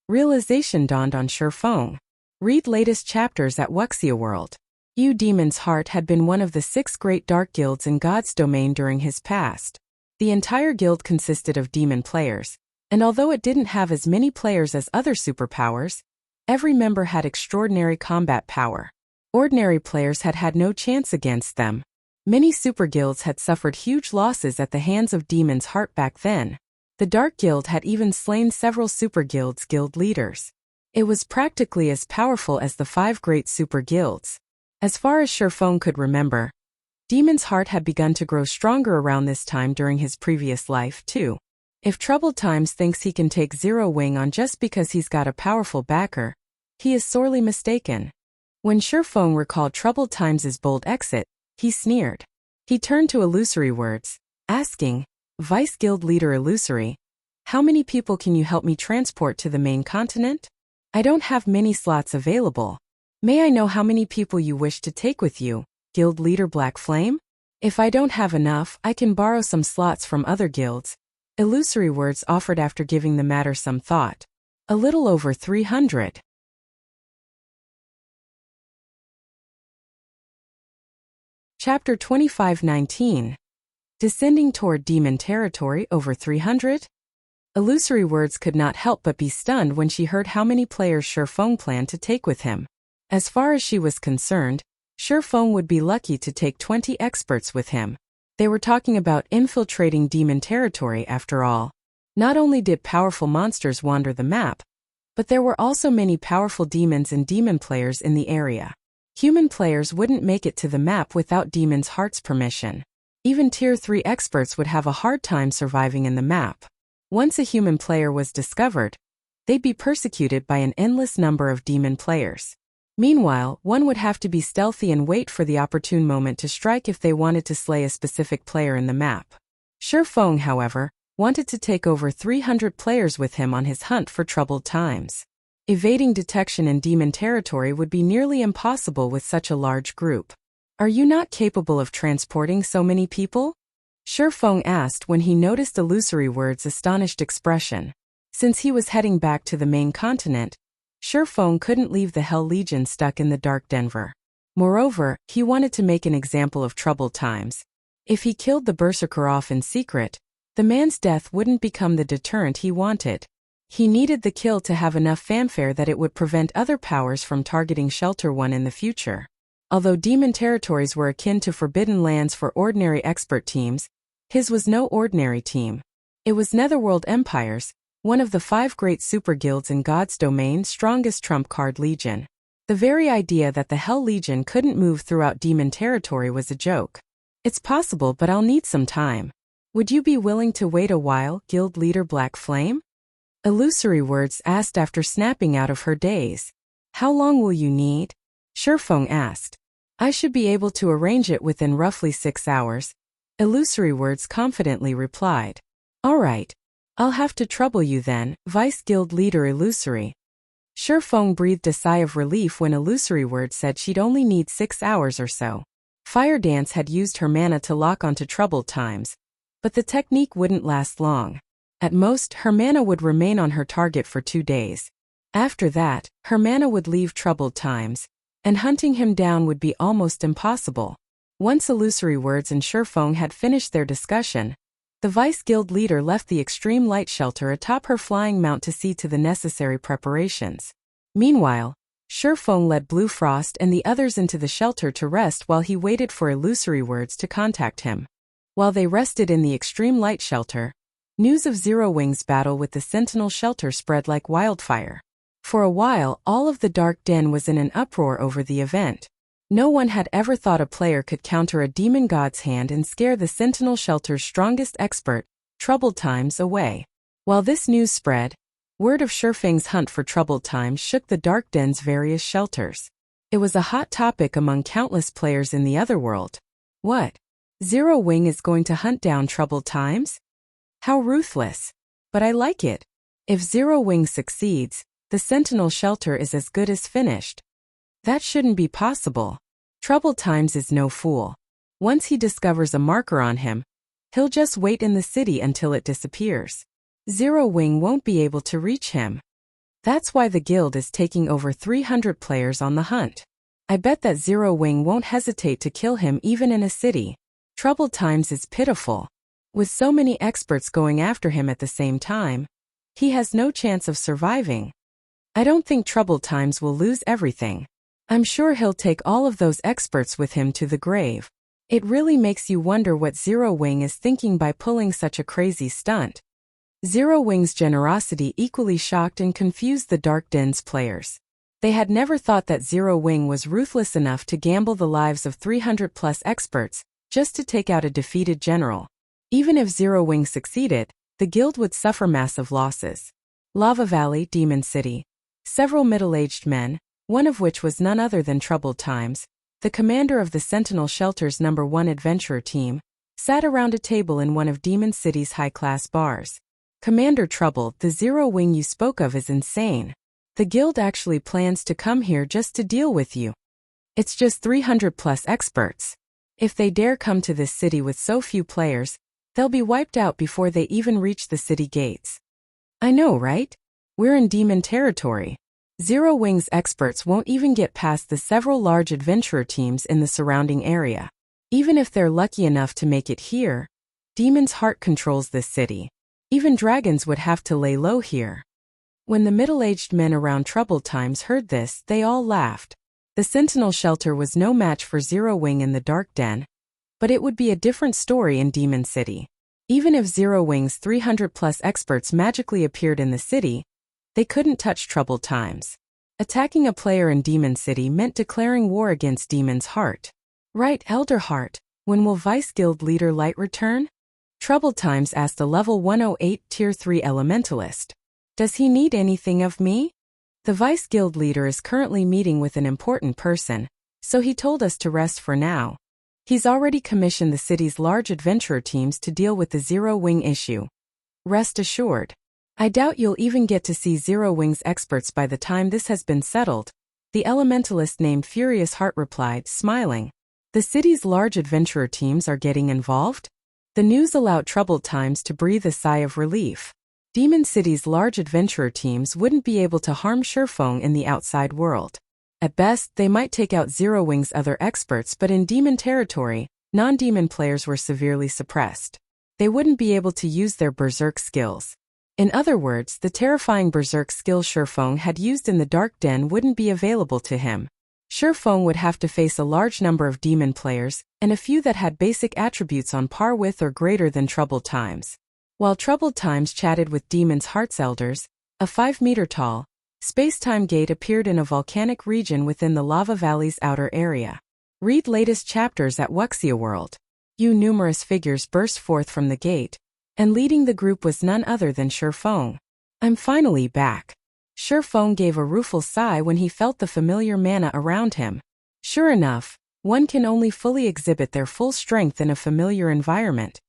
S1: Realization dawned on Shifeng. Read latest chapters at Wuxia World. Demon's Heart had been one of the 6 great dark guilds in God's domain during his past. The entire guild consisted of demon players, and although it didn't have as many players as other superpowers, every member had extraordinary combat power. Ordinary players had had no chance against them. Many super guilds had suffered huge losses at the hands of Demon's Heart back then. The Dark Guild had even slain several super guilds' guild leaders. It was practically as powerful as the 5 great super guilds. As far as Shifeng could remember, Demon's Heart had begun to grow stronger around this time during his previous life, too. If Troubled Times thinks he can take Zero Wing on just because he's got a powerful backer, he is sorely mistaken. When Shifeng recalled Troubled Times' bold exit, he sneered. He turned to Illusory Words, asking, Vice Guild Leader Illusory, how many people can you help me transport to the main continent? I don't have many slots available. May I know how many people you wish to take with you, Guild Leader Black Flame? If I don't have enough, I can borrow some slots from other guilds, Illusory Words offered after giving the matter some thought. A little over 300. Chapter 25:19. Descending toward demon territory over 300? Illusory Words could not help but be stunned when she heard how many players Shifeng planned to take with him. As far as she was concerned, Shifeng would be lucky to take 20 experts with him. They were talking about infiltrating demon territory after all. Not only did powerful monsters wander the map, but there were also many powerful demons and demon players in the area. Human players wouldn't make it to the map without Demon's Heart's permission. Even Tier 3 experts would have a hard time surviving in the map. Once a human player was discovered, they'd be persecuted by an endless number of demon players. Meanwhile, one would have to be stealthy and wait for the opportune moment to strike if they wanted to slay a specific player in the map. Shifeng, however, wanted to take over 300 players with him on his hunt for Troubled Times. Evading detection in demon territory would be nearly impossible with such a large group. Are you not capable of transporting so many people? Shifeng asked when he noticed Illusory Words' astonished expression. Since he was heading back to the main continent, Shifeng couldn't leave the Hell Legion stuck in the Dark Denver. Moreover, he wanted to make an example of Troubled Times. If he killed the Berserker off in secret, the man's death wouldn't become the deterrent he wanted. He needed the kill to have enough fanfare that it would prevent other powers from targeting Shelter One in the future. Although demon territories were akin to forbidden lands for ordinary expert teams, his was no ordinary team. It was Netherworld Empire's, one of the 5 great super guilds in God's domain, strongest trump card legion. The very idea that the Hell Legion couldn't move throughout demon territory was a joke. It's possible, but I'll need some time. Would you be willing to wait a while, Guild Leader Black Flame? Illusory Words asked after snapping out of her daze. How long will you need? Shifeng asked. I should be able to arrange it within roughly 6 hours, Illusory Words confidently replied. All right. I'll have to trouble you then, Vice Guild Leader Illusory. Shifeng breathed a sigh of relief when Illusory Words said she'd only need 6 hours or so. Fire Dance had used her mana to lock onto Troubled Times, but the technique wouldn't last long. At most, her mana would remain on her target for 2 days. After that, her mana would leave Troubled Times, and hunting him down would be almost impossible. Once Illusory Words and Shifeng had finished their discussion, the Vice Guild leader left the extreme light shelter atop her flying mount to see to the necessary preparations. Meanwhile, Shifeng led Blue Frost and the others into the shelter to rest while he waited for Illusory Words to contact him. While they rested in the extreme light shelter, news of Zero Wing's battle with the Sentinel shelter spread like wildfire. For a while, all of the Dark Den was in an uproar over the event. No one had ever thought a player could counter a demon god's hand and scare the Sentinel shelter's strongest expert, Troubled Times, away. While this news spread, word of Shifeng's hunt for Troubled Times shook the Dark Den's various shelters. It was a hot topic among countless players in the otherworld. What? Zero Wing is going to hunt down troubled times? How ruthless. But I like it. If Zero Wing succeeds, the Sentinel shelter is as good as finished. That shouldn't be possible. Troubled Times is no fool. Once he discovers a marker on him, he'll just wait in the city until it disappears. Zero Wing won't be able to reach him. That's why the guild is taking over 300 players on the hunt. I bet that Zero Wing won't hesitate to kill him even in a city. Troubled Times is pitiful. With so many experts going after him at the same time, he has no chance of surviving. I don't think Troubled Times will lose everything. I'm sure he'll take all of those experts with him to the grave. It really makes you wonder what Zero Wing is thinking by pulling such a crazy stunt. Zero Wing's generosity equally shocked and confused the Dark Den's players. They had never thought that Zero Wing was ruthless enough to gamble the lives of 300+ experts just to take out a defeated general. Even if Zero Wing succeeded, the guild would suffer massive losses. Lava Valley, Demon City. Several middle-aged men, one of which was none other than Troubled Times, the commander of the Sentinel Shelter's #1 adventurer team, sat around a table in one of Demon City's high-class bars. Commander Trouble, the Zero Wing you spoke of is insane. The guild actually plans to come here just to deal with you. It's just 300+ experts. If they dare come to this city with so few players, they'll be wiped out before they even reach the city gates. I know, right? We're in demon territory. Zero Wing's experts won't even get past the several large adventurer teams in the surrounding area. Even if they're lucky enough to make it here, Demon's Heart controls this city. Even dragons would have to lay low here. When the middle-aged men around Troubled Times heard this, they all laughed. The Sentinel Shelter was no match for Zero Wing in the Dark Den, but it would be a different story in Demon City. Even if Zero Wing's 300+ experts magically appeared in the city, they couldn't touch Troubled Times. Attacking a player in Demon City meant declaring war against Demon's Heart. Right, Elder Heart, when will Vice Guild Leader Light return? Troubled Times asked a level 108 Tier 3 Elementalist. Does he need anything of me? The Vice Guild Leader is currently meeting with an important person, so he told us to rest for now. He's already commissioned the city's large adventurer teams to deal with the Zero Wing issue. Rest assured. I doubt you'll even get to see Zero Wing's experts by the time this has been settled, the elementalist named Furious Heart replied, smiling. The city's large adventurer teams are getting involved? The news allowed Troubled Times to breathe a sigh of relief. Demon City's large adventurer teams wouldn't be able to harm Shurfeng in the outside world. At best, they might take out Zero Wing's other experts, but in demon territory, non-demon players were severely suppressed. They wouldn't be able to use their berserk skills. In other words, the terrifying berserk skill Shurfeng had used in the Dark Den wouldn't be available to him. Shurfeng would have to face a large number of demon players, and a few that had basic attributes on par with or greater than Troubled Times. While Troubled Times chatted with Demon's Heart's elders, a 5-meter-tall, space-time gate appeared in a volcanic region within the Lava Valley's outer area. Read latest chapters at Wuxia World. Numerous figures burst forth from the gate, and leading the group was none other than Shurfeng. I'm finally back. Shurfeng gave a rueful sigh when he felt the familiar mana around him. Sure enough, one can only fully exhibit their full strength in a familiar environment.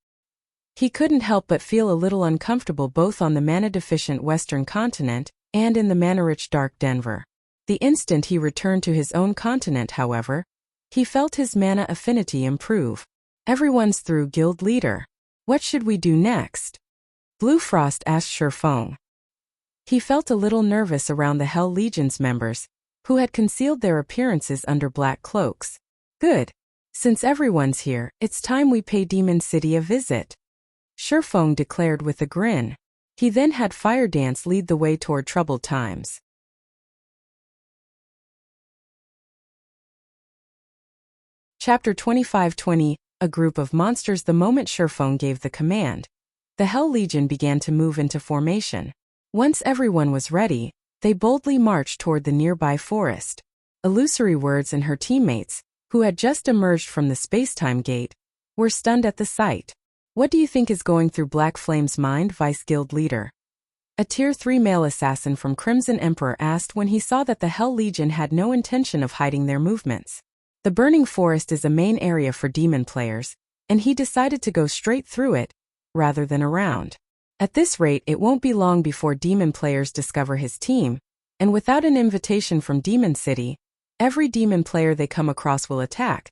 S1: He couldn't help but feel a little uncomfortable both on the mana-deficient Western continent and in the mana-rich Dark Denver. The instant he returned to his own continent, however, he felt his mana affinity improve. Everyone's through, guild leader. What should we do next? Blue Frost asked Shurfeng. He felt a little nervous around the Hell Legion's members, who had concealed their appearances under black cloaks. Good. Since everyone's here, it's time we pay Demon City a visit. Shurfeng declared with a grin. He then had Fire Dance lead the way toward Troubled Times. Chapter 25-20, A Group of Monsters. The moment Shurfeng gave the command, the Hell Legion began to move into formation. Once everyone was ready, they boldly marched toward the nearby forest. Illusory Words and her teammates, who had just emerged from the space-time gate, were stunned at the sight. What do you think is going through Black Flame's mind, Vice Guild Leader? A Tier 3 male assassin from Crimson Emperor asked when he saw that the Hell Legion had no intention of hiding their movements. The Burning Forest is a main area for demon players, and he decided to go straight through it, rather than around. At this rate, it won't be long before demon players discover his team, and without an invitation from Demon City, every demon player they come across will attack.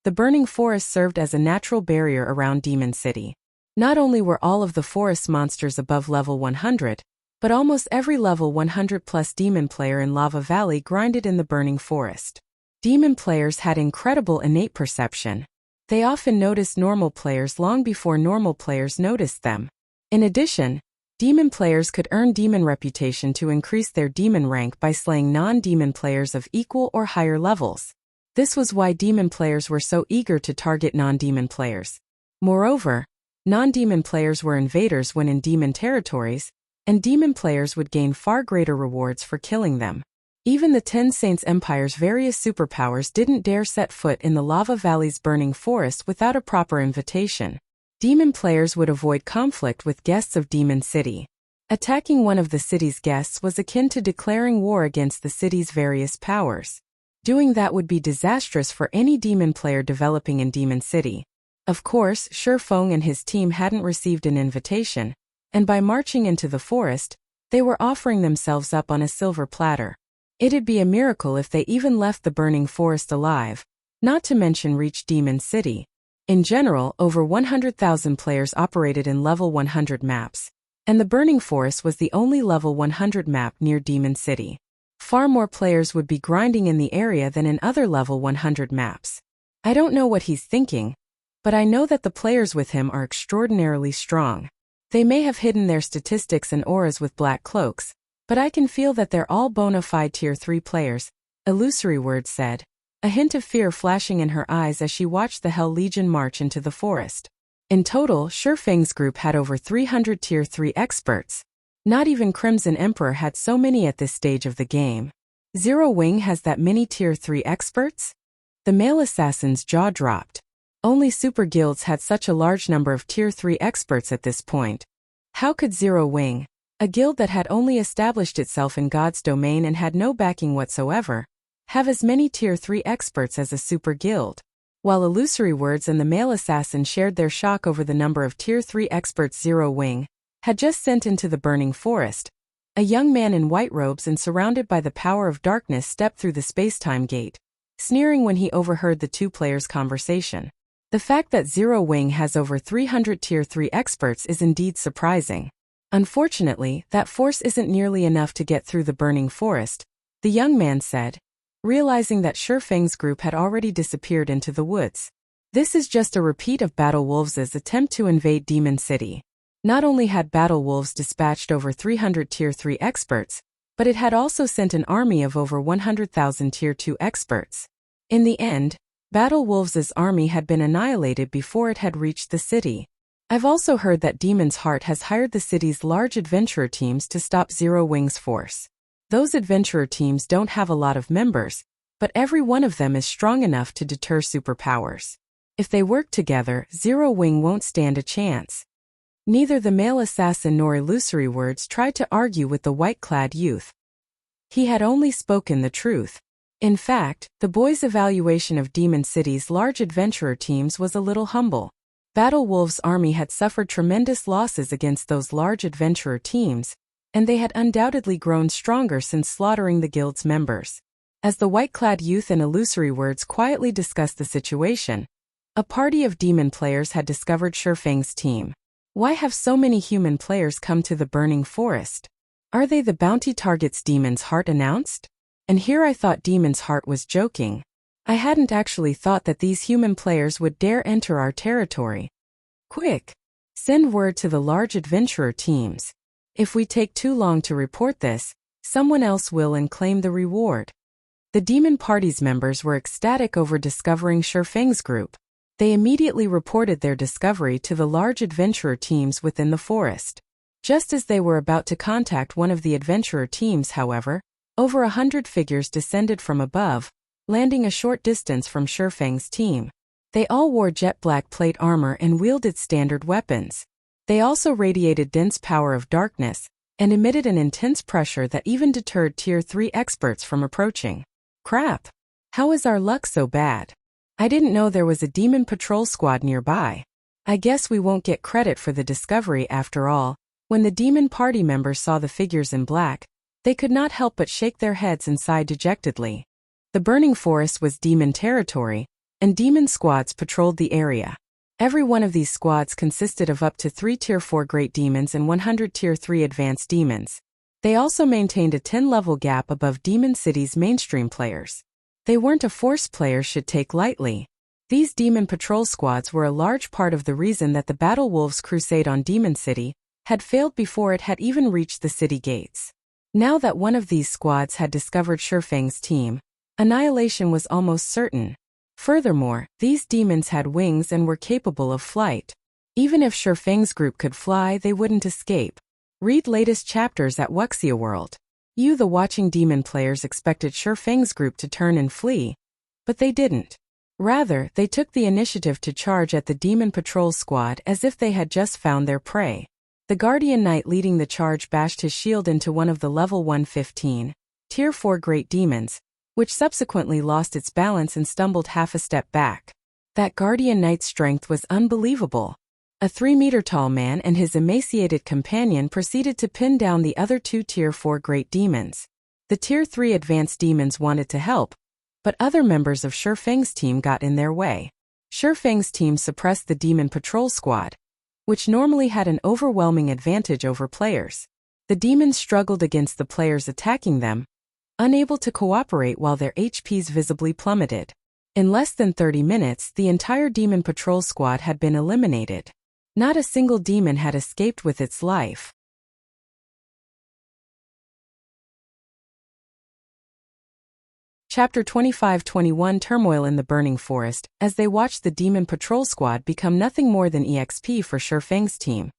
S1: The burning forest served as a natural barrier around Demon City. Not only were all of the forest monsters above level 100, but almost every level 100 plus demon player in Lava Valley grinded in the burning forest. Demon players had incredible innate perception. They often noticed normal players long before normal players noticed them. In addition, demon players could earn demon reputation to increase their demon rank by slaying non-demon players of equal or higher levels. This was why demon players were so eager to target non-demon players. Moreover, non-demon players were invaders when in demon territories, and demon players would gain far greater rewards for killing them. Even the 10 Saints Empire's various superpowers didn't dare set foot in the Lava Valley's burning forest without a proper invitation. Demon players would avoid conflict with guests of Demon City. Attacking one of the city's guests was akin to declaring war against the city's various powers. Doing that would be disastrous for any demon player developing in Demon City. Of course, Shi Feng and his team hadn't received an invitation, and by marching into the forest, they were offering themselves up on a silver platter. It'd be a miracle if they even left the burning forest alive, not to mention reach Demon City. In general, over 100,000 players operated in level 100 maps, and the burning forest was the only level 100 map near Demon City. Far more players would be grinding in the area than in other level 100 maps. I don't know what he's thinking, but I know that the players with him are extraordinarily strong. They may have hidden their statistics and auras with black cloaks, but I can feel that they're all bona fide tier 3 players, Illusory Word said, a hint of fear flashing in her eyes as she watched the Hell Legion march into the forest. In total, Shi Feng's group had over 300 tier 3 experts. Not even Crimson Emperor had so many at this stage of the game. Zero Wing has that many tier 3 experts? The male assassin's jaw dropped. Only super guilds had such a large number of tier 3 experts at this point. How could Zero Wing, a guild that had only established itself in God's domain and had no backing whatsoever, have as many tier 3 experts as a super guild? While Illusory Words and the male assassin shared their shock over the number of tier 3 experts Zero Wing had just sent into the burning forest, a young man in white robes and surrounded by the power of darkness stepped through the space-time gate, sneering when he overheard the two players' conversation. The fact that Zero Wing has over 300 tier 3 experts is indeed surprising. Unfortunately, that force isn't nearly enough to get through the burning forest, the young man said, realizing that Shi Feng's group had already disappeared into the woods. This is just a repeat of Battle Wolves' attempt to invade Demon City. Not only had Battle Wolves dispatched over 300 tier 3 experts, but it had also sent an army of over 100,000 tier 2 experts. In the end, Battle Wolves' army had been annihilated before it had reached the city. I've also heard that Demon's Heart has hired the city's large adventurer teams to stop Zero Wing's force. Those adventurer teams don't have a lot of members, but every one of them is strong enough to deter superpowers. If they work together, Zero Wing won't stand a chance. Neither the male assassin nor Illusory Words tried to argue with the white-clad youth. He had only spoken the truth. In fact, the boy's evaluation of Demon City's large adventurer teams was a little humble. Battle Wolves' army had suffered tremendous losses against those large adventurer teams, and they had undoubtedly grown stronger since slaughtering the guild's members. As the white-clad youth and Illusory Words quietly discussed the situation, a party of demon players had discovered Shi Feng's team. Why have so many human players come to the burning forest? Are they the bounty targets Demon's Heart announced? And here I thought Demon's Heart was joking. I hadn't actually thought that these human players would dare enter our territory. Quick! Send word to the large adventurer teams. If we take too long to report this, someone else will and claim the reward. The demon party's members were ecstatic over discovering Shi Feng's group. They immediately reported their discovery to the large adventurer teams within the forest. Just as they were about to contact one of the adventurer teams, however, over 100 figures descended from above, landing a short distance from Shi Feng's team. They all wore jet black plate armor and wielded standard weapons. They also radiated dense power of darkness, and emitted an intense pressure that even deterred tier 3 experts from approaching. Crap! How is our luck so bad? I didn't know there was a demon patrol squad nearby. I guess we won't get credit for the discovery after all. When the demon party members saw the figures in black, they could not help but shake their heads and sigh dejectedly. The burning forest was demon territory, and demon squads patrolled the area. Every one of these squads consisted of up to 3 Tier 4 Great Demons and 100 Tier 3 Advanced Demons. They also maintained a 10-level gap above Demon City's mainstream players. They weren't a force players should take lightly. These demon patrol squads were a large part of the reason that the Battle Wolves' crusade on Demon City had failed before it had even reached the city gates. Now that one of these squads had discovered Shifeng's team, annihilation was almost certain. Furthermore, these demons had wings and were capable of flight. Even if Shifeng's group could fly, they wouldn't escape. Read latest chapters at Wuxia World. You, the watching demon players, expected Shifeng's group to turn and flee, but they didn't. Rather, they took the initiative to charge at the demon patrol squad as if they had just found their prey. The Guardian Knight leading the charge bashed his shield into one of the level 115, Tier 4 Great Demons, which subsequently lost its balance and stumbled half a step back. That Guardian Knight's strength was unbelievable. A 3-meter-tall man and his emaciated companion proceeded to pin down the other 2 Tier 4 Great Demons. The Tier 3 Advanced Demons wanted to help, but other members of Shifeng's team got in their way. Shifeng's team suppressed the Demon Patrol Squad, which normally had an overwhelming advantage over players. The demons struggled against the players attacking them, unable to cooperate while their HPs visibly plummeted. In less than 30 minutes, the entire Demon Patrol Squad had been eliminated. Not a single demon had escaped with its life. Chapter 25-21 Turmoil in the Burning Forest. As they watched the Demon Patrol Squad become nothing more than EXP for Shifeng's team,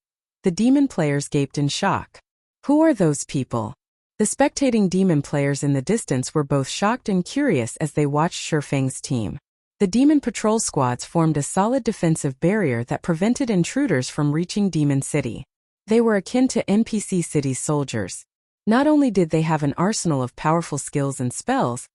S1: the demon players gaped in shock. Who are those people? The spectating demon players in the distance were both shocked and curious as they watched Shifeng's team. The Demon Patrol Squads formed a solid defensive barrier that prevented intruders from reaching Demon City. They were akin to NPC City soldiers. Not only did they have an arsenal of powerful skills and spells,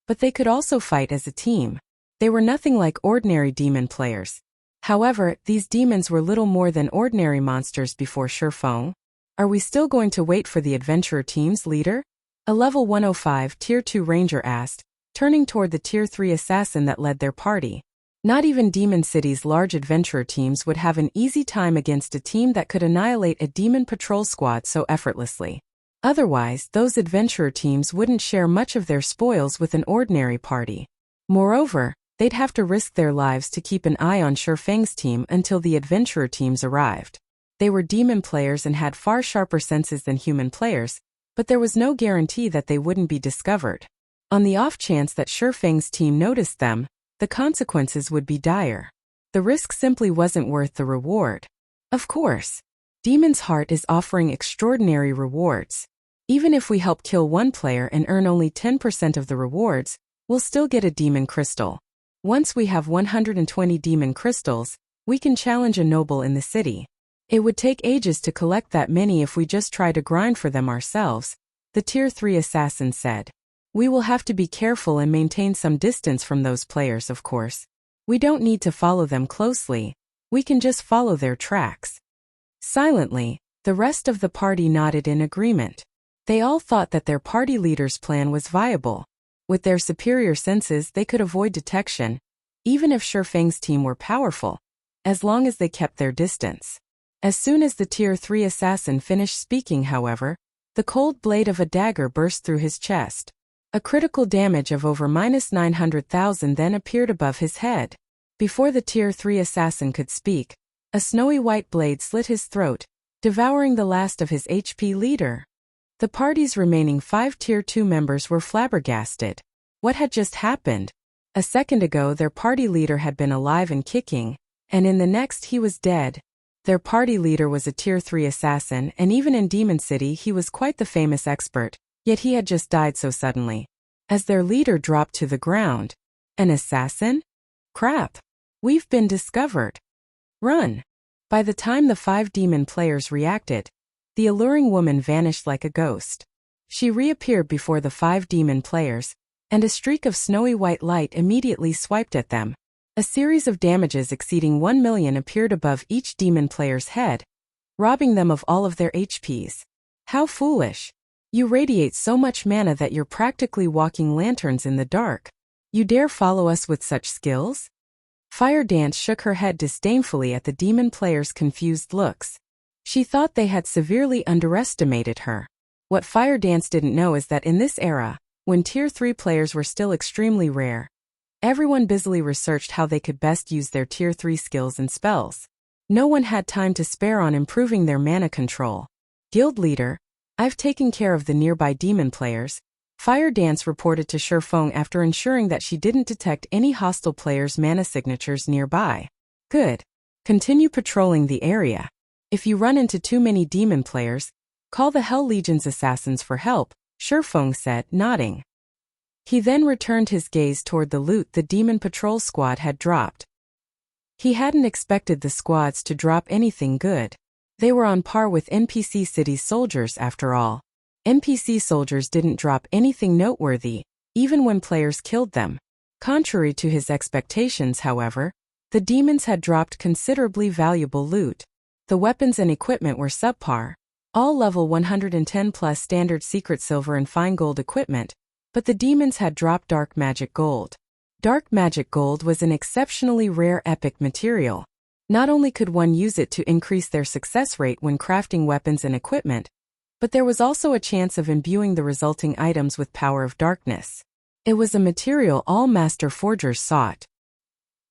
S1: but they could also fight as a team. They were nothing like ordinary demon players. However, these demons were little more than ordinary monsters before Shifeng. Are we still going to wait for the adventurer team's leader? A level 105 Tier 2 Ranger asked, turning toward the Tier 3 assassin that led their party. Not even Demon City's large adventurer teams would have an easy time against a team that could annihilate a demon patrol squad so effortlessly. Otherwise, those adventurer teams wouldn't share much of their spoils with an ordinary party. Moreover, they'd have to risk their lives to keep an eye on Shifeng's team until the adventurer teams arrived. They were demon players and had far sharper senses than human players, but there was no guarantee that they wouldn't be discovered. On the off chance that Shifeng's team noticed them, the consequences would be dire. The risk simply wasn't worth the reward. Of course, Demon's Heart is offering extraordinary rewards. Even if we help kill one player and earn only 10% of the rewards, we'll still get a demon crystal. Once we have 120 demon crystals, we can challenge a noble in the city. It would take ages to collect that many if we just try to grind for them ourselves, the Tier 3 assassin said. We will have to be careful and maintain some distance from those players, of course. We don't need to follow them closely, we can just follow their tracks. Silently, the rest of the party nodded in agreement. They all thought that their party leader's plan was viable. With their superior senses, they could avoid detection, even if Shifeng's team were powerful, as long as they kept their distance. As soon as the Tier 3 assassin finished speaking, however, the cold blade of a dagger burst through his chest. A critical damage of over -900,000 then appeared above his head. Before the Tier 3 assassin could speak, a snowy white blade slit his throat, devouring the last of his HP leader. The party's remaining 5 Tier 2 members were flabbergasted. What had just happened? A second ago their party leader had been alive and kicking, and in the next he was dead. Their party leader was a Tier 3 assassin, and even in Demon City he was quite the famous expert. Yet he had just died so suddenly. As their leader dropped to the ground. An assassin? Crap. We've been discovered. Run. By the time the 5 demon players reacted, the alluring woman vanished like a ghost. She reappeared before the 5 demon players, and a streak of snowy white light immediately swiped at them. A series of damages exceeding 1 million appeared above each demon player's head, robbing them of all of their HPs. How foolish. You radiate so much mana that you're practically walking lanterns in the dark. You dare follow us with such skills? Fire Dance shook her head disdainfully at the demon players' confused looks. She thought they had severely underestimated her. What Fire Dance didn't know is that in this era, when Tier 3 players were still extremely rare, everyone busily researched how they could best use their Tier 3 skills and spells. No one had time to spare on improving their mana control. Guild leader, I've taken care of the nearby demon players, Fire Dance reported to Shifeng after ensuring that she didn't detect any hostile players' mana signatures nearby. Good. Continue patrolling the area. If you run into too many demon players, call the Hell Legion's assassins for help, Shifeng said, nodding. He then returned his gaze toward the loot the demon patrol squad had dropped. He hadn't expected the squads to drop anything good. They were on par with NPC city soldiers after all. NPC soldiers didn't drop anything noteworthy, even when players killed them. Contrary to his expectations, however, the demons had dropped considerably valuable loot. The weapons and equipment were subpar, all level 110 plus standard secret silver and fine gold equipment, but the demons had dropped dark magic gold. Dark magic gold was an exceptionally rare epic material. Not only could one use it to increase their success rate when crafting weapons and equipment, but there was also a chance of imbuing the resulting items with power of darkness. It was a material all master forgers sought.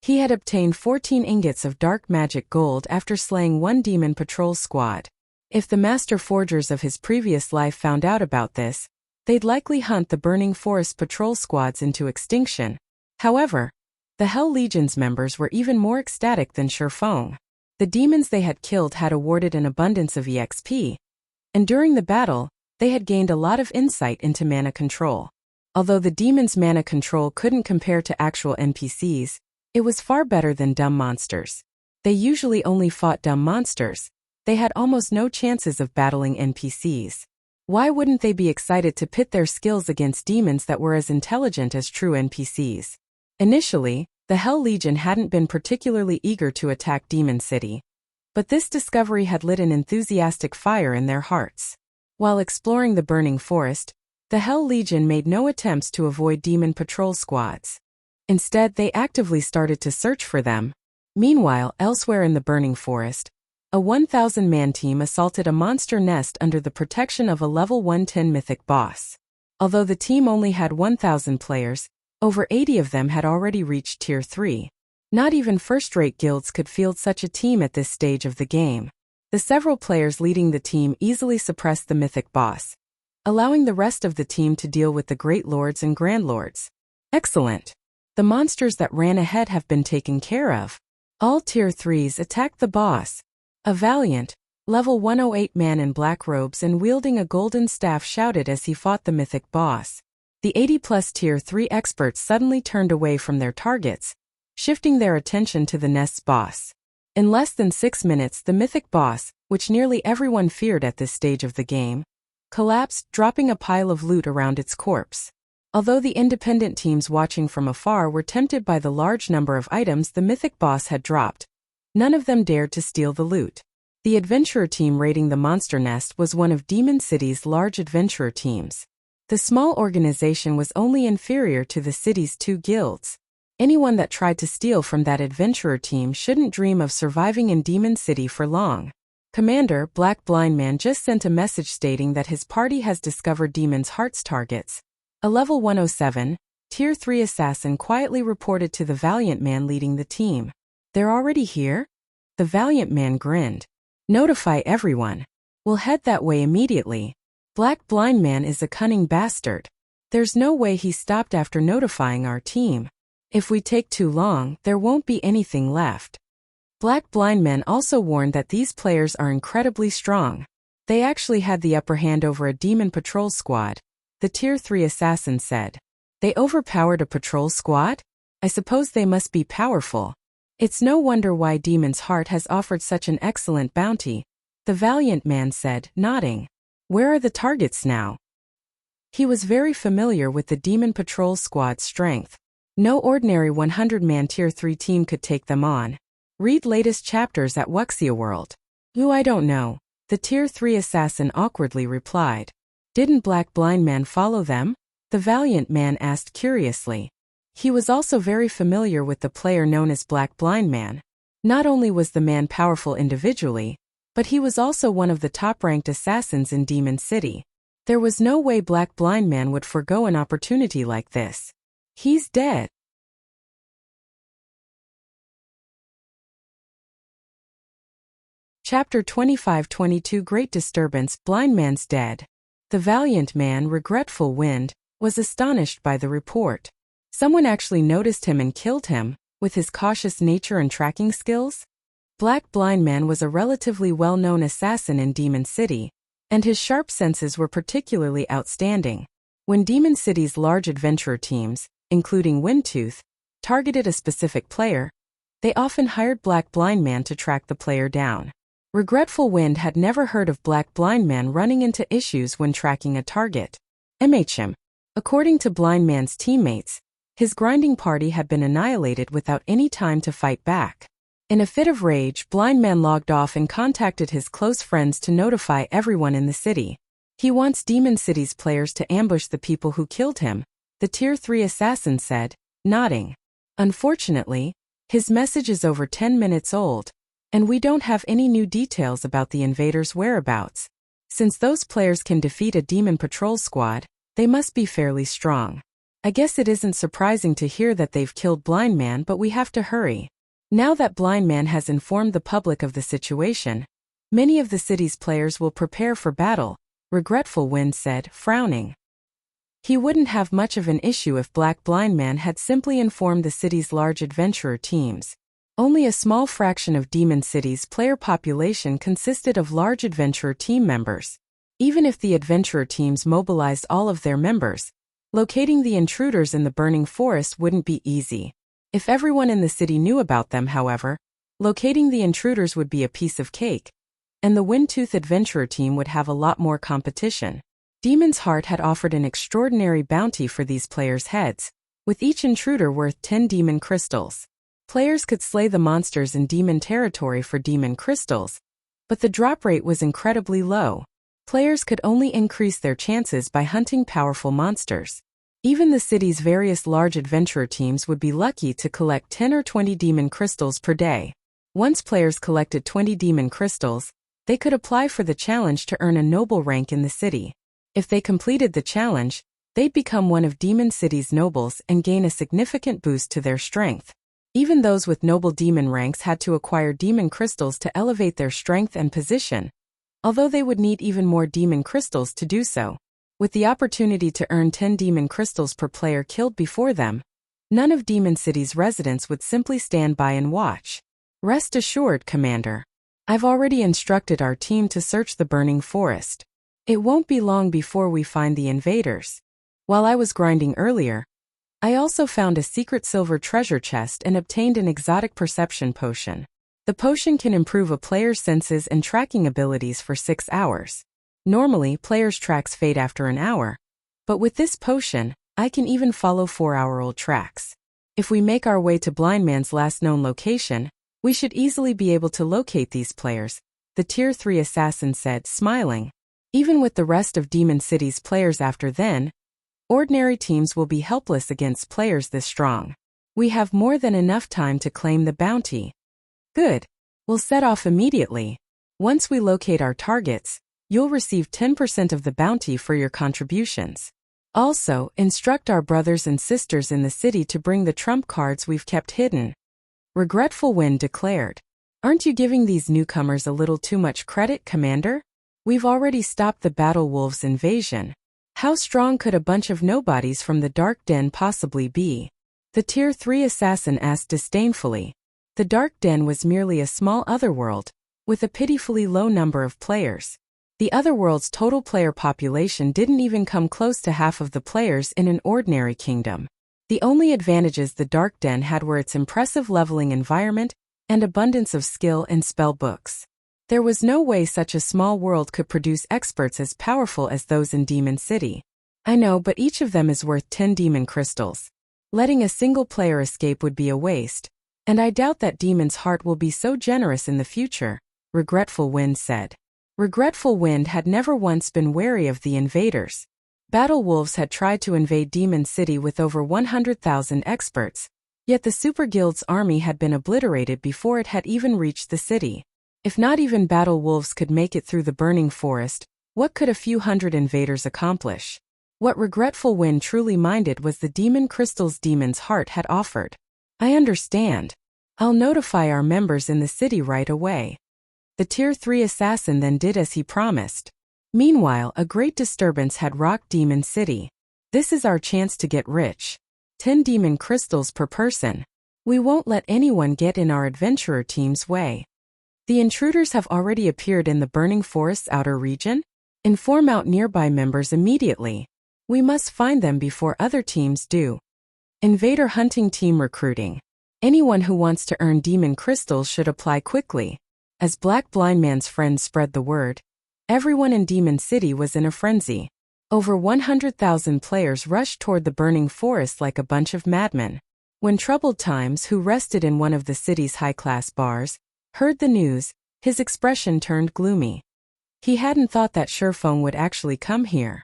S1: He had obtained 14 ingots of dark magic gold after slaying one demon patrol squad. If the master forgers of his previous life found out about this, they'd likely hunt the burning forest patrol squads into extinction. However, the Hell Legion's members were even more ecstatic than Shifeng. The demons they had killed had awarded an abundance of EXP, and during the battle, they had gained a lot of insight into mana control. Although the demons' mana control couldn't compare to actual NPCs, it was far better than dumb monsters. They usually only fought dumb monsters. They had almost no chances of battling NPCs. Why wouldn't they be excited to pit their skills against demons that were as intelligent as true NPCs? Initially, the Hell Legion hadn't been particularly eager to attack Demon City, but this discovery had lit an enthusiastic fire in their hearts. While exploring the burning forest, the Hell Legion made no attempts to avoid demon patrol squads. Instead, they actively started to search for them. Meanwhile, elsewhere in the burning forest, a 1,000-man team assaulted a monster nest under the protection of a level 110 mythic boss. Although the team only had 1,000 players, over 80 of them had already reached Tier 3. Not even first-rate guilds could field such a team at this stage of the game. The several players leading the team easily suppressed the mythic boss, allowing the rest of the team to deal with the Great Lords and Grand Lords. Excellent. The monsters that ran ahead have been taken care of. All Tier 3s attacked the boss. A valiant, level 108 man in black robes and wielding a golden staff shouted as he fought the mythic boss. The 80-plus Tier 3 experts suddenly turned away from their targets, shifting their attention to the nest's boss. In less than 6 minutes, the mythic boss, which nearly everyone feared at this stage of the game, collapsed, dropping a pile of loot around its corpse. Although the independent teams watching from afar were tempted by the large number of items the mythic boss had dropped, none of them dared to steal the loot. The adventurer team raiding the monster nest was one of Demon City's large adventurer teams. The small organization was only inferior to the city's 2 guilds. Anyone that tried to steal from that adventurer team shouldn't dream of surviving in Demon City for long. Commander Black Blind Man just sent a message stating that his party has discovered Demon's Heart's targets. A level 107, Tier 3 assassin quietly reported to the Valiant Man leading the team. They're already here? The Valiant Man grinned. Notify everyone. We'll head that way immediately. Black Blind Man is a cunning bastard. There's no way he stopped after notifying our team. If we take too long, there won't be anything left. Black Blind Man also warned that these players are incredibly strong. They actually had the upper hand over a demon patrol squad, the Tier 3 assassin said. They overpowered a patrol squad? I suppose they must be powerful. It's no wonder why Demon's Heart has offered such an excellent bounty, the Valiant Man said, nodding. Where are the targets now? He was very familiar with the demon patrol squad's strength. No ordinary 100-man Tier 3 team could take them on. Read latest chapters at Wuxia World. I don't know. The Tier 3 assassin awkwardly replied. Didn't Black Blind Man follow them? The Valiant Man asked curiously. He was also very familiar with the player known as Black Blind Man. Not only was the man powerful individually, but he was also one of the top-ranked assassins in Demon City. There was no way Black Blind Man would forgo an opportunity like this. He's dead. Chapter 25-22 Great Disturbance. Blind Man's dead. The Valiant Man, Regretful Wind, was astonished by the report. Someone actually noticed him and killed him, with his cautious nature and tracking skills? Black Blind Man was a relatively well-known assassin in Demon City, and his sharp senses were particularly outstanding. When Demon City's large adventurer teams, including Windtooth, targeted a specific player, they often hired Black Blind Man to track the player down. Regretful Wind had never heard of Black Blind Man running into issues when tracking a target. According to Blind Man's teammates, his grinding party had been annihilated without any time to fight back. In a fit of rage, Blind Man logged off and contacted his close friends to notify everyone in the city. He wants Demon City's players to ambush the people who killed him, the Tier 3 assassin said, nodding. Unfortunately, his message is over 10 minutes old, and we don't have any new details about the invaders' whereabouts. Since those players can defeat a demon patrol squad, they must be fairly strong. I guess it isn't surprising to hear that they've killed Blind Man, but we have to hurry. Now that Blind Man has informed the public of the situation, many of the city's players will prepare for battle, Regretful Wind said, frowning. He wouldn't have much of an issue if Black Blind Man had simply informed the city's large adventurer teams. Only a small fraction of Demon City's player population consisted of large adventurer team members. Even if the adventurer teams mobilized all of their members, locating the intruders in the burning forest wouldn't be easy. If everyone in the city knew about them, however, locating the intruders would be a piece of cake, and the Windtooth adventurer team would have a lot more competition. Demon's Heart had offered an extraordinary bounty for these players' heads, with each intruder worth 10 demon crystals. Players could slay the monsters in demon territory for demon crystals, but the drop rate was incredibly low. Players could only increase their chances by hunting powerful monsters. Even the city's various large adventurer teams would be lucky to collect 10 or 20 demon crystals per day. Once players collected 20 demon crystals, they could apply for the challenge to earn a noble rank in the city. If they completed the challenge, they'd become one of Demon City's nobles and gain a significant boost to their strength. Even those with noble demon ranks had to acquire demon crystals to elevate their strength and position, although they would need even more demon crystals to do so. With the opportunity to earn 10 demon crystals per player killed before them, none of Demon City's residents would simply stand by and watch. Rest assured, Commander. I've already instructed our team to search the burning forest. It won't be long before we find the invaders. While I was grinding earlier, I also found a secret silver treasure chest and obtained an exotic perception potion. The potion can improve a player's senses and tracking abilities for 6 hours. Normally, players' tracks fade after an hour, but with this potion, I can even follow 4-hour-old tracks. If we make our way to Blind Man's last known location, we should easily be able to locate these players, the Tier 3 assassin said, smiling. Even with the rest of Demon City's players after then, ordinary teams will be helpless against players this strong. We have more than enough time to claim the bounty. Good. We'll set off immediately. Once we locate our targets, you'll receive 10% of the bounty for your contributions. Also, instruct our brothers and sisters in the city to bring the trump cards we've kept hidden. Regretful Wind declared. Aren't you giving these newcomers a little too much credit, Commander? We've already stopped the Battle Wolves' invasion. How strong could a bunch of nobodies from the Dark Den possibly be? The Tier 3 assassin asked disdainfully. The Dark Den was merely a small otherworld, with a pitifully low number of players. The otherworld's total player population didn't even come close to half of the players in an ordinary kingdom. The only advantages the Dark Den had were its impressive leveling environment and abundance of skill and spell books. There was no way such a small world could produce experts as powerful as those in Demon City. I know, but each of them is worth 10 demon crystals. Letting a single player escape would be a waste, and I doubt that Demon's Heart will be so generous in the future, Regretful Wind said. Regretful Wind had never once been wary of the invaders. Battle Wolves had tried to invade Demon City with over 100,000 experts, yet the Super Guild's army had been obliterated before it had even reached the city. If not even Battle Wolves could make it through the burning forest, what could a few hundred invaders accomplish? What Regretful Wind truly minded was the demon crystals Demon's Heart had offered. I understand. I'll notify our members in the city right away. The Tier 3 assassin then did as he promised. Meanwhile, a great disturbance had rocked Demon City. This is our chance to get rich. 10 demon crystals per person. We won't let anyone get in our adventurer team's way. The intruders have already appeared in the burning forest's outer region? Inform out nearby members immediately. We must find them before other teams do. Invader hunting team recruiting. Anyone who wants to earn demon crystals should apply quickly. As Black Blind Man's friends spread the word, everyone in Demon City was in a frenzy. Over 100,000 players rushed toward the burning forest like a bunch of madmen. When Troubled Times, who rested in one of the city's high-class bars, heard the news, his expression turned gloomy. He hadn't thought that Sherfong would actually come here.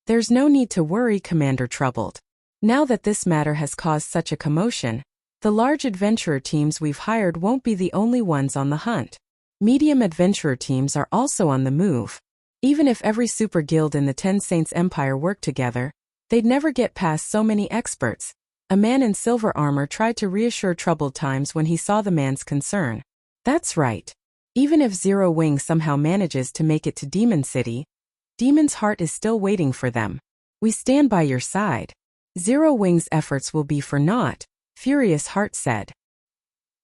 S1: There's no need to worry, Commander Troubled. Now that this matter has caused such a commotion, the large adventurer teams we've hired won't be the only ones on the hunt. Medium adventurer teams are also on the move. Even if every super guild in the Ten Saints Empire worked together, they'd never get past so many experts. A man in silver armor tried to reassure Troubled Times when he saw the man's concern. That's right. Even if Zero Wing somehow manages to make it to Demon City, Demon's Heart is still waiting for them. We stand by your side. Zero Wing's efforts will be for naught, Furious Heart said.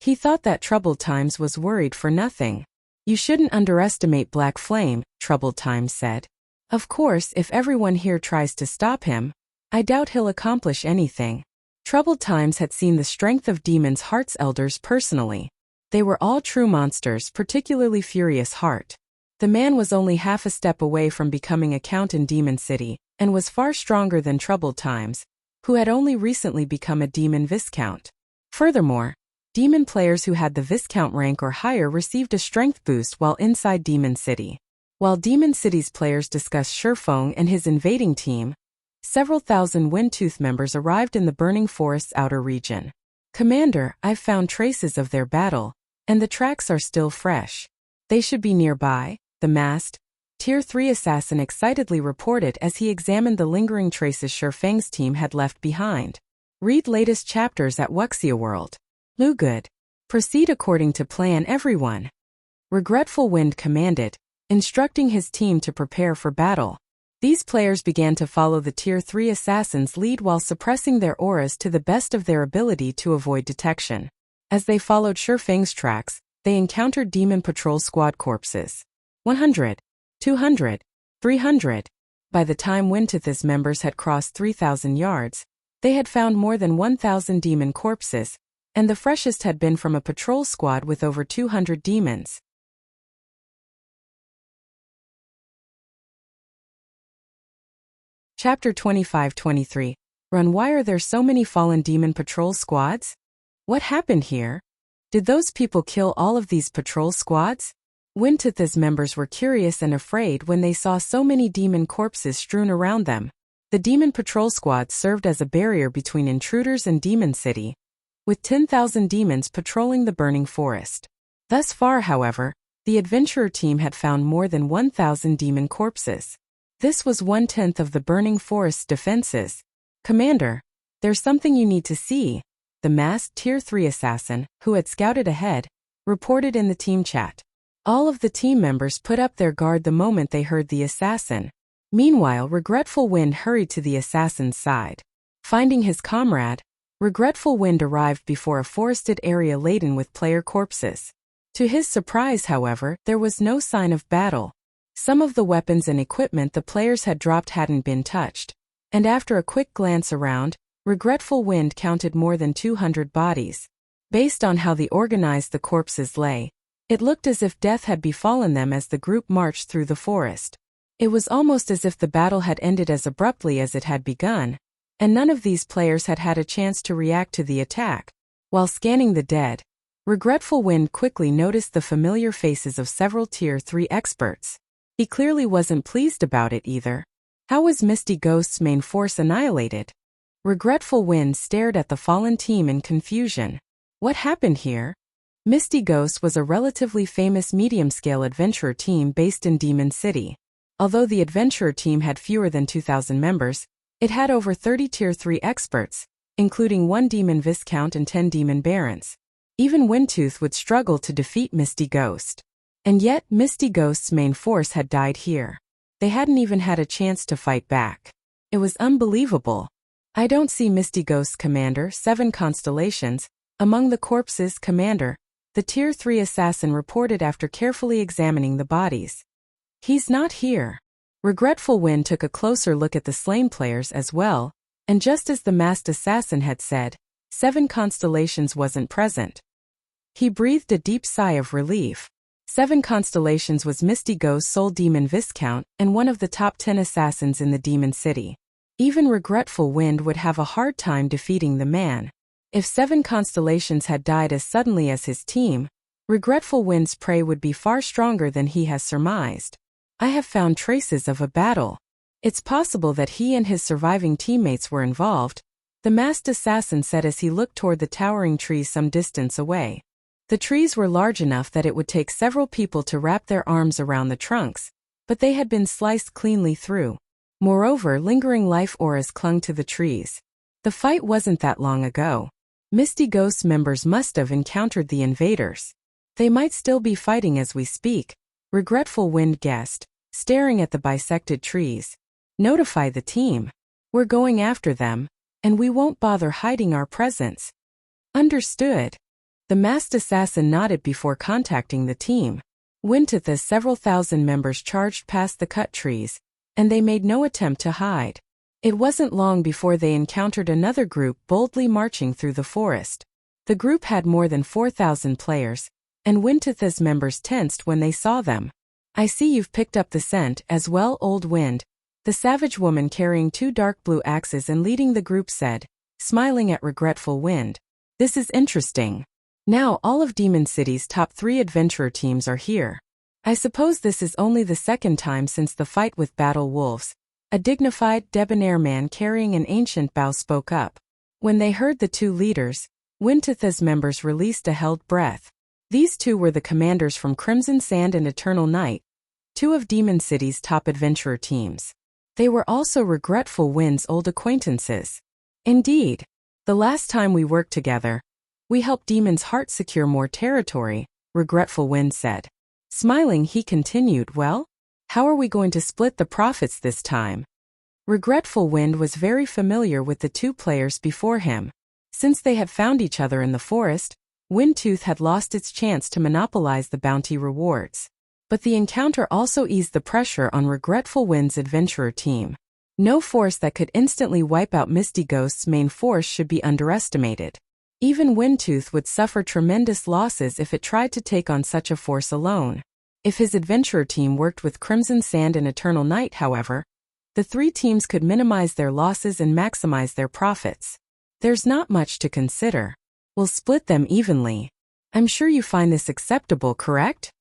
S1: He thought that Troubled Times was worried for nothing. You shouldn't underestimate Black Flame, Troubled Times said. Of course, if everyone here tries to stop him, I doubt he'll accomplish anything. Troubled Times had seen the strength of Demon's Heart's elders personally. They were all true monsters, particularly Furious Heart. The man was only half a step away from becoming a count in Demon City, and was far stronger than Troubled Times, who had only recently become a demon viscount. Furthermore, demon players who had the viscount rank or higher received a strength boost while inside Demon City. While Demon City's players discussed Sherfong and his invading team, several thousand Windtooth members arrived in the burning forest's outer region. Commander, I've found traces of their battle, and the tracks are still fresh. They should be nearby, the masked, Tier 3 assassin excitedly reported as he examined the lingering traces Sherfang's team had left behind. Read latest chapters at Wuxia World. Lugood. Proceed according to plan, everyone. Regretful Wind commanded, instructing his team to prepare for battle. These players began to follow the Tier 3 assassin's lead while suppressing their auras to the best of their ability to avoid detection. As they followed Sherfang's tracks, they encountered Demon Patrol Squad corpses. 100, 200, 300. By the time Windtooth's members had crossed 3,000 yards, they had found more than 1,000 demon corpses, and the freshest had been from a patrol squad with over 200 demons. Chapter 25-23. Run. Why are there so many fallen demon patrol squads? What happened here? Did those people kill all of these patrol squads? Windtooth's members were curious and afraid when they saw so many demon corpses strewn around them. The demon patrol squad served as a barrier between intruders and Demon City, with 10,000 demons patrolling the burning forest. Thus far, however, the adventurer team had found more than 1,000 demon corpses. This was 1/10 of the burning forest's defenses. Commander, there's something you need to see, the masked Tier 3 assassin, who had scouted ahead, reported in the team chat. All of the team members put up their guard the moment they heard the assassin. Meanwhile, Regretful Wind hurried to the assassin's side. Finding his comrade, Regretful Wind arrived before a forested area laden with player corpses. To his surprise, however, there was no sign of battle. Some of the weapons and equipment the players had dropped hadn't been touched, and after a quick glance around, Regretful Wind counted more than 200 bodies. Based on how organized the corpses lay, it looked as if death had befallen them as the group marched through the forest. It was almost as if the battle had ended as abruptly as it had begun. and none of these players had had a chance to react to the attack. While scanning the dead, Regretful Wind quickly noticed the familiar faces of several Tier 3 experts. He clearly wasn't pleased about it either. How was Misty Ghost's main force annihilated? Regretful Wind stared at the fallen team in confusion. What happened here? Misty Ghost was a relatively famous medium-scale adventurer team based in Demon City. Although the adventurer team had fewer than 2,000 members, it had over 30 Tier 3 experts, including 1 Demon Viscount and 10 Demon Barons. Even Windtooth would struggle to defeat Misty Ghost. And yet, Misty Ghost's main force had died here. They hadn't even had a chance to fight back. It was unbelievable. I don't see Misty Ghost's commander, 7 Constellations, among the corpses, Commander, the Tier 3 assassin reported after carefully examining the bodies. He's not here. Regretful Wind took a closer look at the slain players as well, and just as the masked assassin had said, 7 Constellations wasn't present. He breathed a deep sigh of relief. 7 Constellations was Misty Ghost's sole Demon Viscount and one of the top 10 assassins in the Demon City. Even Regretful Wind would have a hard time defeating the man. If 7 Constellations had died as suddenly as his team, Regretful Wind's prey would be far stronger than he has surmised. I have found traces of a battle. It's possible that he and his surviving teammates were involved, the masked assassin said as he looked toward the towering trees some distance away. The trees were large enough that it would take several people to wrap their arms around the trunks, but they had been sliced cleanly through. Moreover, lingering life auras clung to the trees. The fight wasn't that long ago. Misty Ghost's members must have encountered the invaders. They might still be fighting as we speak, Regretful Wind guessed, staring at the bisected trees. Notify the team. We're going after them, and we won't bother hiding our presence. Understood. The masked assassin nodded before contacting the team. Windtooth's several thousand members charged past the cut trees, and they made no attempt to hide. It wasn't long before they encountered another group boldly marching through the forest. The group had more than 4,000 players, and Windtooth's members tensed when they saw them. I see you've picked up the scent as well, Old Wind, the savage woman carrying 2 dark blue axes and leading the group said, smiling at Regretful Wind. This is interesting. Now all of Demon City's top 3 adventurer teams are here. I suppose this is only the second time since the fight with Battle Wolves. A dignified, debonair man carrying an ancient bow spoke up. When they heard the 2 leaders, Windtooth's members released a held breath. These 2 were the commanders from Crimson Sand and Eternal Night, 2 of Demon City's top adventurer teams. They were also Regretful Wind's old acquaintances. Indeed, the last time we worked together, we helped Demon's Heart secure more territory, Regretful Wind said. Smiling, he continued, well, how are we going to split the profits this time? Regretful Wind was very familiar with the 2 players before him. Since they had found each other in the forest, Windtooth had lost its chance to monopolize the bounty rewards. But the encounter also eased the pressure on Regretful Wind's adventurer team. No force that could instantly wipe out Misty Ghost's main force should be underestimated. Even Windtooth would suffer tremendous losses if it tried to take on such a force alone. If his adventurer team worked with Crimson Sand and Eternal Night, however, the 3 teams could minimize their losses and maximize their profits. There's not much to consider. We'll split them evenly. I'm sure you find this acceptable, correct?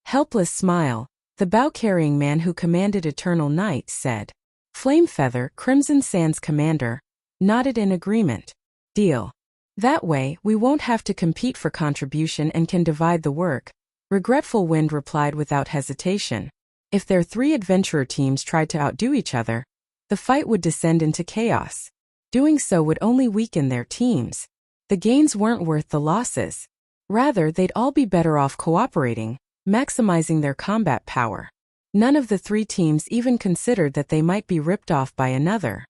S1: Helpless smile, the bow-carrying man who commanded Eternal Night said. Flamefeather, Crimson Sand's commander, nodded in agreement. Deal. That way, we won't have to compete for contribution and can divide the work, Regretful Wind replied without hesitation. If their 3 adventurer teams tried to outdo each other, the fight would descend into chaos. Doing so would only weaken their teams. The gains weren't worth the losses. Rather, they'd all be better off cooperating, maximizing their combat power. None of the 3 teams even considered that they might be ripped off by another.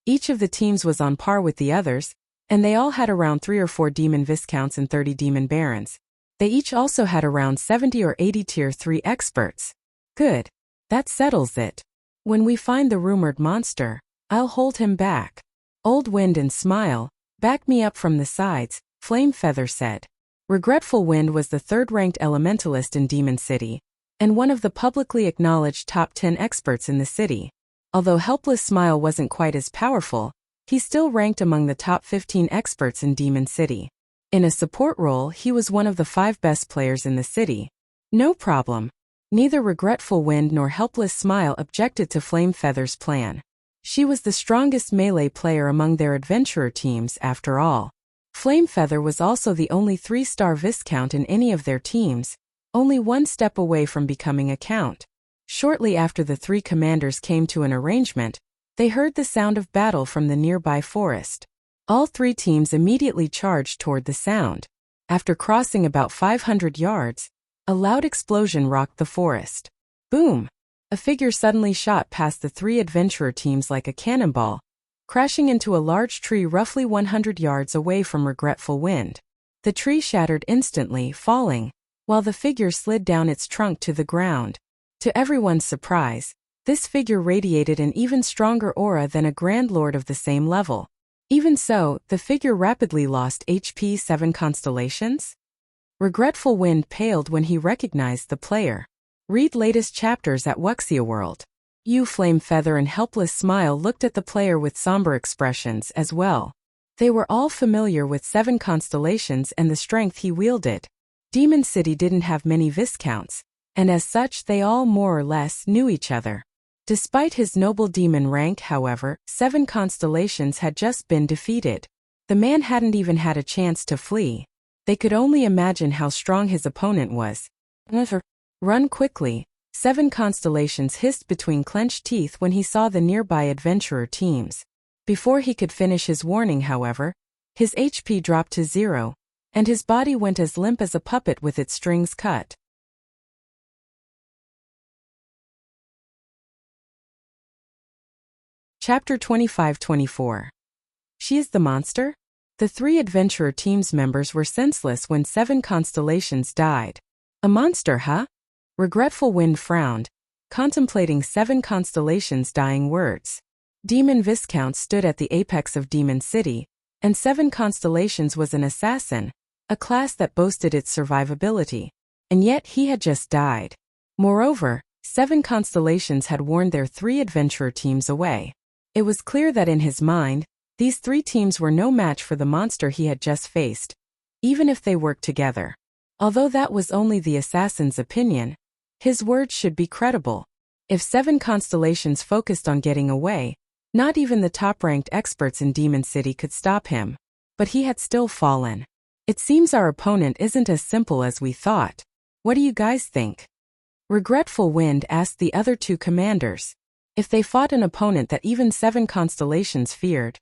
S1: Each of the teams was on par with the others, and they all had around 3 or 4 Demon Viscounts and 30 Demon Barons. They each also had around 70 or 80 Tier 3 experts. Good. That settles it. When we find the rumored monster, I'll hold him back. Old Wind and Smile, back me up from the sides, Flamefeather said. Regretful Wind was the 3rd-ranked elementalist in Demon City, and one of the publicly acknowledged top 10 experts in the city. Although Helpless Smile wasn't quite as powerful, He still ranked among the top 15 experts in Demon City. In a support role, he was one of the 5 best players in the city. No problem. Neither Regretful Wind nor Helpless Smile objected to Flame Feather's plan. She was the strongest melee player among their adventurer teams after all. Flame Feather was also the only 3-star Viscount in any of their teams, only one step away from becoming a Count. Shortly after the 3 commanders came to an arrangement, they heard the sound of battle from the nearby forest. All 3 teams immediately charged toward the sound. After crossing about 500 yards, a loud explosion rocked the forest. Boom! A figure suddenly shot past the 3 adventurer teams like a cannonball, crashing into a large tree roughly 100 yards away from Regretful Wind. The tree shattered instantly, falling, while the figure slid down its trunk to the ground. To everyone's surprise, this figure radiated an even stronger aura than a Grand Lord of the same level. Even so, the figure rapidly lost HP 7 constellations? Regretful Wind paled when he recognized the player. Read latest chapters at Wuxia World. Flame Feather and Helpless Smile looked at the player with somber expressions as well. They were all familiar with 7 constellations and the strength he wielded. Demon City didn't have many Viscounts, and as such they all more or less knew each other. Despite his noble demon rank, however, 7 constellations had just been defeated. The man hadn't even had a chance to flee. They could only imagine how strong his opponent was. Run quickly, 7 constellations hissed between clenched teeth when he saw the nearby adventurer teams. Before he could finish his warning, however, his HP dropped to 0, and his body went as limp as a puppet with its strings cut. Chapter 25-24. She is the monster? The 3 adventurer team's members were senseless when 7 constellations died. A monster, huh? Regretful Wind frowned, contemplating 7 constellations' dying words. Demon Viscount stood at the apex of Demon City, and 7 constellations was an assassin, a class that boasted its survivability. And yet he had just died. Moreover, 7 constellations had warned their 3 adventurer teams away. It was clear that in his mind, these 3 teams were no match for the monster he had just faced, even if they worked together. Although that was only the assassin's opinion, his words should be credible. If 7 constellations focused on getting away, not even the top-ranked experts in Demon City could stop him. But he had still fallen. It seems our opponent isn't as simple as we thought. What do you guys think? Regretful Wind asked the other 2 commanders. If they fought an opponent that even 7 constellations feared,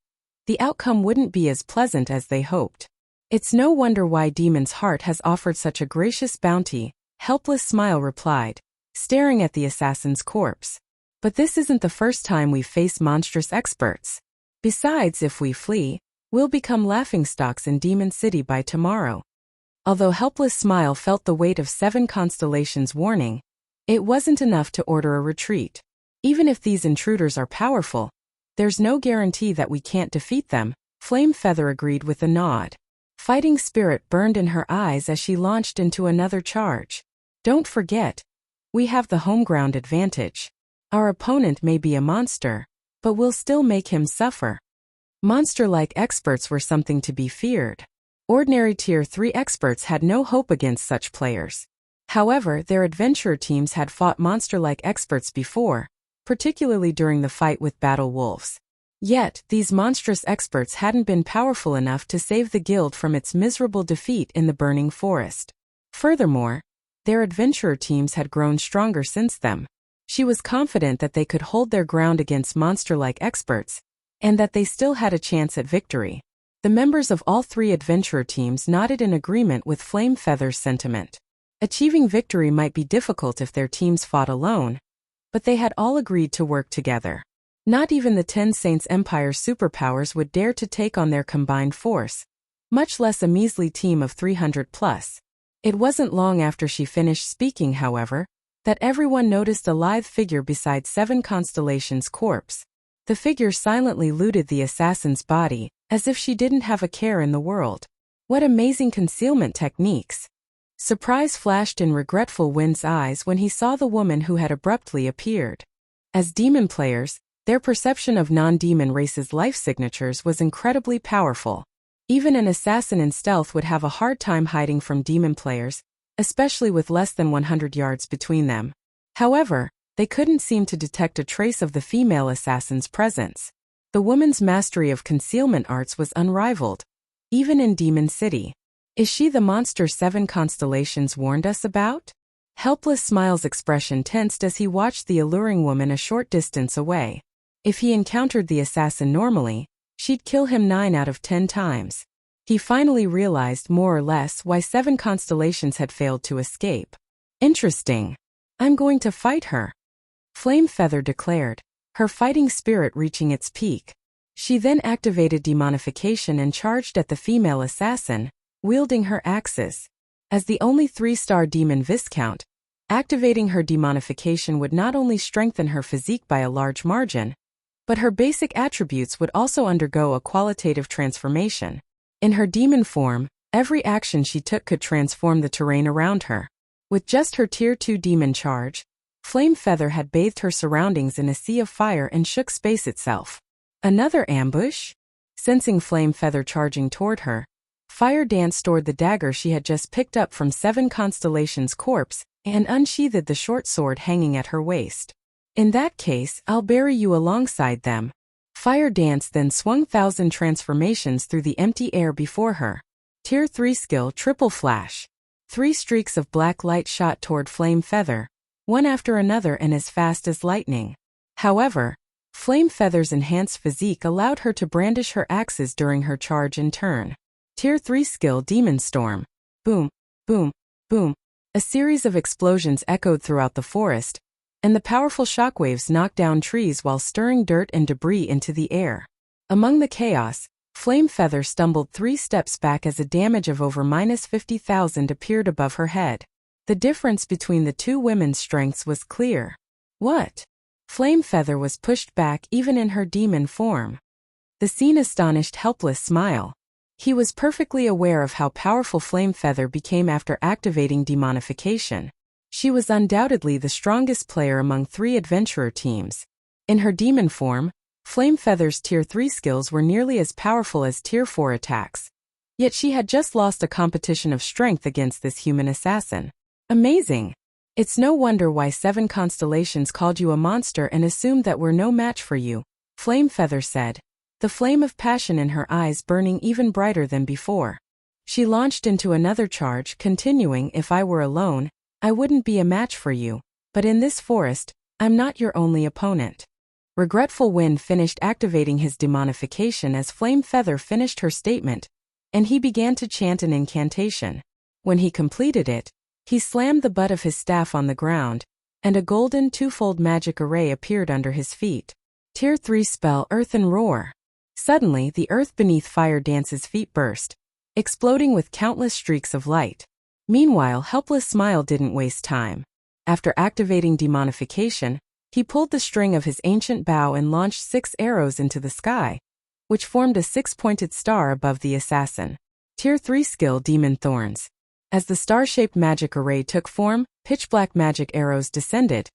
S1: the outcome wouldn't be as pleasant as they hoped. It's no wonder why Demon's Heart has offered such a gracious bounty, Helpless Smile replied, staring at the assassin's corpse. But this isn't the first time we've faced monstrous experts. Besides, if we flee, we'll become laughingstocks in Demon City by tomorrow. Although Helpless Smile felt the weight of 7 constellations' warning, it wasn't enough to order a retreat. Even if these intruders are powerful, there's no guarantee that we can't defeat them, Flame Feather agreed with a nod. Fighting spirit burned in her eyes as she launched into another charge. Don't forget, we have the home ground advantage. Our opponent may be a monster, but we'll still make him suffer. Monster-like experts were something to be feared. Ordinary Tier 3 experts had no hope against such players. However, their adventurer teams had fought monster-like experts before, particularly during the fight with Battle Wolves. Yet, these monstrous experts hadn't been powerful enough to save the guild from its miserable defeat in the burning forest. Furthermore, their adventurer teams had grown stronger since then. She was confident that they could hold their ground against monster-like experts, and that they still had a chance at victory. The members of all 3 adventurer teams nodded in agreement with Flame Feather's sentiment. Achieving victory might be difficult if their teams fought alone, but they had all agreed to work together. Not even the 10 Saints Empire superpowers would dare to take on their combined force, much less a measly team of 300 plus. It wasn't long after she finished speaking, however, that everyone noticed a lithe figure beside 7 constellations' corpse. The figure silently looted the assassin's body, as if she didn't have a care in the world. What amazing concealment techniques! Surprise flashed in Regretful Wind's eyes when he saw the woman who had abruptly appeared. As demon players, Their perception of non-demon races' life signatures was incredibly powerful. Even an assassin in stealth would have a hard time hiding from demon players, especially with less than 100 yards between them. However, they couldn't seem to detect a trace of the female assassin's presence. The woman's mastery of concealment arts was unrivaled, even in Demon City. Is she the monster 7 constellations warned us about? Helpless Smile's expression tensed as he watched the alluring woman a short distance away. If he encountered the assassin normally, she'd kill him 9 out of 10 times. He finally realized more or less why 7 constellations had failed to escape. Interesting. I'm going to fight her, Flame Feather declared, her fighting spirit reaching its peak. She then activated demonification and charged at the female assassin, wielding her axes. As the only 3-star demon Viscount, activating her demonification would not only strengthen her physique by a large margin, but her basic attributes would also undergo a qualitative transformation. In her demon form, every action she took could transform the terrain around her. With just her Tier 2 demon charge, Flame Feather had bathed her surroundings in a sea of fire and shook space itself. Another ambush? Sensing Flame Feather charging toward her, Fire Dance stored the dagger she had just picked up from 7 Constellations' corpse and unsheathed the short sword hanging at her waist. In that case, I'll bury you alongside them. Fire Dance then swung 1,000 transformations through the empty air before her. Tier 3 skill Triple Flash. 3 streaks of black light shot toward Flame Feather, one after another and as fast as lightning. However, Flame Feather's enhanced physique allowed her to brandish her axes during her charge in turn. Tier 3 skill Demon Storm. Boom, boom, boom. A series of explosions echoed throughout the forest, and the powerful shockwaves knocked down trees while stirring dirt and debris into the air. Among the chaos, Flame Feather stumbled 3 steps back as a damage of over -50,000 appeared above her head. The difference between the two women's strengths was clear. What? Flame Feather was pushed back even in her demon form. The scene astonished Helpless Smile. He was perfectly aware of how powerful Flame Feather became after activating demonification. She was undoubtedly the strongest player among 3 adventurer teams. In her demon form, Flame Feather's Tier 3 skills were nearly as powerful as Tier 4 attacks. Yet she had just lost a competition of strength against this human assassin. Amazing. It's no wonder why 7 Constellations called you a monster and assumed that we're no match for you, Flame Feather said, the flame of passion in her eyes burning even brighter than before. She launched into another charge, continuing, if I were alone, I wouldn't be a match for you, but in this forest, I'm not your only opponent. Regretful Wind finished activating his demonification as Flame Feather finished her statement, and he began to chant an incantation. When he completed it, he slammed the butt of his staff on the ground, and a golden 2-fold magic array appeared under his feet. Tier 3 spell Earth and Roar. Suddenly, the earth beneath Fire Dance's feet burst, exploding with countless streaks of light. Meanwhile, Helpless Smile didn't waste time. After activating demonification, he pulled the string of his ancient bow and launched 6 arrows into the sky, which formed a 6-pointed star above the assassin. Tier 3 skill Demon Thorns. As the star-shaped magic array took form, pitch-black magic arrows descended,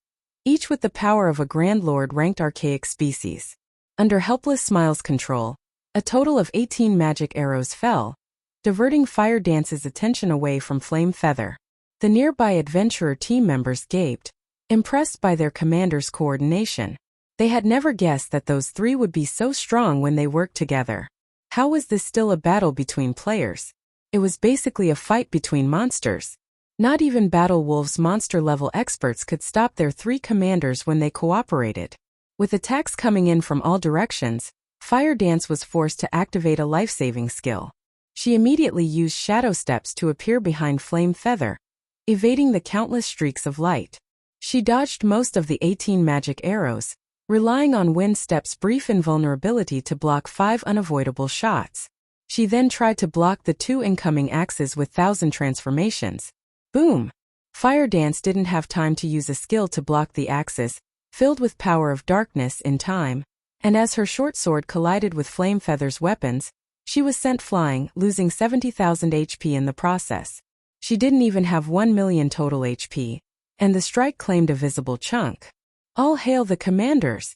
S1: each with the power of a Grand Lord ranked archaic species. Under Helpless Smile's control, a total of 18 magic arrows fell, diverting Fire Dance's attention away from Flame Feather. The nearby adventurer team members gaped, impressed by their commander's coordination. They had never guessed that those 3 would be so strong when they worked together. How was this still a battle between players? It was basically a fight between monsters. Not even Battle Wolf's monster-level experts could stop their 3 commanders when they cooperated. With attacks coming in from all directions, Fire Dance was forced to activate a life-saving skill. She immediately used shadow steps to appear behind Flame Feather, evading the countless streaks of light. She dodged most of the 18 magic arrows, relying on Wind Step's brief invulnerability to block 5 unavoidable shots. She then tried to block the 2 incoming axes with 1,000 transformations. Boom! Fire Dance didn't have time to use a skill to block the axes, filled with power of darkness in time, and as her short sword collided with Flame Feather's weapons, she was sent flying, losing 70,000 HP in the process. She didn't even have 1 million total HP, and the strike claimed a visible chunk. All hail the commanders!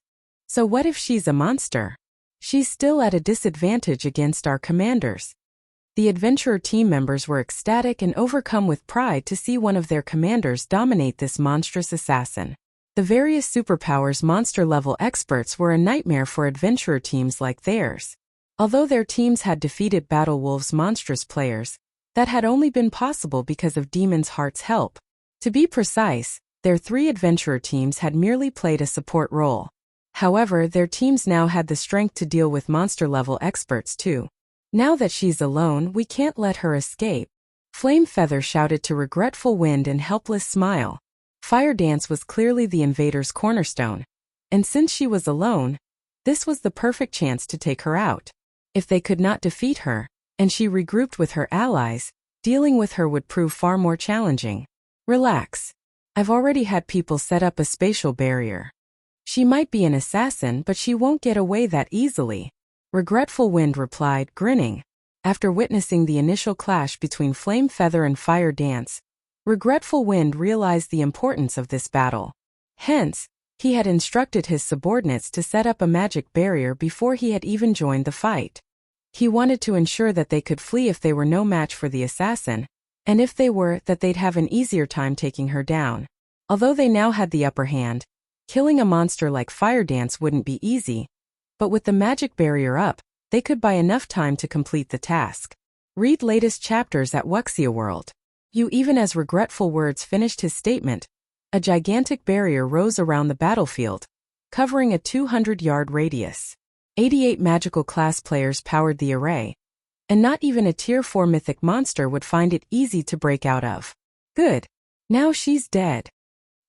S1: So what if she's a monster? She's still at a disadvantage against our commanders. The adventurer team members were ecstatic and overcome with pride to see one of their commanders dominate this monstrous assassin. The various superpowers monster-level experts were a nightmare for adventurer teams like theirs. Although their teams had defeated Battle Wolf's monstrous players, that had only been possible because of Demon's Heart's help. To be precise, their 3 adventurer teams had merely played a support role. However, their teams now had the strength to deal with monster-level experts too. Now that she's alone, we can't let her escape. Flame Feather shouted to Regretful Wind and Helpless Smile. Fire Dance was clearly the invader's cornerstone, and since she was alone, this was the perfect chance to take her out. If they could not defeat her, and she regrouped with her allies, dealing with her would prove far more challenging. Relax. I've already had people set up a spatial barrier. She might be an assassin, but she won't get away that easily. Regretful Wind replied, grinning. After witnessing the initial clash between Flame Feather and Fire Dance, Regretful Wind realized the importance of this battle. Hence, he had instructed his subordinates to set up a magic barrier before he had even joined the fight. He wanted to ensure that they could flee if they were no match for the assassin, and if they were, that they'd have an easier time taking her down. Although they now had the upper hand, killing a monster like Fire Dance wouldn't be easy, but with the magic barrier up, they could buy enough time to complete the task. Read latest chapters at Wuxia World. Even as Regretful Words finished his statement, a gigantic barrier rose around the battlefield, covering a 200-yard radius. 88 magical class players powered the array, and not even a Tier 4 mythic monster would find it easy to break out of. Good. Now she's dead.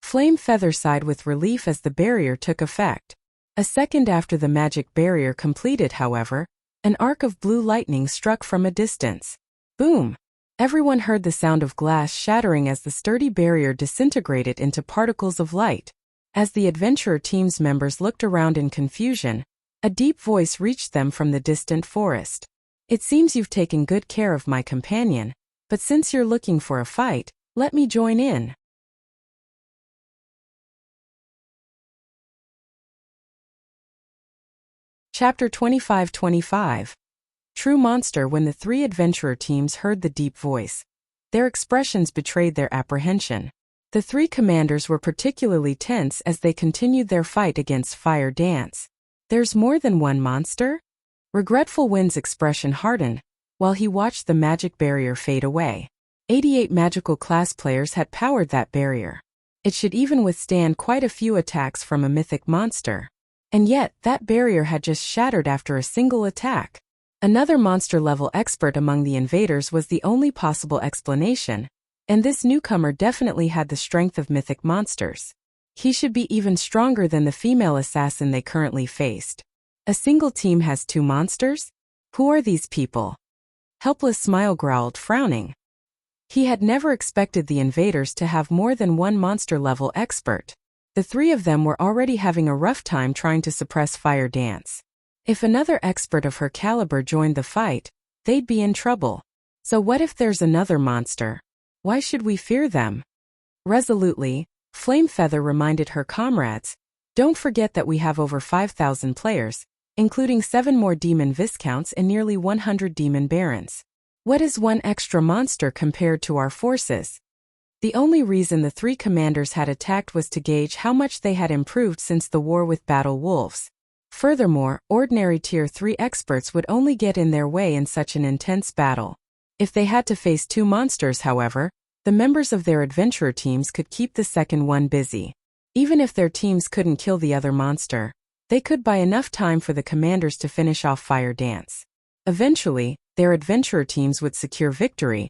S1: Flame Feather sighed with relief as the barrier took effect. A second after the magic barrier completed, however, an arc of blue lightning struck from a distance. Boom! Everyone heard the sound of glass shattering as the sturdy barrier disintegrated into particles of light. As the adventurer team's members looked around in confusion, a deep voice reached them from the distant forest. It seems you've taken good care of my companion, but since you're looking for a fight, let me join in. Chapter 25-25. True Monster. When the 3 adventurer teams heard the deep voice, their expressions betrayed their apprehension. The 3 commanders were particularly tense as they continued their fight against Fire Dance. There's more than one monster? Regretful Wind's expression hardened, while he watched the magic barrier fade away. 88 magical class players had powered that barrier. It should even withstand quite a few attacks from a mythic monster. And yet, that barrier had just shattered after a single attack. Another monster-level expert among the invaders was the only possible explanation, and this newcomer definitely had the strength of mythic monsters. He should be even stronger than the female assassin they currently faced. A single team has 2 monsters? Who are these people? Helpless Smile growled, frowning. He had never expected the invaders to have more than one monster-level expert. The 3 of them were already having a rough time trying to suppress Fire Dance. If another expert of her caliber joined the fight, they'd be in trouble. So what if there's another monster? Why should we fear them? Resolutely, Flame Feather reminded her comrades, don't forget that we have over 5,000 players, including 7 more demon viscounts and nearly 100 demon barons. What is one extra monster compared to our forces? The only reason the 3 commanders had attacked was to gauge how much they had improved since the war with Battle Wolves. Furthermore, ordinary Tier 3 experts would only get in their way in such an intense battle. If they had to face 2 monsters, however, the members of their adventurer teams could keep the second one busy. Even if their teams couldn't kill the other monster, they could buy enough time for the commanders to finish off Fire Dance. Eventually, their adventurer teams would secure victory,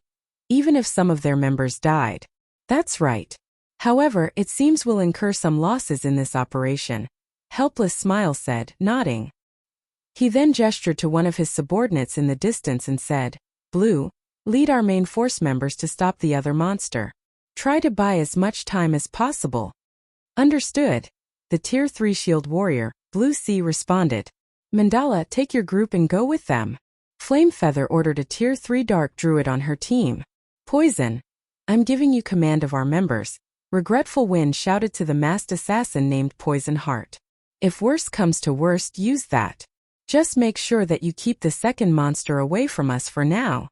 S1: even if some of their members died. That's right. However, it seems we'll incur some losses in this operation, Helpless Smile said, nodding. He then gestured to one of his subordinates in the distance and said, Blue, lead our main force members to stop the other monster. Try to buy as much time as possible. Understood. The Tier 3 Shield Warrior, Blue Sea, responded. Mandala, take your group and go with them. Flame Feather ordered a Tier 3 Dark Druid on her team. Poison. I'm giving you command of our members, Regretful Wind shouted to the masked assassin named Poison Heart. If worst comes to worst, use that. Just make sure that you keep the second monster away from us for now.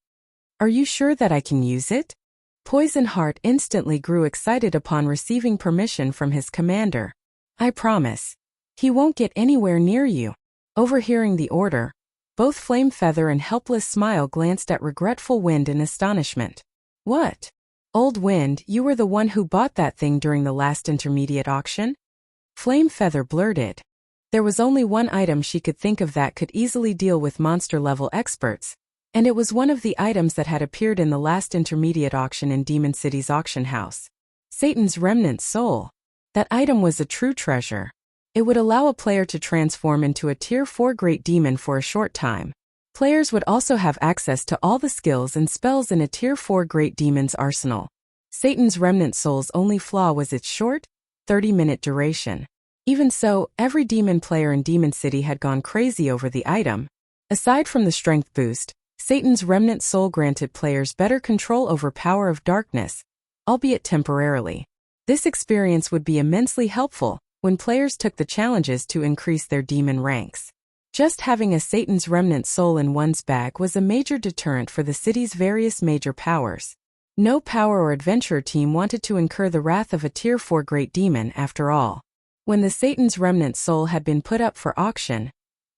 S1: Are you sure that I can use it? Poison Heart instantly grew excited upon receiving permission from his commander. I promise. He won't get anywhere near you. Overhearing the order, both Flame Feather and Helpless Smile glanced at Regretful Wind in astonishment. What? Old Wind, you were the one who bought that thing during the last intermediate auction? Flame Feather blurted. There was only one item she could think of that could easily deal with monster-level experts, and it was one of the items that had appeared in the last intermediate auction in Demon City's auction house. Satan's Remnant Soul. That item was a true treasure. It would allow a player to transform into a Tier 4 Great Demon for a short time. Players would also have access to all the skills and spells in a Tier 4 Great Demon's arsenal. Satan's Remnant Soul's only flaw was its short, 30-minute duration. Even so, every demon player in Demon City had gone crazy over the item. Aside from the strength boost, Satan's Remnant Soul granted players better control over Power of Darkness, albeit temporarily. This experience would be immensely helpful when players took the challenges to increase their demon ranks. Just having a Satan's Remnant Soul in one's bag was a major deterrent for the city's various major powers. No power or adventurer team wanted to incur the wrath of a Tier 4 Great Demon after all. When the Satan's Remnant Soul had been put up for auction,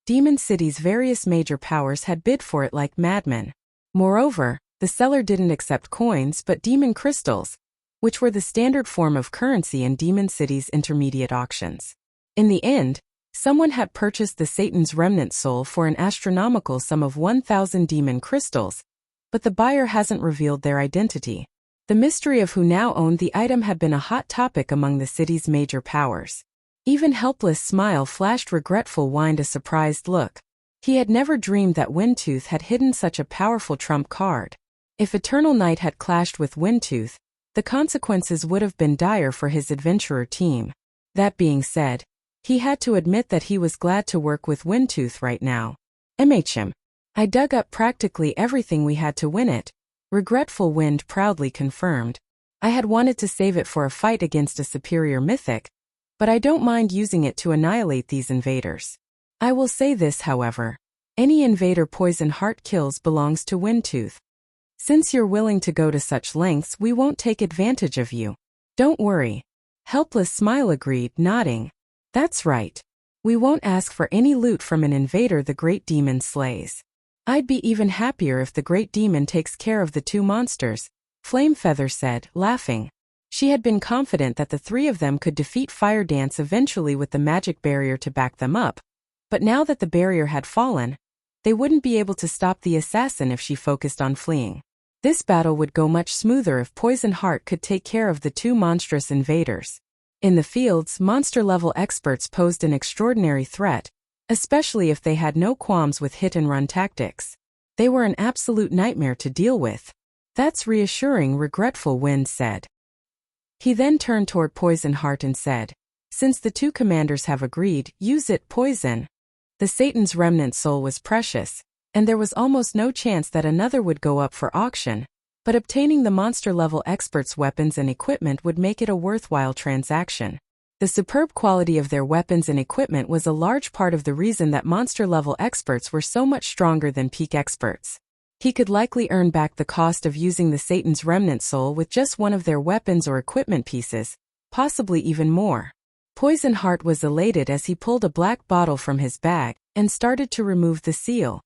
S1: Demon City's various major powers had bid for it like madmen. Moreover, the seller didn't accept coins but demon crystals, which were the standard form of currency in Demon City's intermediate auctions. In the end, someone had purchased the Satan's Remnant Soul for an astronomical sum of 1,000 demon crystals, but the buyer hasn't revealed their identity. The mystery of who now owned the item had been a hot topic among the city's major powers. Even Helpless Smile flashed Regretful Wind a surprised look. He had never dreamed that Windtooth had hidden such a powerful trump card. If Eternal Night had clashed with Windtooth, the consequences would have been dire for his adventurer team. That being said, he had to admit that he was glad to work with Windtooth right now. MHM. I dug up practically everything we had to win it, Regretful Wind proudly confirmed. I had wanted to save it for a fight against a superior mythic, but I don't mind using it to annihilate these invaders. I will say this, however. Any invader Poison Heart kills belongs to Windtooth. Since you're willing to go to such lengths, we won't take advantage of you. Don't worry. Helpless Smile agreed, nodding. That's right. We won't ask for any loot from an invader the Great Demon slays. I'd be even happier if the Great Demon takes care of the two monsters, Flame Feather said, laughing. She had been confident that the three of them could defeat Fire Dance eventually with the magic barrier to back them up, but now that the barrier had fallen, they wouldn't be able to stop the assassin if she focused on fleeing. This battle would go much smoother if Poison Heart could take care of the two monstrous invaders. In the fields, monster-level experts posed an extraordinary threat, especially if they had no qualms with hit-and-run tactics. They were an absolute nightmare to deal with. That's reassuring, Regretful Wind said. He then turned toward Poison Heart and said, since the two commanders have agreed, use it, Poison. The Satan's Remnant Soul was precious, and there was almost no chance that another would go up for auction, but obtaining the monster-level experts' weapons and equipment would make it a worthwhile transaction. The superb quality of their weapons and equipment was a large part of the reason that monster-level experts were so much stronger than peak experts. He could likely earn back the cost of using the Satan's Remnant Soul with just one of their weapons or equipment pieces, possibly even more. Poison Heart was elated as he pulled a black bottle from his bag and started to remove the seal.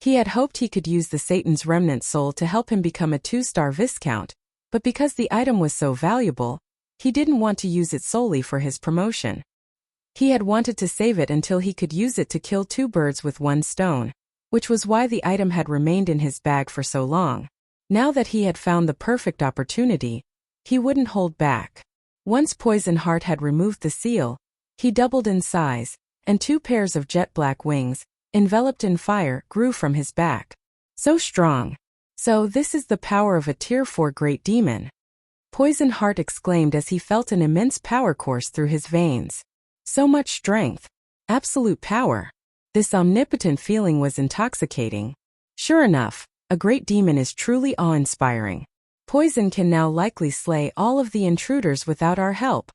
S1: He had hoped he could use the Satan's Remnant Soul to help him become a 2-star Viscount, but because the item was so valuable, he didn't want to use it solely for his promotion. He had wanted to save it until he could use it to kill two birds with one stone, which was why the item had remained in his bag for so long. Now that he had found the perfect opportunity, he wouldn't hold back. Once Poison Heart had removed the seal, he doubled in size, and 2 pairs of jet black wings, enveloped in fire, grew from his back. So strong. So this is the power of a Tier 4 Great Demon. Poison Heart exclaimed as he felt an immense power course through his veins. So much strength. Absolute power. This omnipotent feeling was intoxicating. Sure enough, a great demon is truly awe-inspiring. Poison can now likely slay all of the intruders without our help.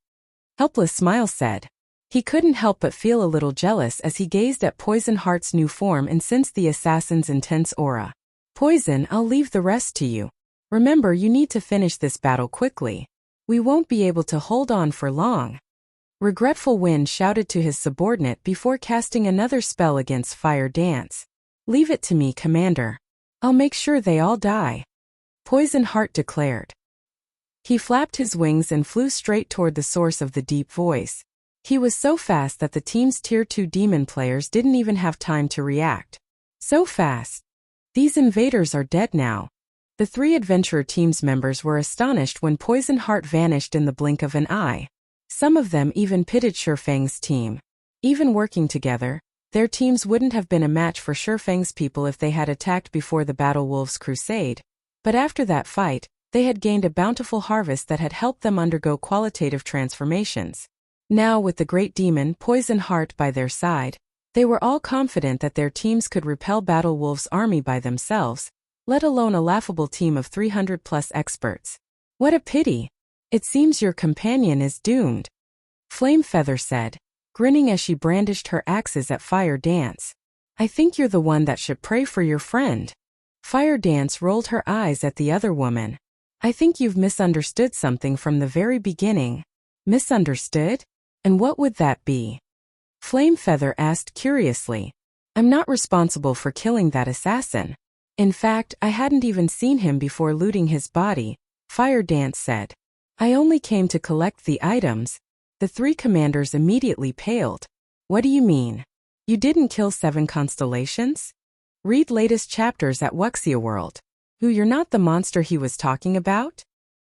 S1: Helpless Smile said. He couldn't help but feel a little jealous as he gazed at Poison Heart's new form and sensed the assassin's intense aura. Poison, I'll leave the rest to you. Remember, you need to finish this battle quickly. We won't be able to hold on for long. Regretful Wind shouted to his subordinate before casting another spell against Fire Dance. Leave it to me, Commander. I'll make sure they all die, Poison Heart declared. He flapped his wings and flew straight toward the source of the deep voice. He was so fast that the team's Tier 2 demon players didn't even have time to react. So fast. These invaders are dead now. The 3 adventurer team's members were astonished when Poison Heart vanished in the blink of an eye. Some of them even pitied Shurfang's team. Even working together, their teams wouldn't have been a match for Shurfang's people if they had attacked before the Battle Wolves Crusade. But after that fight, they had gained a bountiful harvest that had helped them undergo qualitative transformations. Now, with the great demon Poison Heart by their side, they were all confident that their teams could repel Battle Wolf's army by themselves, let alone a laughable team of 300+ experts. What a pity! It seems your companion is doomed, Flame Feather said, grinning as she brandished her axes at Fire Dance. I think you're the one that should pray for your friend. Fire Dance rolled her eyes at the other woman. I think you've misunderstood something from the very beginning. Misunderstood? And what would that be? Flame Feather asked curiously. I'm not responsible for killing that assassin. In fact, I hadn't even seen him before looting his body, Fire Dance said. I only came to collect the items. The 3 commanders immediately paled. What do you mean? You didn't kill 7 constellations? Read latest chapters at Wuxia World. Who, you're not the monster he was talking about?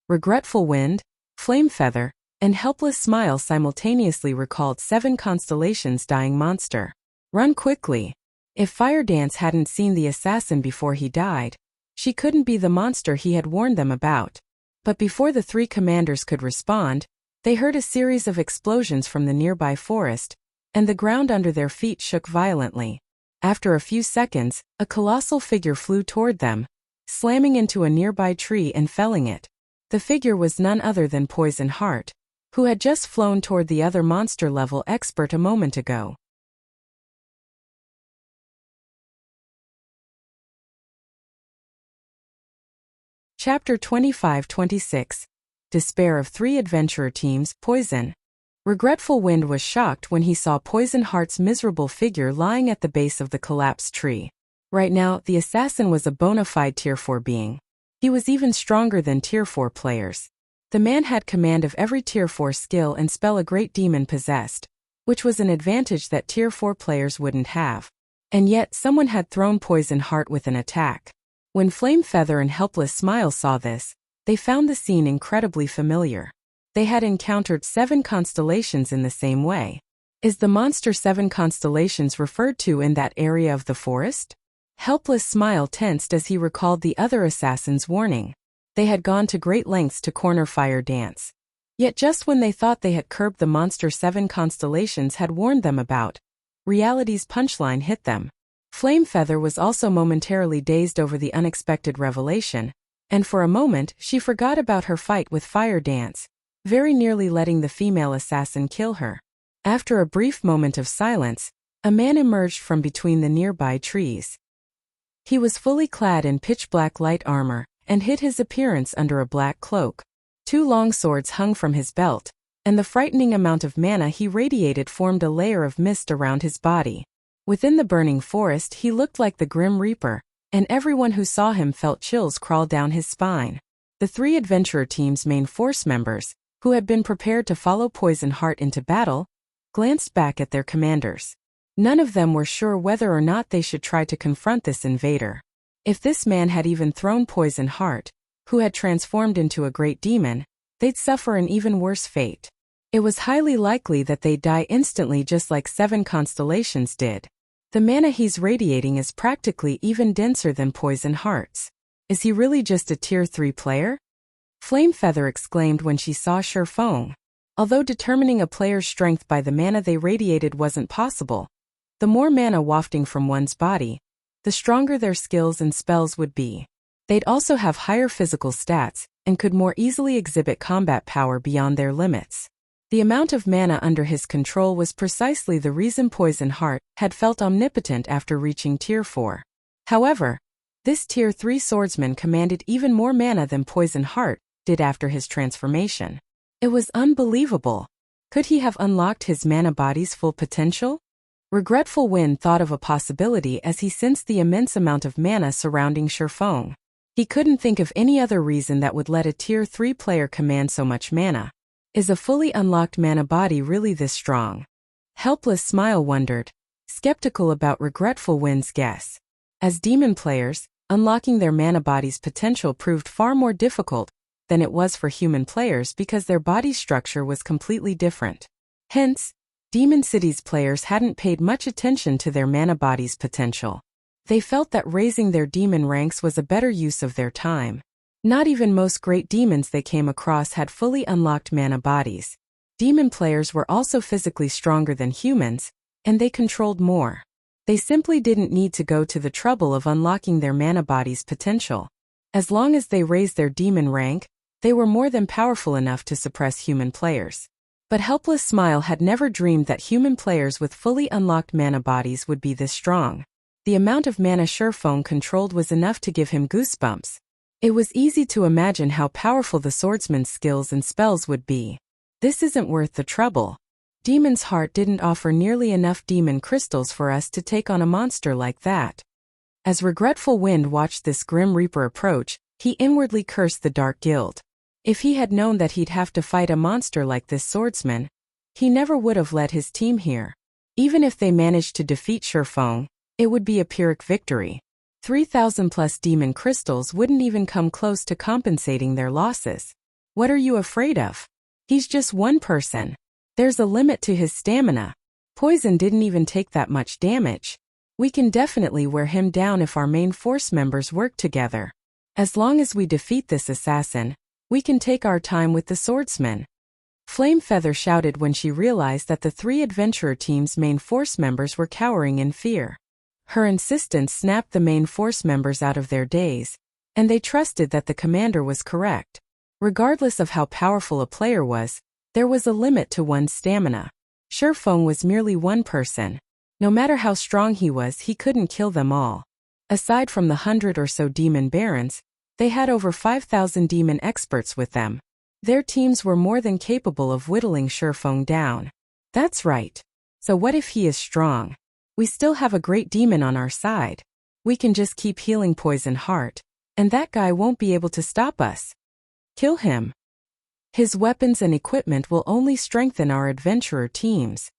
S1: Regretful Wind, Flame Feather, and Helpless Smile simultaneously recalled 7 constellations dying monster. Run quickly. If Fire Dance hadn't seen the assassin before he died, she couldn't be the monster he had warned them about. But before the 3 commanders could respond, they heard a series of explosions from the nearby forest, and the ground under their feet shook violently. After a few seconds, a colossal figure flew toward them, slamming into a nearby tree and felling it. The figure was none other than Poison Heart, who had just flown toward the other monster-level expert a moment ago. Chapter 25-26. Despair of 3 adventurer teams, Poison. Regretful Wind was shocked when he saw Poison Heart's miserable figure lying at the base of the collapsed tree. Right now, the assassin was a bona fide Tier 4 being. He was even stronger than Tier 4 players. The man had command of every Tier 4 skill and spell a great demon possessed, which was an advantage that Tier 4 players wouldn't have. And yet, someone had thrown Poison Heart with an attack. When Flame Feather and Helpless Smile saw this, they found the scene incredibly familiar. They had encountered 7 constellations in the same way. Is the monster 7 constellations referred to in that area of the forest? Helpless Smile tensed as he recalled the other assassin's warning. They had gone to great lengths to corner Fire Dance. Yet just when they thought they had curbed the monster 7 constellations had warned them about, reality's punchline hit them. Flame Feather was also momentarily dazed over the unexpected revelation, and for a moment she forgot about her fight with Fire Dance, very nearly letting the female assassin kill her. After a brief moment of silence, a man emerged from between the nearby trees. He was fully clad in pitch-black light armor, and hid his appearance under a black cloak. 2 long swords hung from his belt, and the frightening amount of mana he radiated formed a layer of mist around his body. Within the burning forest he looked like the Grim Reaper, and everyone who saw him felt chills crawl down his spine. The 3 adventurer team's main force members, who had been prepared to follow Poison Heart into battle, glanced back at their commanders. None of them were sure whether or not they should try to confront this invader. If this man had even thrown Poison Heart, who had transformed into a great demon, they'd suffer an even worse fate. It was highly likely that they'd die instantly just like 7 constellations did. The mana he's radiating is practically even denser than Poison Heart's. Is he really just a Tier 3 player? Flame Feather exclaimed when she saw Shurfang. Although determining a player's strength by the mana they radiated wasn't possible, the more mana wafting from one's body, the stronger their skills and spells would be. They'd also have higher physical stats, and could more easily exhibit combat power beyond their limits. The amount of mana under his control was precisely the reason Poison Heart had felt omnipotent after reaching Tier 4. However, this Tier 3 swordsman commanded even more mana than Poison Heart did after his transformation. It was unbelievable. Could he have unlocked his mana body's full potential? Regretful Wind thought of a possibility as he sensed the immense amount of mana surrounding Shifeng. He couldn't think of any other reason that would let a Tier 3 player command so much mana. Is a fully unlocked mana body really this strong? Helpless Smile wondered, skeptical about Regretful Wind's guess. As demon players, unlocking their mana body's potential proved far more difficult than it was for human players because their body structure was completely different. Hence, Demon City's players hadn't paid much attention to their mana body's potential. They felt that raising their demon ranks was a better use of their time. Not even most great demons they came across had fully unlocked mana bodies. Demon players were also physically stronger than humans, and they controlled more. They simply didn't need to go to the trouble of unlocking their mana body's potential. As long as they raised their demon rank, they were more than powerful enough to suppress human players. But Helpless Smile had never dreamed that human players with fully unlocked mana bodies would be this strong. The amount of mana Shifeng controlled was enough to give him goosebumps. It was easy to imagine how powerful the swordsman's skills and spells would be. This isn't worth the trouble. Demon's Heart didn't offer nearly enough demon crystals for us to take on a monster like that. As Regretful Wind watched this Grim Reaper approach, he inwardly cursed the Dark Guild. If he had known that he'd have to fight a monster like this swordsman, he never would have led his team here. Even if they managed to defeat Shifeng, it would be a Pyrrhic victory. 3,000 plus demon crystals wouldn't even come close to compensating their losses. What are you afraid of? He's just one person. There's a limit to his stamina. Poison didn't even take that much damage. We can definitely wear him down if our main force members work together. As long as we defeat this assassin, we can take our time with the swordsman. Flamefeather shouted when she realized that the 3 adventurer team's main force members were cowering in fear. Her insistence snapped the main force members out of their daze, and they trusted that the commander was correct. Regardless of how powerful a player was, there was a limit to one's stamina. Shifeng was merely one person. No matter how strong he was, he couldn't kill them all. Aside from the 100 or so demon barons, they had over 5,000 demon experts with them. Their teams were more than capable of whittling Shifeng down. That's right. So what if he is strong? We still have a great demon on our side. We can just keep healing Poison Heart, and that guy won't be able to stop us. Kill him. His weapons and equipment will only strengthen our adventurer teams.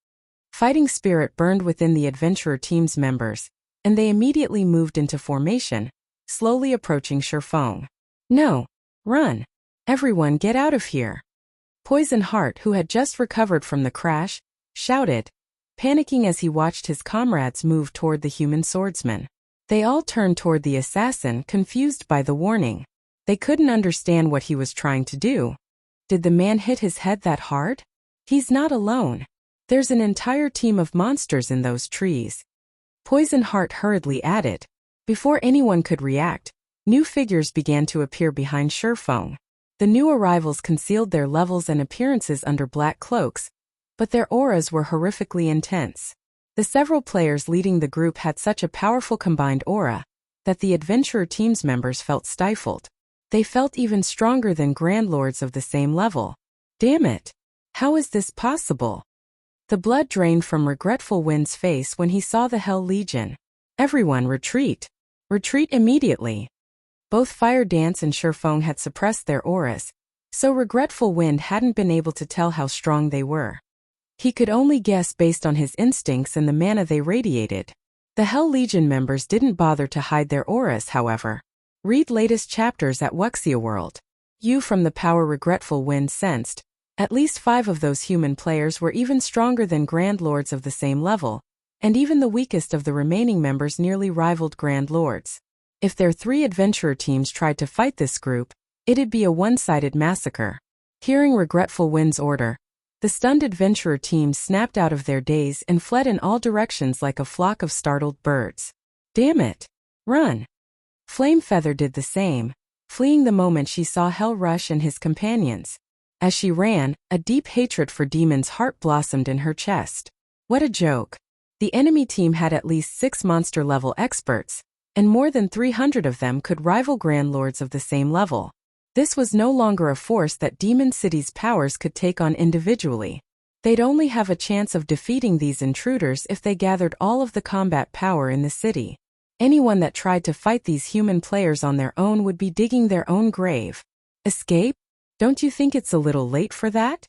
S1: Fighting spirit burned within the adventurer team's members, and they immediately moved into formation, slowly approaching Shifeng. No, run. Everyone get out of here. Poison Heart, who had just recovered from the crash, shouted, panicking as he watched his comrades move toward the human swordsman. They all turned toward the assassin, confused by the warning. They couldn't understand what he was trying to do. Did the man hit his head that hard? He's not alone. There's an entire team of monsters in those trees. Poison Heart hurriedly added. Before anyone could react, new figures began to appear behind Shifeng. The new arrivals concealed their levels and appearances under black cloaks, but their auras were horrifically intense. The several players leading the group had such a powerful combined aura that the adventurer team's members felt stifled. They felt even stronger than Grand Lords of the same level. Damn it! How is this possible? The blood drained from Regretful Wind's face when he saw the Hell Legion. Everyone retreat! Retreat immediately! Both Fire Dance and Shifeng had suppressed their auras, so Regretful Wind hadn't been able to tell how strong they were. He could only guess based on his instincts and the mana they radiated. The Hell Legion members didn't bother to hide their auras, however. Read latest chapters at Wuxia World. You from the power Regretful Wind sensed. At least 5 of those human players were even stronger than Grand Lords of the same level, and even the weakest of the remaining members nearly rivaled Grand Lords. If their 3 adventurer teams tried to fight this group, it'd be a one-sided massacre. Hearing Regretful Wind's order, the stunned adventurer teams snapped out of their daze and fled in all directions like a flock of startled birds. Damn it! Run! Flamefeather did the same, fleeing the moment she saw Hell Rush and his companions. As she ran, a deep hatred for demons' heart blossomed in her chest. What a joke. The enemy team had at least 6 monster-level experts, and more than 300 of them could rival Grand Lords of the same level. This was no longer a force that Demon City's powers could take on individually. They'd only have a chance of defeating these intruders if they gathered all of the combat power in the city. Anyone that tried to fight these human players on their own would be digging their own grave. Escape? Don't you think it's a little late for that?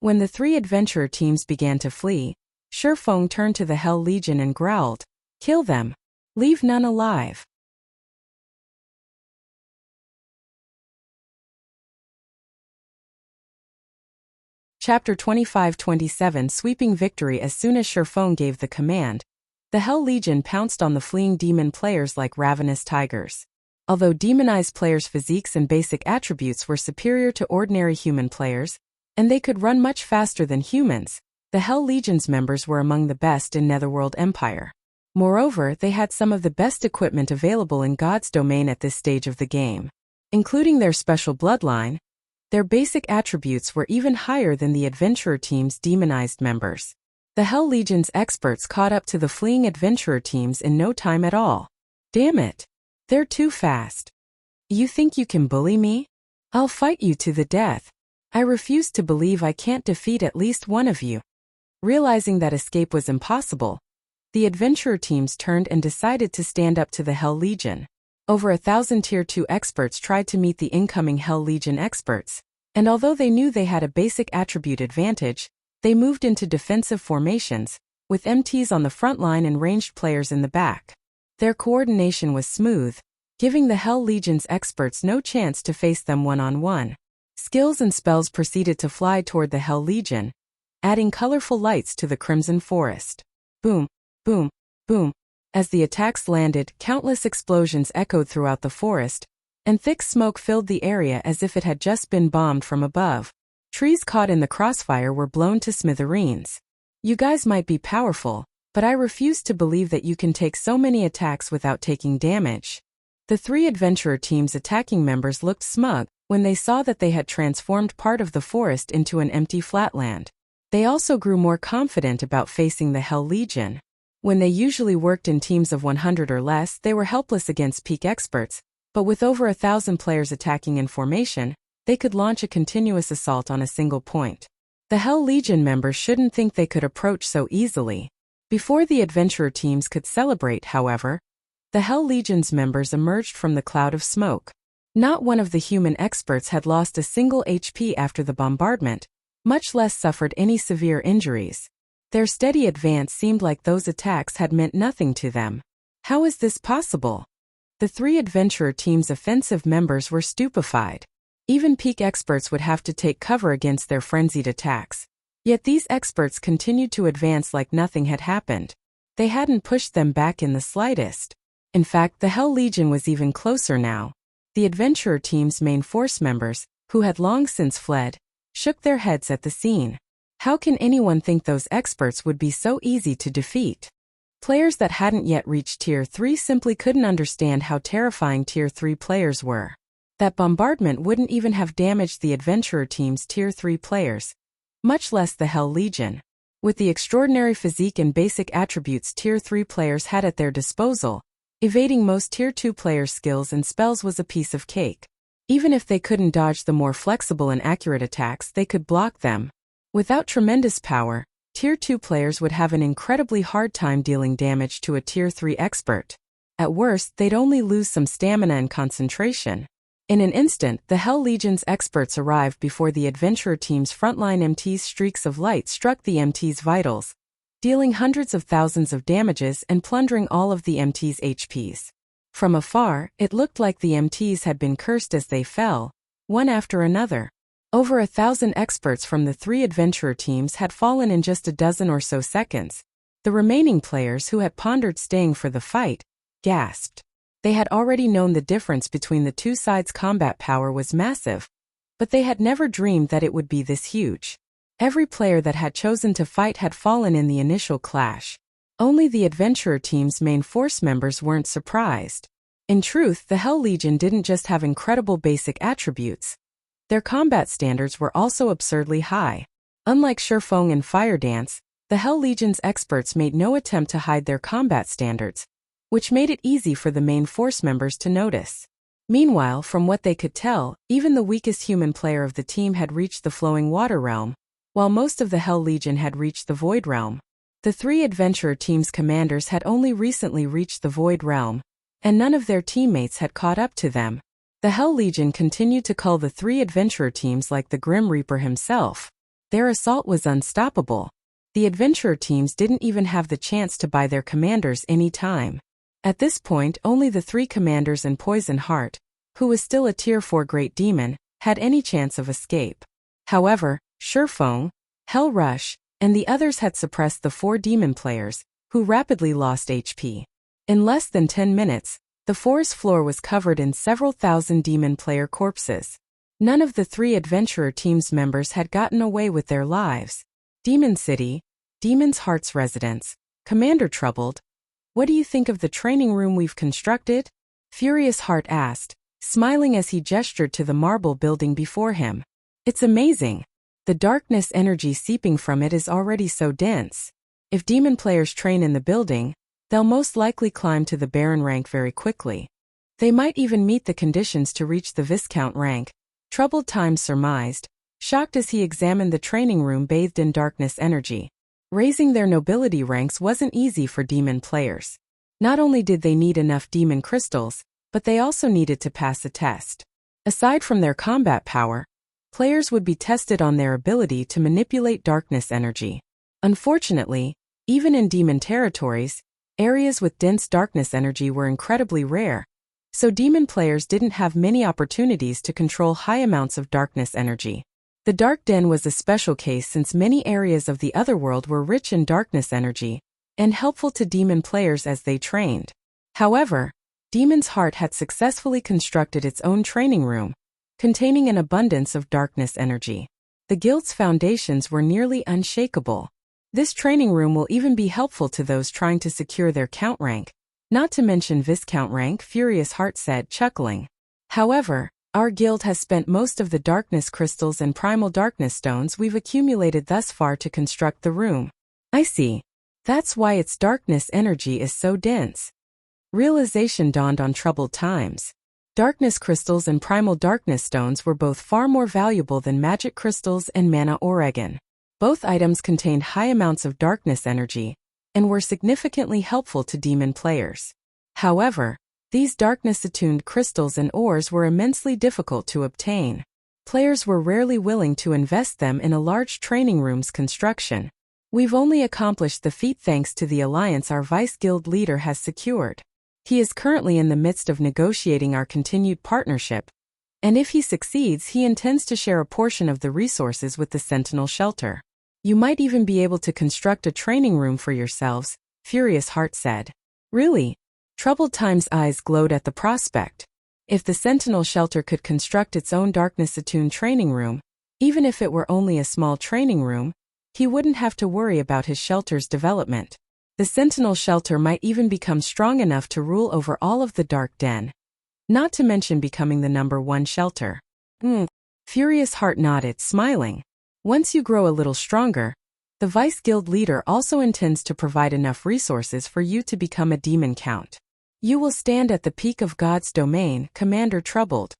S1: When the 3 adventurer teams began to flee, Shifeng turned to the Hell Legion and growled, "Kill them. Leave none alive." Chapter 25-27 Sweeping Victory. As soon as Shifeng gave the command, the Hell Legion pounced on the fleeing demon players like ravenous tigers. Although demonized players' physiques and basic attributes were superior to ordinary human players, and they could run much faster than humans, the Hell Legion's members were among the best in Netherworld Empire. Moreover, they had some of the best equipment available in God's domain at this stage of the game. Including their special bloodline, their basic attributes were even higher than the adventurer team's demonized members. The Hell Legion's experts caught up to the fleeing adventurer teams in no time at all. Damn it. They're too fast. You think you can bully me? I'll fight you to the death. I refuse to believe I can't defeat at least one of you. Realizing that escape was impossible, the adventurer teams turned and decided to stand up to the Hell Legion. Over 1,000 Tier 2 experts tried to meet the incoming Hell Legion experts, and although they knew they had a basic attribute advantage, they moved into defensive formations, with MTs on the front line and ranged players in the back. Their coordination was smooth, giving the Hell Legion's experts no chance to face them one-on-one. Skills and spells proceeded to fly toward the Hell Legion, adding colorful lights to the Crimson Forest. Boom, boom, boom. As the attacks landed, countless explosions echoed throughout the forest, and thick smoke filled the area as if it had just been bombed from above. Trees caught in the crossfire were blown to smithereens. You guys might be powerful, but I refuse to believe that you can take so many attacks without taking damage. The 3 adventurer teams' attacking members looked smug when they saw that they had transformed part of the forest into an empty flatland. They also grew more confident about facing the Hell Legion. When they usually worked in teams of 100 or less, they were helpless against peak experts, but with over 1,000 players attacking in formation, they could launch a continuous assault on a single point. The Hell Legion members shouldn't think they could approach so easily. Before the adventurer teams could celebrate, however, the Hell Legion's members emerged from the cloud of smoke. Not one of the human experts had lost a single HP after the bombardment, much less suffered any severe injuries. Their steady advance seemed like those attacks had meant nothing to them. How is this possible? The 3 adventurer team's offensive members were stupefied. Even peak experts would have to take cover against their frenzied attacks. Yet these experts continued to advance like nothing had happened. They hadn't pushed them back in the slightest. In fact, the Hell Legion was even closer now. The adventurer team's main force members, who had long since fled, shook their heads at the scene. How can anyone think those experts would be so easy to defeat? Players that hadn't yet reached Tier 3 simply couldn't understand how terrifying Tier 3 players were. That bombardment wouldn't even have damaged the adventurer team's Tier 3 players, much less the Hell Legion. With the extraordinary physique and basic attributes Tier 3 players had at their disposal, evading most Tier 2 players' skills and spells was a piece of cake. Even if they couldn't dodge the more flexible and accurate attacks, they could block them. Without tremendous power, Tier 2 players would have an incredibly hard time dealing damage to a Tier 3 expert. At worst, they'd only lose some stamina and concentration. In an instant, the Hell Legion's experts arrived before the adventurer team's frontline MT's streaks of light struck the MT's vitals, dealing hundreds of thousands of damages and plundering all of the MT's HPs. From afar, it looked like the MTs had been cursed as they fell, one after another. Over 1,000 experts from the 3 adventurer teams had fallen in just a dozen or so seconds. The remaining players who had pondered staying for the fight gasped. They had already known the difference between the 2 sides' combat power was massive, but they had never dreamed that it would be this huge. Every player that had chosen to fight had fallen in the initial clash. Only the adventurer team's main force members weren't surprised. In truth, the Hell Legion didn't just have incredible basic attributes. Their combat standards were also absurdly high. Unlike Shurfeng and Fire Dance, the Hell Legion's experts made no attempt to hide their combat standards, which made it easy for the main force members to notice. Meanwhile, from what they could tell, even the weakest human player of the team had reached the Flowing Water Realm, while most of the Hell Legion had reached the Void Realm. The three adventurer teams' commanders had only recently reached the Void Realm, and none of their teammates had caught up to them. The Hell Legion continued to cull the three adventurer teams like the Grim Reaper himself. Their assault was unstoppable. The adventurer teams didn't even have the chance to buy their commanders any time. At this point, only the three commanders and Poison Heart, who was still a Tier 4 Great Demon, had any chance of escape. However, Shurfeng, Hell Rush, and the others had suppressed the 4 demon players, who rapidly lost HP. In less than 10 minutes, the forest floor was covered in several thousand demon player corpses. None of the 3 adventurer team's members had gotten away with their lives. Demon City, Demon's Heart's residence. Commander Troubled, what do you think of the training room we've constructed? Furious Heart asked, smiling as he gestured to the marble building before him. It's amazing. The darkness energy seeping from it is already so dense. If demon players train in the building, they'll most likely climb to the Baron rank very quickly. They might even meet the conditions to reach the Viscount rank, Troubled Times surmised, shocked as he examined the training room bathed in darkness energy. Raising their nobility ranks wasn't easy for demon players. Not only did they need enough demon crystals, but they also needed to pass a test. Aside from their combat power, players would be tested on their ability to manipulate darkness energy. Unfortunately, even in demon territories, areas with dense darkness energy were incredibly rare, so demon players didn't have many opportunities to control high amounts of darkness energy. The Dark Den was a special case since many areas of the Otherworld were rich in darkness energy and helpful to demon players as they trained. However, Demon's Heart had successfully constructed its own training room, containing an abundance of darkness energy. The guild's foundations were nearly unshakable. This training room will even be helpful to those trying to secure their count rank, not to mention Viscount rank, Furious Heart said, chuckling. However, our guild has spent most of the darkness crystals and primal darkness stones we've accumulated thus far to construct the room. I see. That's why its darkness energy is so dense. Realization dawned on Troubled Times. Darkness crystals and primal darkness stones were both far more valuable than magic crystals and mana oregon. Both items contained high amounts of darkness energy and were significantly helpful to demon players. However, these darkness-attuned crystals and ores were immensely difficult to obtain. Players were rarely willing to invest them in a large training room's construction. We've only accomplished the feat thanks to the alliance our vice guild leader has secured. He is currently in the midst of negotiating our continued partnership, and if he succeeds, he intends to share a portion of the resources with the Sentinel Shelter. You might even be able to construct a training room for yourselves, Furious Heart said. Really? Troubled Time's eyes glowed at the prospect. If the Sentinel Shelter could construct its own darkness-attuned training room, even if it were only a small training room, he wouldn't have to worry about his shelter's development. The Sentinel Shelter might even become strong enough to rule over all of the Dark Den. Not to mention becoming the #1 shelter. Furious Heart nodded, smiling. Once you grow a little stronger, the Vice Guild leader also intends to provide enough resources for you to become a demon count. You will stand at the peak of God's domain, Commander Troubled.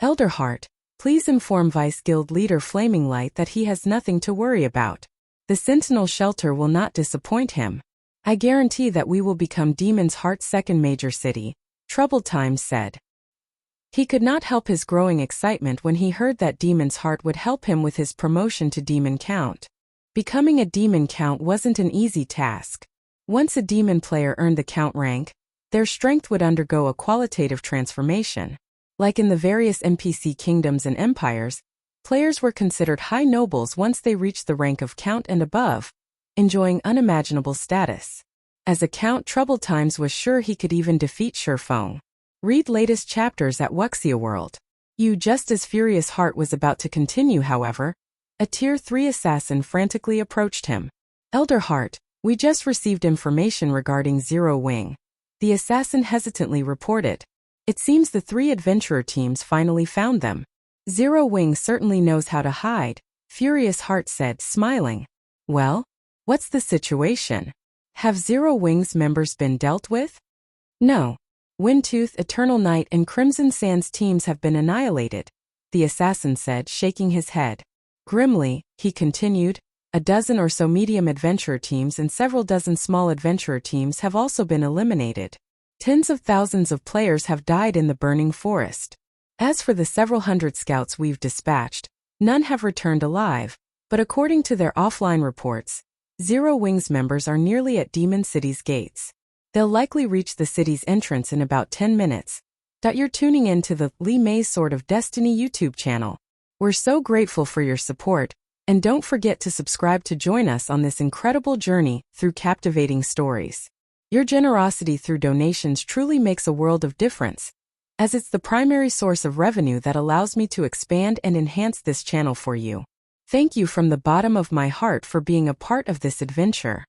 S1: Elder Heart, please inform Vice Guild leader Flaming Light that he has nothing to worry about. The Sentinel Shelter will not disappoint him. I guarantee that we will become Demon's Heart's second major city, Troubled Times said. He could not help his growing excitement when he heard that Demon's Heart would help him with his promotion to Demon Count. Becoming a Demon Count wasn't an easy task. Once a demon player earned the Count rank, their strength would undergo a qualitative transformation. Like in the various NPC kingdoms and empires, players were considered high nobles once they reached the rank of Count and above, enjoying unimaginable status. As a Count, Troubled Times was sure he could even defeat Shurfeng. Read latest chapters at Wuxia World. Just as Furious Heart was about to continue, however, a Tier 3 assassin frantically approached him. Elder Heart, we just received information regarding Zero Wing. The assassin hesitantly reported. It seems the 3 adventurer teams finally found them. Zero Wing certainly knows how to hide, Furious Heart said, smiling. Well, what's the situation? Have Zero Wing's members been dealt with? No. Windtooth, Eternal Night, and Crimson Sands teams have been annihilated, the assassin said, shaking his head. Grimly, he continued, a dozen or so medium adventurer teams and several dozen small adventurer teams have also been eliminated. Tens of thousands of players have died in the burning forest. As for the several hundred scouts we've dispatched, none have returned alive, but according to their offline reports, Zero Wing's members are nearly at Demon City's gates. They'll likely reach the city's entrance in about 10 minutes. You're tuning in to the Lee May's Sword of Destiny YouTube channel. We're so grateful for your support, and don't forget to subscribe to join us on this incredible journey through captivating stories. Your generosity through donations truly makes a world of difference, as it's the primary source of revenue that allows me to expand and enhance this channel for you. Thank you from the bottom of my heart for being a part of this adventure.